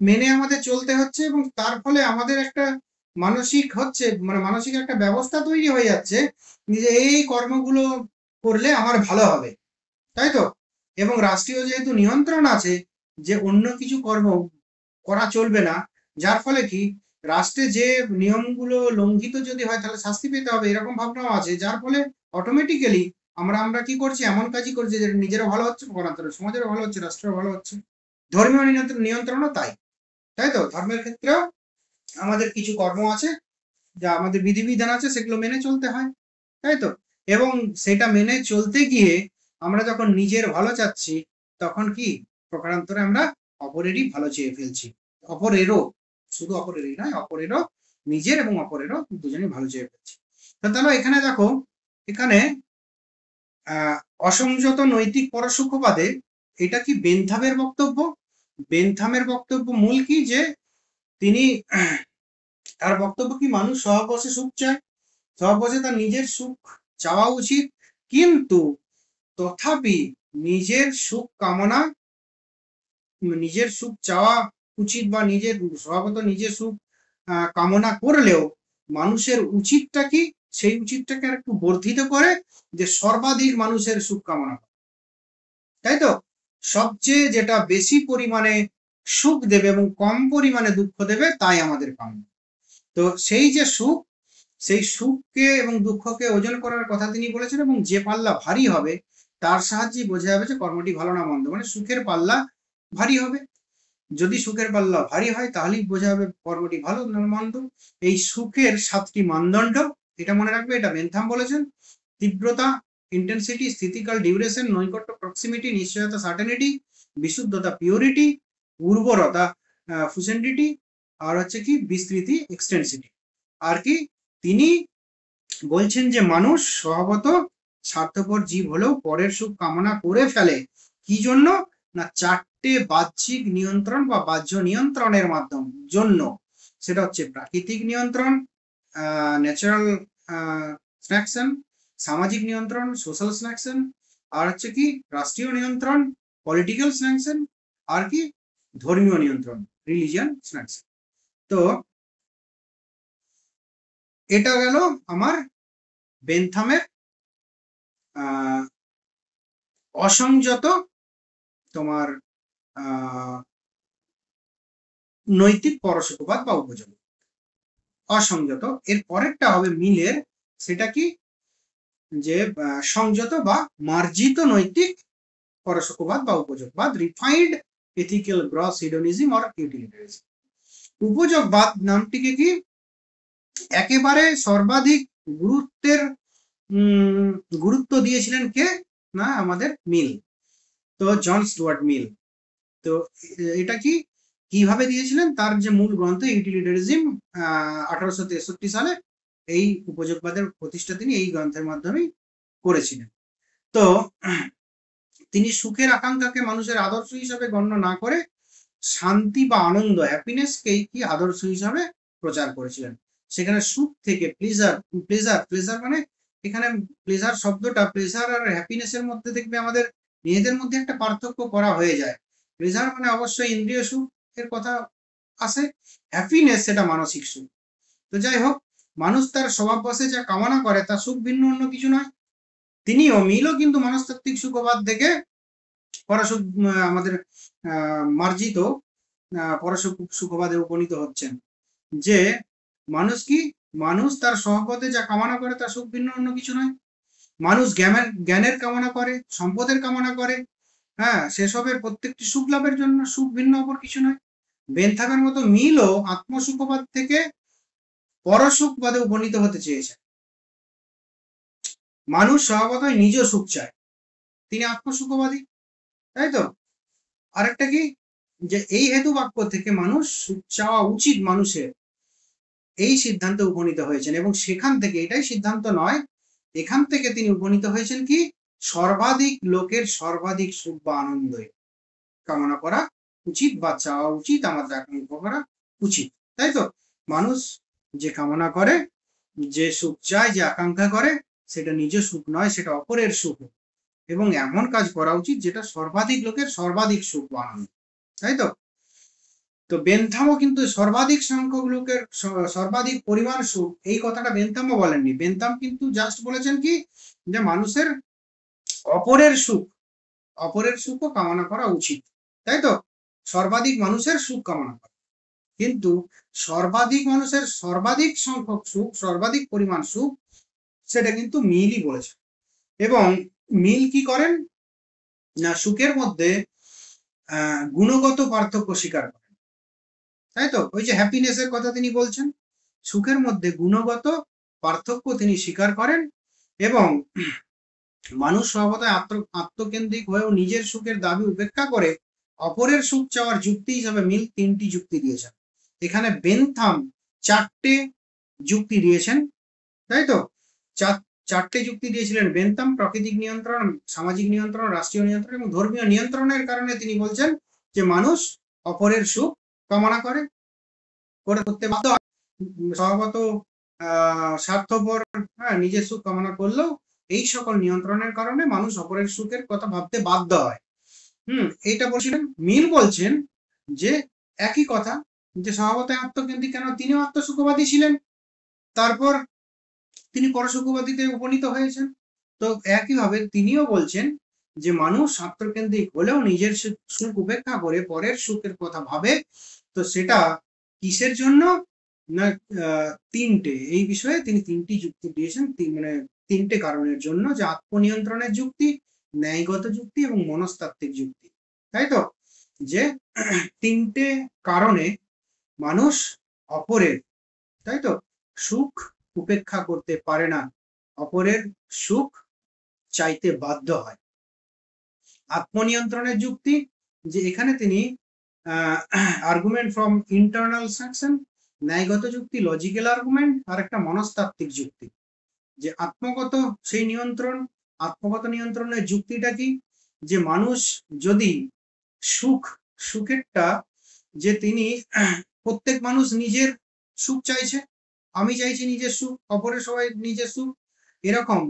মেনে আমাদের চলতে হচ্ছে এবং তার ফলে আমাদের একটা মানসিক একটা ব্যবস্থা তৈরি হয়ে যাচ্ছে যে এই কর্মগুলো করলে আমার ভালো হবে, তাই তো? এবং রাষ্ট্রীয় যেহেতু নিয়ন্ত্রণ আছে যে অন্য কিছু কর্ম করা চলবে না, যার ফলে কি রাষ্ট্রে যে নিয়মগুলো লঙ্ঘিত যদি হয় তাহলে শাস্তি পেতে হবে, এরকম ভাবনাও আছে, যার ফলে অটোমেটিক্যালি আমরা কি করছি, এমন কাজই করছি যে নিজেরও ভালো হচ্ছে, সমাজেরও ভালো হচ্ছে, রাষ্ট্রেরও ভালো হচ্ছে। ধর্মীয় নিয়ন্ত্রণও তাই, তাই তো? ধর্মের ক্ষেত্রেও আমাদের কিছু কর্ম আছে, যা আমাদের বিধিবিধান আছে, সেগুলো মেনে চলতে হয়, তাই তো? এবং সেটা মেনে চলতে গিয়ে আমরা যখন নিজের ভালো চাচ্ছি, তখন কি প্রকারান্তরে আমরা অপরেরই ভালো চেয়ে ফেলছি, অপরেরও, শুধু অপরেরই নয়, অপরেরও, নিজের এবং অপরেরও দুজনেই ভালো চেয়ে ফেলছি। তাহলে এখানে দেখো, এখানে অসংযত নৈতিক পরসুখবাদে এটা কি বেন্থামের বক্তব্য। বেন্থামের বক্তব্য মূল কি, যে তিনি তার বক্তব্য কি মানুষ স্বভাববশে সুখ চায়, স্বভাববশে তার নিজের সুখ চাওয়া উচিত, কিন্তু তথাপি নিজের সুখ চাওয়া উচিত বা স্বভাবত নিজের সুখ কামনা করলেও মানুষের উচিতটা কি, সেই উচিতটাকে আর একটু বর্ধিত করে যে সর্বাধিক মানুষের সুখ কামনা করে, তাই তো? সবচেয়ে যেটা বেশি পরিমাণে সুখ দেবে এবং কম পরিমাণে দুঃখ দেবে তাই আমাদের কামনা। তো সেই যে সুখ, সেই সুখকে এবং দুঃখকে ওজন করার কথা তিনি বলেছেন, এবং যে পাল্লা ভারী হবে তার সাহায্যে বোঝা যাবে যে কর্মটি ভালো না মন্দ, মানে সুখের পাল্লা ভারী হবে, যদি সুখের পাল্লা ভারী হয় তাহলেই বোঝা যাবে কর্মটি ভালো না মন্দ। এই সুখের 7টি মানদণ্ড, এটা মনে রাখবে, এটা বেন্থাম বলেছেন। তীব্রতা, ইন্টেন্সিটি, স্থিতিকাল, ডিউরেশন, নৈকট্য, প্রক্সিমিটি, নিশ্চয়তা, সার্টেনিটি, বিশুদ্ধতা, পিওরিটি, উর্বরতা, ফুসেন্ডিটি, আর হচ্ছে কি বিস্তৃতি, এক্সটেন্সিটি। আর কি তিনি বলছেন যে মানুষ স্বভাবত স্বার্থপর জীব হলেও পরের সুখ কামনা করে ফেলে, কি জন্য না 4টে বাহ্যিক নিয়ন্ত্রণ বা বাহ্য নিয়ন্ত্রণের জন্য। সেটা হচ্ছে প্রাকৃতিক নিয়ন্ত্রণ, ন্যাচারাল সিলেকশন, সামাজিক নিয়ন্ত্রণ সোশ্যাল স্যাংশন, আর হচ্ছে কি রাষ্ট্রীয় নিয়ন্ত্রণ পলিটিক্যাল স্যাংশন, আর কি ধর্মীয় নিয়ন্ত্রণ রিলিজিয়ান স্যাংশন। তো এটা গেল আমার বেন্থামের অসংযত তোমার নৈতিক পরশুকবাদ বা উপযোগ। অসংযত এর পরেরটা হবে মিলের, সেটা কি যে সংযত বা মার্জিত নৈতিক পরশুকবাদ বা উপযোগবাদ, refined ethical gross hedonism or ইউটিলিটারিজম। উপযোগবাদ নামটিকে কি একেবারে সর্বাধিক গুরুত্ব দিয়েছিলেন কে না আমাদের মিল, তো জন স্টুয়ার্ট মিল। তো এটা কি কিভাবে দিয়েছিলেন, তার যে মূল গ্রন্থ ইউটিলিটারিজম 1863 সালে এই উপযোগবাদের প্রতিষ্ঠা তিনি এই গ্রন্থের মাধ্যমেই করেছিলেন। তো তিনি সুখের আকাঙ্ক্ষাকে মানুষের আদর্শ হিসাবে গণ্য না করে শান্তি বা আনন্দ হ্যাপিনেসকেই কি আদর্শ হিসাবে প্রচার করেছিলেন। সেখানে সুখ থেকে প্লেজার মানে এখানে প্লেজার শব্দটা প্লেজার আর হ্যাপিনেসের মধ্যে দেখবে আমাদের নিজেদের মধ্যে একটা পার্থক্য করা হয়ে যায়। প্লেজার মানে অবশ্যই ইন্দ্রিয় সুখ এর কথা আসে, হ্যাপিনেস সেটা মানসিক সুখ। তো যাই হোক, মানুষ তার স্বভাববশে যা কামনা করে তা সুখ ভিন্ন অন্য কিছু নয়। তিনিও মিলও কিন্তু মনস্তাত্ত্বিক সুখবাদ থেকে পরশুখ আমাদের মার্জিত পরশুখ সুখবাদে উপনীত হচ্ছেন, যে মানুষ তার স্বভাবতে যা কামনা করে তা সুখ ভিন্ন অন্য কিছু নয়। মানুষ জ্ঞানের কামনা করে, সম্পদের কামনা করে, হ্যাঁ, সেসবের প্রত্যেকটি সুখ লাভের জন্য, সুখ ভিন্ন অপর কিছু নয়। বেন্থামের মতো মিলও আত্মসুখবাদ থেকে পরসুখবাদে উপনীত হতে চেয়েছে। মানুষ স্বভাবতই নিজ সুখ চায়, তিনি আত্মসুখবাদী, তাই তো। আরেকটা কি যে এই হেতু বাক্য থেকে মানুষ সুখ চাওয়া উচিত মানুষের, এই সিদ্ধান্তে উপনীত হয়েছেন। এবং সেখান থেকে, এটাই সিদ্ধান্ত নয়, এখান থেকে তিনি উপনীত হয়েছেন কি সর্বাধিক লোকের সর্বাধিক সুখ বা আনন্দ কামনা করা উচিত বা চাওয়া উচিত, আমাদের আকাঙ্ক্ষা করা উচিত, তাই তো। মানুষ যে কামনা করে, যে সুখ চায়, যে আকাঙ্ক্ষা করে, সেটা নিজ সুখ নয়, সেটা অপরের সুখ, এবং এমন কাজ করা উচিত যেটা সর্বাধিক লোকের সর্বাধিক সুখ বা আনন্দ, তাই তো। তো বেন্থামও কিন্তু সর্বাধিক সংখ্যক লোকের সর্বাধিক পরিমাণ সুখ, এই কথাটা বেন্থামও বলেননি। বেন্থাম কিন্তু জাস্ট বলেছেন কি যে মানুষের অপরের সুখও কামনা করা উচিত, তাই তো। সর্বাধিক মানুষের সুখ কামনা করা, কিন্তু সর্বাধিক মানুষের সর্বাধিক সংখ্যক সুখ, সর্বাধিক পরিমাণ সুখ, সেটা কিন্তু মিলই বলেছে। এবং মিল কি করেন না সুখের মধ্যে গুণগত পার্থক্য স্বীকার করেন, তাই তো। ওই যে হ্যাপিনেসের কথা তিনি বলছেন, সুখের মধ্যে গুণগত পার্থক্য তিনি স্বীকার করেন। এবং মানুষ স্বভাবতই আত্মকেন্দ্রিক হয়েও নিজের সুখের দাবি উপেক্ষা করে অপরের সুখ চাওয়ার যুক্তি হিসাবে মিল 3টি যুক্তি দিয়েছেন। এখানে বেন্থাম 4টে যুক্তি দিয়েছেন, তাই তো। 4টে যুক্তি দিয়েছিলেন বেন্থাম। প্রাকৃতিক নিয়ন্ত্রণ, সামাজিক নিয়ন্ত্রণ, রাষ্ট্রীয় নিয়ন্ত্রণ এবং ধর্মীয় নিয়ন্ত্রণের কারণে তিনি বলছেন যে মানুষ অপরের সুখ কামনা করতে বাধ্য হয়। স্বভাবত স্বার্থপর, হ্যাঁ, নিজের সুখ কামনা করলেও এই সকল নিয়ন্ত্রণের কারণে মানুষ অপরের সুখের কথা ভাবতে বাধ্য হয়। এইটা বলছিলেন। মিল বলছেন যে একই কথা, যে স্বভাবত আত্মকেন্দ্রিক, কেন তিনিও আত্মসুখবাদী ছিলেন, তারপর তিনি পরসুখবাদীতে উপনীত হয়েছেন। তো একইভাবে তিনিও বলছেন যে মানুষ আত্মকেন্দ্রিক হলেও নিজের সুখ উপেক্ষা করে পরের সুখের কথা ভাবে। তো সেটা কিসের জন্য না 3টে, এই বিষয়ে তিনি 3টি যুক্তি দিয়েছেন, মানে 3টে কারণের জন্য, যে আত্মনিয়ন্ত্রণের যুক্তি, ন্যায়গত যুক্তি এবং মনস্তাত্ত্বিক যুক্তি, তাই তো। যে 3টে কারণে মানুষ অপরের, তাই তো, সুখ উপেক্ষা করতে পারে না, অপরের সুখ চাইতে বাধ্য হয়। আত্মনিয়ন্ত্রণের যুক্তি, যে এখানে তিনি আর্গুমেন্ট ফ্রম ইন্টারনাল সেকশন, ন্যায়গত যুক্তি লজিক্যাল আর্গুমেন্ট, আর একটা মনস্তাত্ত্বিক যুক্তি, যে আত্মগত সেই নিয়ন্ত্রণ। আত্মগত নিয়ন্ত্রণের যুক্তিটা কি, যে মানুষ যদি সুখেরটা, যে তিনি প্রত্যেক মানুষ নিজের সুখ চাইছে, আমি চাইছি নিজের সুখ, অপরের সবাই নিজের সুখ, এরকম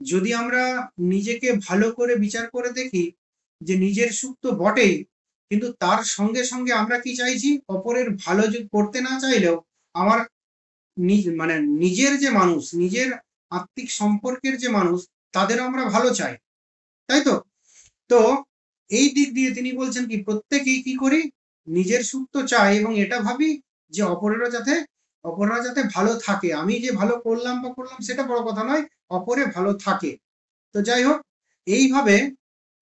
যদি আমরা নিজেকে ভালো করে বিচার করে দেখি যে নিজের সুখ তো বটেই, কিন্তু তার সঙ্গে সঙ্গে আমরা কি চাইছি, অপরের ভালো করতে না চাইলেও আমার মানে নিজের যে মানুষ, নিজের আত্মিক সম্পর্কের যে মানুষ, তাদেরও আমরা ভালো চাই, তাই তো? তো এই দিক দিয়ে তিনি বলছেন কি, প্রত্যেকেই কি করি, নিজের সুখ তো চাই এবং এটা ভাবি যে অপররা যাতে ভালো থাকে। আমি যে ভালো করলাম বা করলাম সেটা বড় কথা নয়, অপরে ভালো থাকে। তো যাই হোক, এইভাবে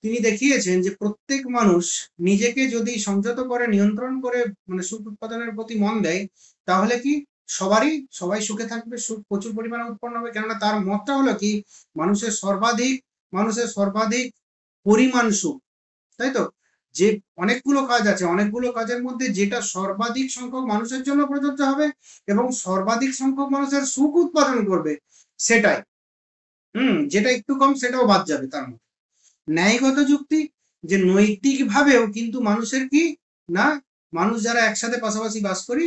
তিনি দেখিয়েছেন যে প্রত্যেক মানুষ নিজেকে যদি সংযত করে, নিয়ন্ত্রণ করে, মানে সুখ উৎপাদনের প্রতি মন দেয়, তাহলে কি সবাই সুখে থাকবে, সুখ প্রচুর পরিমাণে উৎপন্ন হবে। কেননা তার মতটা হলো কি, মানুষের সর্বাধিক পরিমাণ সুখ, তাই তো? যে অনেকগুলো কাজ আছে, অনেকগুলো কাজের মধ্যে যেটা সর্বাধিক সংখ্যক মানুষের জন্য প্রযোজ্য হবে এবং সর্বাধিক সংখ্যক মানুষের সুখ উৎপাদন করবে, সেটাই। যেটা একটু কম সেটাও বাদ যাবে তার মধ্যে। ন্যায়গত যুক্তি, যে নৈতিক ভাবেও কিন্তু মানুষের কি না, মানুষ যারা একসাথে পাশাপাশি বাস করি,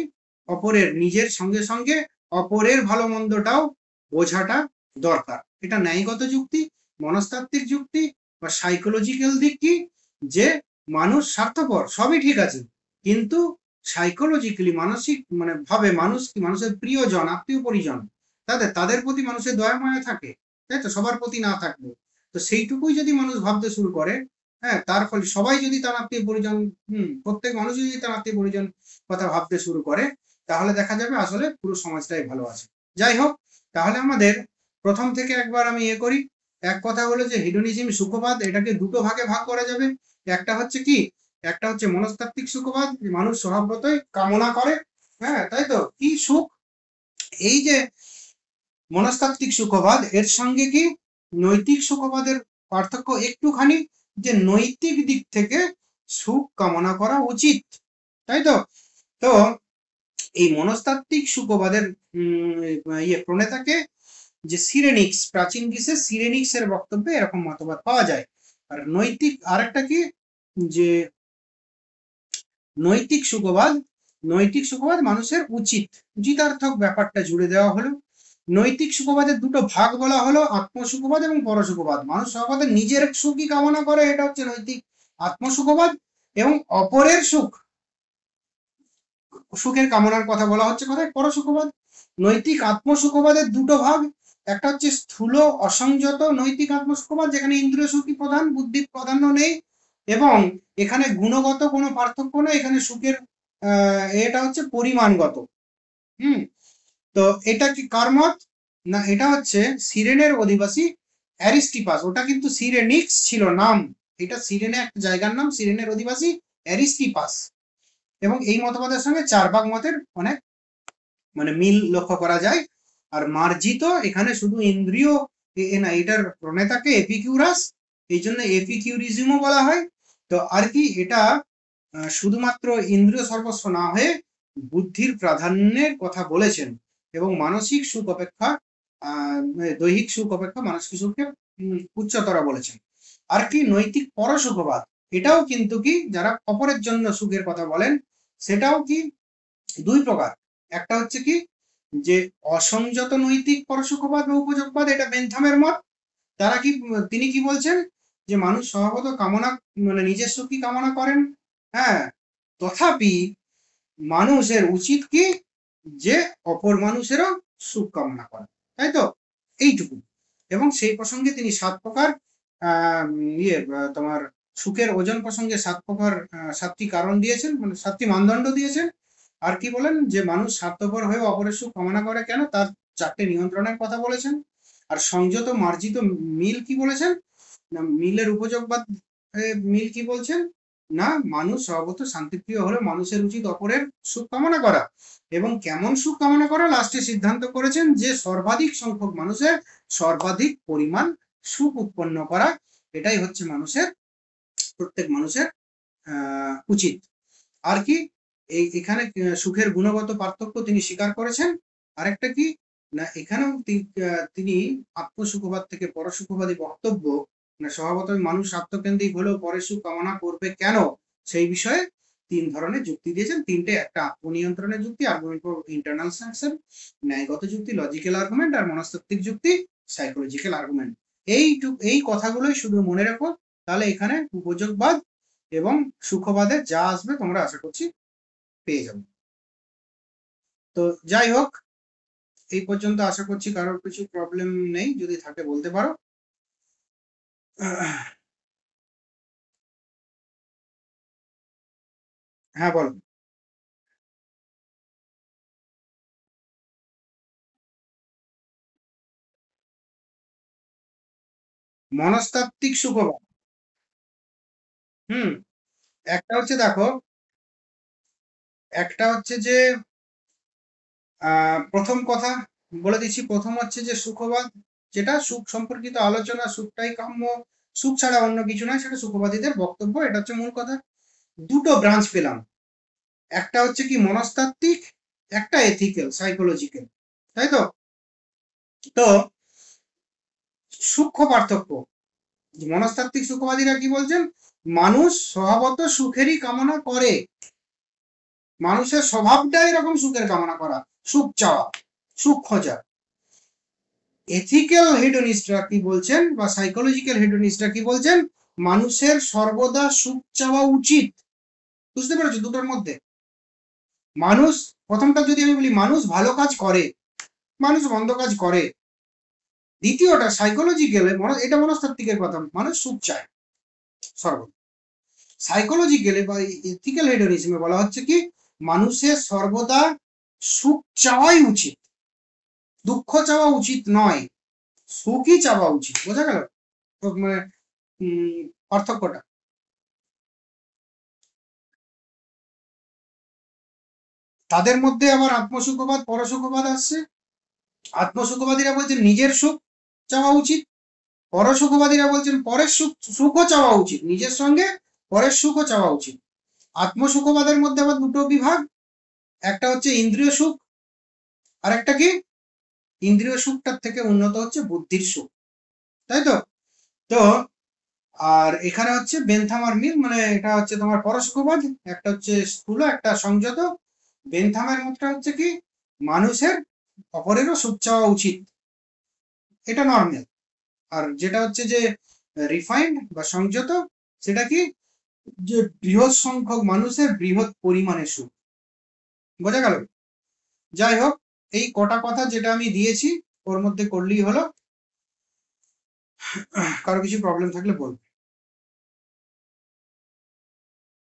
অপরের নিজের সঙ্গে সঙ্গে অপরের ভালো মন্দটাও বোঝাটা দরকার। এটা ন্যায়গত যুক্তি। মনস্তাত্ত্বিক যুক্তি বা সাইকোলজিক্যাল দিক কি, যে মানুষ স্বার্থপর, সবই ঠিক আছে, কিন্তু সাইকোলজিক্যালি মানসিক মানে ভাবে মানুষ কি, মানুষের প্রিয়জন, আত্মীয় পরিজন, তাদের প্রতি মানুষের দয়া মায়া থাকে, তাই তো? সবার প্রতি না থাকবে, তো সেইটুকুই যদি মানুষ ভাবতে শুরু করে, হ্যাঁ, তার ফলে সবাই যদি তার আত্মীয় পরিজন, প্রত্যেক মানুষ যদি তার আত্মীয় পরিজন কথা ভাবতে শুরু করে, তাহলে দেখা যাবে আসলে পুরো সমাজটাই ভালো আছে। যাই হোক, তাহলে আমাদের প্রথম থেকে একবার আমি করি। এক কথা হলো যে হিডোনিজম সুখবাদ, এটাকে দুটো ভাগে ভাগ করা যাবে। একটা হচ্ছে কি, একটা হচ্ছে মনস্তাত্ত্বিক সুখবাদ, মানুষ স্বভাবতই কামনা করে, হ্যাঁ, তাই তো, কি সুখ। এই যে মনস্তাত্ত্বিক সুখবাদ, এর সঙ্গে কি নৈতিক সুখবাদের পার্থক্য একটুখানি, যে নৈতিক দিক থেকে সুখ কামনা করা উচিত, তাই তো? তো এই মনস্তাত্ত্বিক সুখবাদের প্রণেতাকে যে সিরেনিক্স, প্রাচীন গ্রিসে সিরেনিক্স এর বক্তব্যে এরকম মতবাদ পাওয়া যায়। আর নৈতিক আরেকটা কি, যে নৈতিক সুখবাদ মানুষের উচিতার্থক ব্যাপারটা জুড়ে দেওয়া হলো। নৈতিক সুখবাদের দুটো ভাগ বলা হলো, আত্মসুখবাদ এবং পরসুখবাদ। মানুষ স্বভাবত নিজের সুখই কামনা করে, এটা হচ্ছে নৈতিক আত্মসুখবাদ, এবং অপরের সুখের কামনার কথা বলা হচ্ছে কোথায়, পরসুখবাদ। নৈতিক আত্মসুখবাদের দুটো ভাগ, একটা হচ্ছে স্থূল অসংযত নৈতিক আত্মসুখবাদ, যেখানে ইন্দ্রিয় সুখী প্রধান, বুদ্ধির প্রাধান্য নেই, এবং এখানে গুণগত কোনো পার্থক্য নেই, এখানে সুখের এটা হচ্ছে পরিমাণগত। তো এটা কি কার মত না, এটা হচ্ছে সিরেনের অধিবাসী অ্যারিস্টিপাস। ওটা কিন্তু সিরেনিক্স ছিল নাম, এটা সিরেনে একটা জায়গার নাম, সিরেনের অধিবাসী অ্যারিস্টিপাস। এবং এই মতবাদের সঙ্গে চারবাক মতের অনেক মানে মিল লক্ষ্য করা যায়। আর মার্জিত, এখানে শুধু ইন্দ্রিয়, না, এটার প্রণেতাকে এপিকিউরাস, এই জন্য এপিকিউরিজমও বলা হয়। তো আর কি, এটা শুধুমাত্র ইন্দ্রিয় সর্বস্ব না হয়ে বুদ্ধির প্রাধান্যের কথা বলেছেন, এবং মানসিক সুখ অপেক্ষা দৈহিক সুখ অপেক্ষা মানসিক সুখকে উচ্চতর বলেছেন। আর কি নৈতিক পরসুখবাদ, এটাও কিন্তু কি, যারা অপরের জন্য সুখের কথা বলেন, সেটাও কি দুই প্রকার। একটা হচ্ছে কি, যে অসংযত নৈতিক পরসুখবাদ বা উপযোগবাদ, এটা বেন্থামের মত। তিনি কি বলছেন, যে মানুষ স্বভাবত কামনা মানে নিজের সুখই কামনা করেন, হ্যাঁ, তথাপি মানুষের উচিত কি, যে অপর মানুষেরও সুখ কামনা করা, তাই তো? এইটুকু। এবং সেই প্রসঙ্গে তিনি 7 প্রকার তোমার সুখের ওজন প্রসঙ্গে 7 প্রকার 7টি কারণ দিয়েছেন, মানে 7টি মানদণ্ড দিয়েছেন। আর কি বলেন, যে মানুষ স্বার্থপর হয়ে অপরের সুখ কামনা করে কেন, তার 4টে নিয়ন্ত্রণের কথা বলেছেন। আর সংযত মার্জিত মিল কি বলেছেন না, মিলের উপযোগবাদ মিল কি বলছেন না, মানুষ স্বভাবত শান্তিপ্রিয় হলে মানুষের উচিত অপরের সুখ কামনা করা, এবং কেমন সুখ কামনা করা লাস্টে সিদ্ধান্ত করেছেন, যে সর্বাধিক সংখ্যক মানুষের সর্বাধিক পরিমাণ সুখ উৎপন্ন করা, এটাই হচ্ছে প্রত্যেক মানুষের উচিত। আর কি, এখানে সুখের গুণগত পার্থক্য তিনি স্বীকার করেছেন। আরেকটা কি না, এখানেও তিনি আত্মসুখবাদ থেকে পরসুখবাদী বক্তব্য, মানে স্বভাবতই মানুষ আত্মকেন্দ্রিক হলেও পরের সুখ কামনা করবে কেন, সেই বিষয়ে 3 ধরনের যুক্তি দিয়েছেন। 3টে, একটা আত্মনিয়ন্ত্রণের যুক্তি, আর্গুমেন্ট ফর ইন্টারনাল স্যাংশন, ন্যায়গত যুক্তি লজিক্যাল আর্গুমেন্ট, আর মনস্তাত্ত্বিক যুক্তি সাইকোলজিক্যাল আর্গুমেন্ট। এই কথাগুলোই শুধু মনে রাখো, তাহলে এখানে উপযোগবাদ এবং সুখবাদের যা আসবে তোমরা আশা করছি পেয়ে যাবে। তো যাই হোক, এই পর্যন্ত আশা করছি কারোর কিছু প্রবলেম নেই, যদি থাকে বলতে পারো। হ্যাঁ বলো। মনস্তাত্ত্বিক সুখবাদ। হুম। একটা হচ্ছে দেখো, একটা হচ্ছে যে প্রথম কথা বলে দিচ্ছি, প্রথম হচ্ছে যে সুখবাদ, যেটা সুখ সম্পর্কিত আলোচনা, সুখটাই কাম্য, সুখ ছাড়া অন্য কিছু নয়, সেটা সুখবাদীদের বক্তব্য, এটা হচ্ছে মূল কথা। দুটো ব্রাঞ্চ পেলাম, একটা হচ্ছে কি মনস্তাত্ত্বিক, একটা এথিক্যাল সাইকোলজিক্যাল, তাই তো? তো সূক্ষ্ম পার্থক্য, মনস্তাত্ত্বিক সুখবাদীরা কি বলছেন, মানুষ স্বভাবত সুখেরই কামনা করে, মানুষের স্বভাবটাই এরকম সুখের কামনা করা, সুখ চাওয়া, সুখ খোঁজা। এথিক্যাল হেডোনিস্টরা কি বলছেন, বা সাইকোলজিক্যাল হেডোনিস্টরা কি বলছেন, মানুষের সর্বদা সুখ চাওয়া উচিত। বুঝতে পেরেছো দুটোর মধ্যে? মানুষ, প্রথমটা যদি আমি বলি, মানুষ ভালো কাজ করে, মানুষ মন্দ কাজ করে। দ্বিতীয়টা সাইকোলজিক্যালে, এটা মনস্তাত্ত্বিকের কথা, মানুষ সুখ চায় সর্বদা। সাইকোলজিক্যালে বা এথিক্যাল হেডোনিজমে বলা হচ্ছে কি, মানুষের সর্বদা সুখ চাওয়াই উচিত, দুঃখ চাওয়া উচিত নয়, সুখই চাওয়া উচিত। বোঝা গেল মানে পার্থক্যটা? তাদের মধ্যে আবার আত্মসুখবাদ পরসুখবাদ আসছে। আত্মসুখবাদীরা বলছেন নিজের সুখ চাওয়া উচিত, পরসুখবাদীরা বলছেন পরের সুখও চাওয়া উচিত, নিজের সঙ্গে পরের সুখও চাওয়া উচিত। আত্মসুখবাদের মধ্যে আবার দুটো বিভাগ, একটা হচ্ছে ইন্দ্রিয় সুখ, আর একটা কি, ইন্দ্রিয় সুখটার থেকে উন্নত হচ্ছে বুদ্ধির সুখ, তাই তো? তো আর এখানে হচ্ছে বেনথাম আর মিল, মানে এটা হচ্ছে তোমার পরসুখবাদ, একটা হচ্ছে স্থূল, একটা সংযত। বেনথামের মতটা হচ্ছে কি, মানুষের অপরেরও সুখ চাওয়া উচিত, এটা নর্মাল। আর যেটা হচ্ছে যে রিফাইন্ড বা সংযত, সেটা কি, যে বৃহৎ সংখ্যক মানুষের বৃহৎ পরিমাণে সুখ। বোঝা গেল? যাই হোক, এই কটা কথা যেটা আমি দিয়েছি ওর মধ্যে করলেই হলো। কারো কিছু প্রবলেম থাকলে বলবো।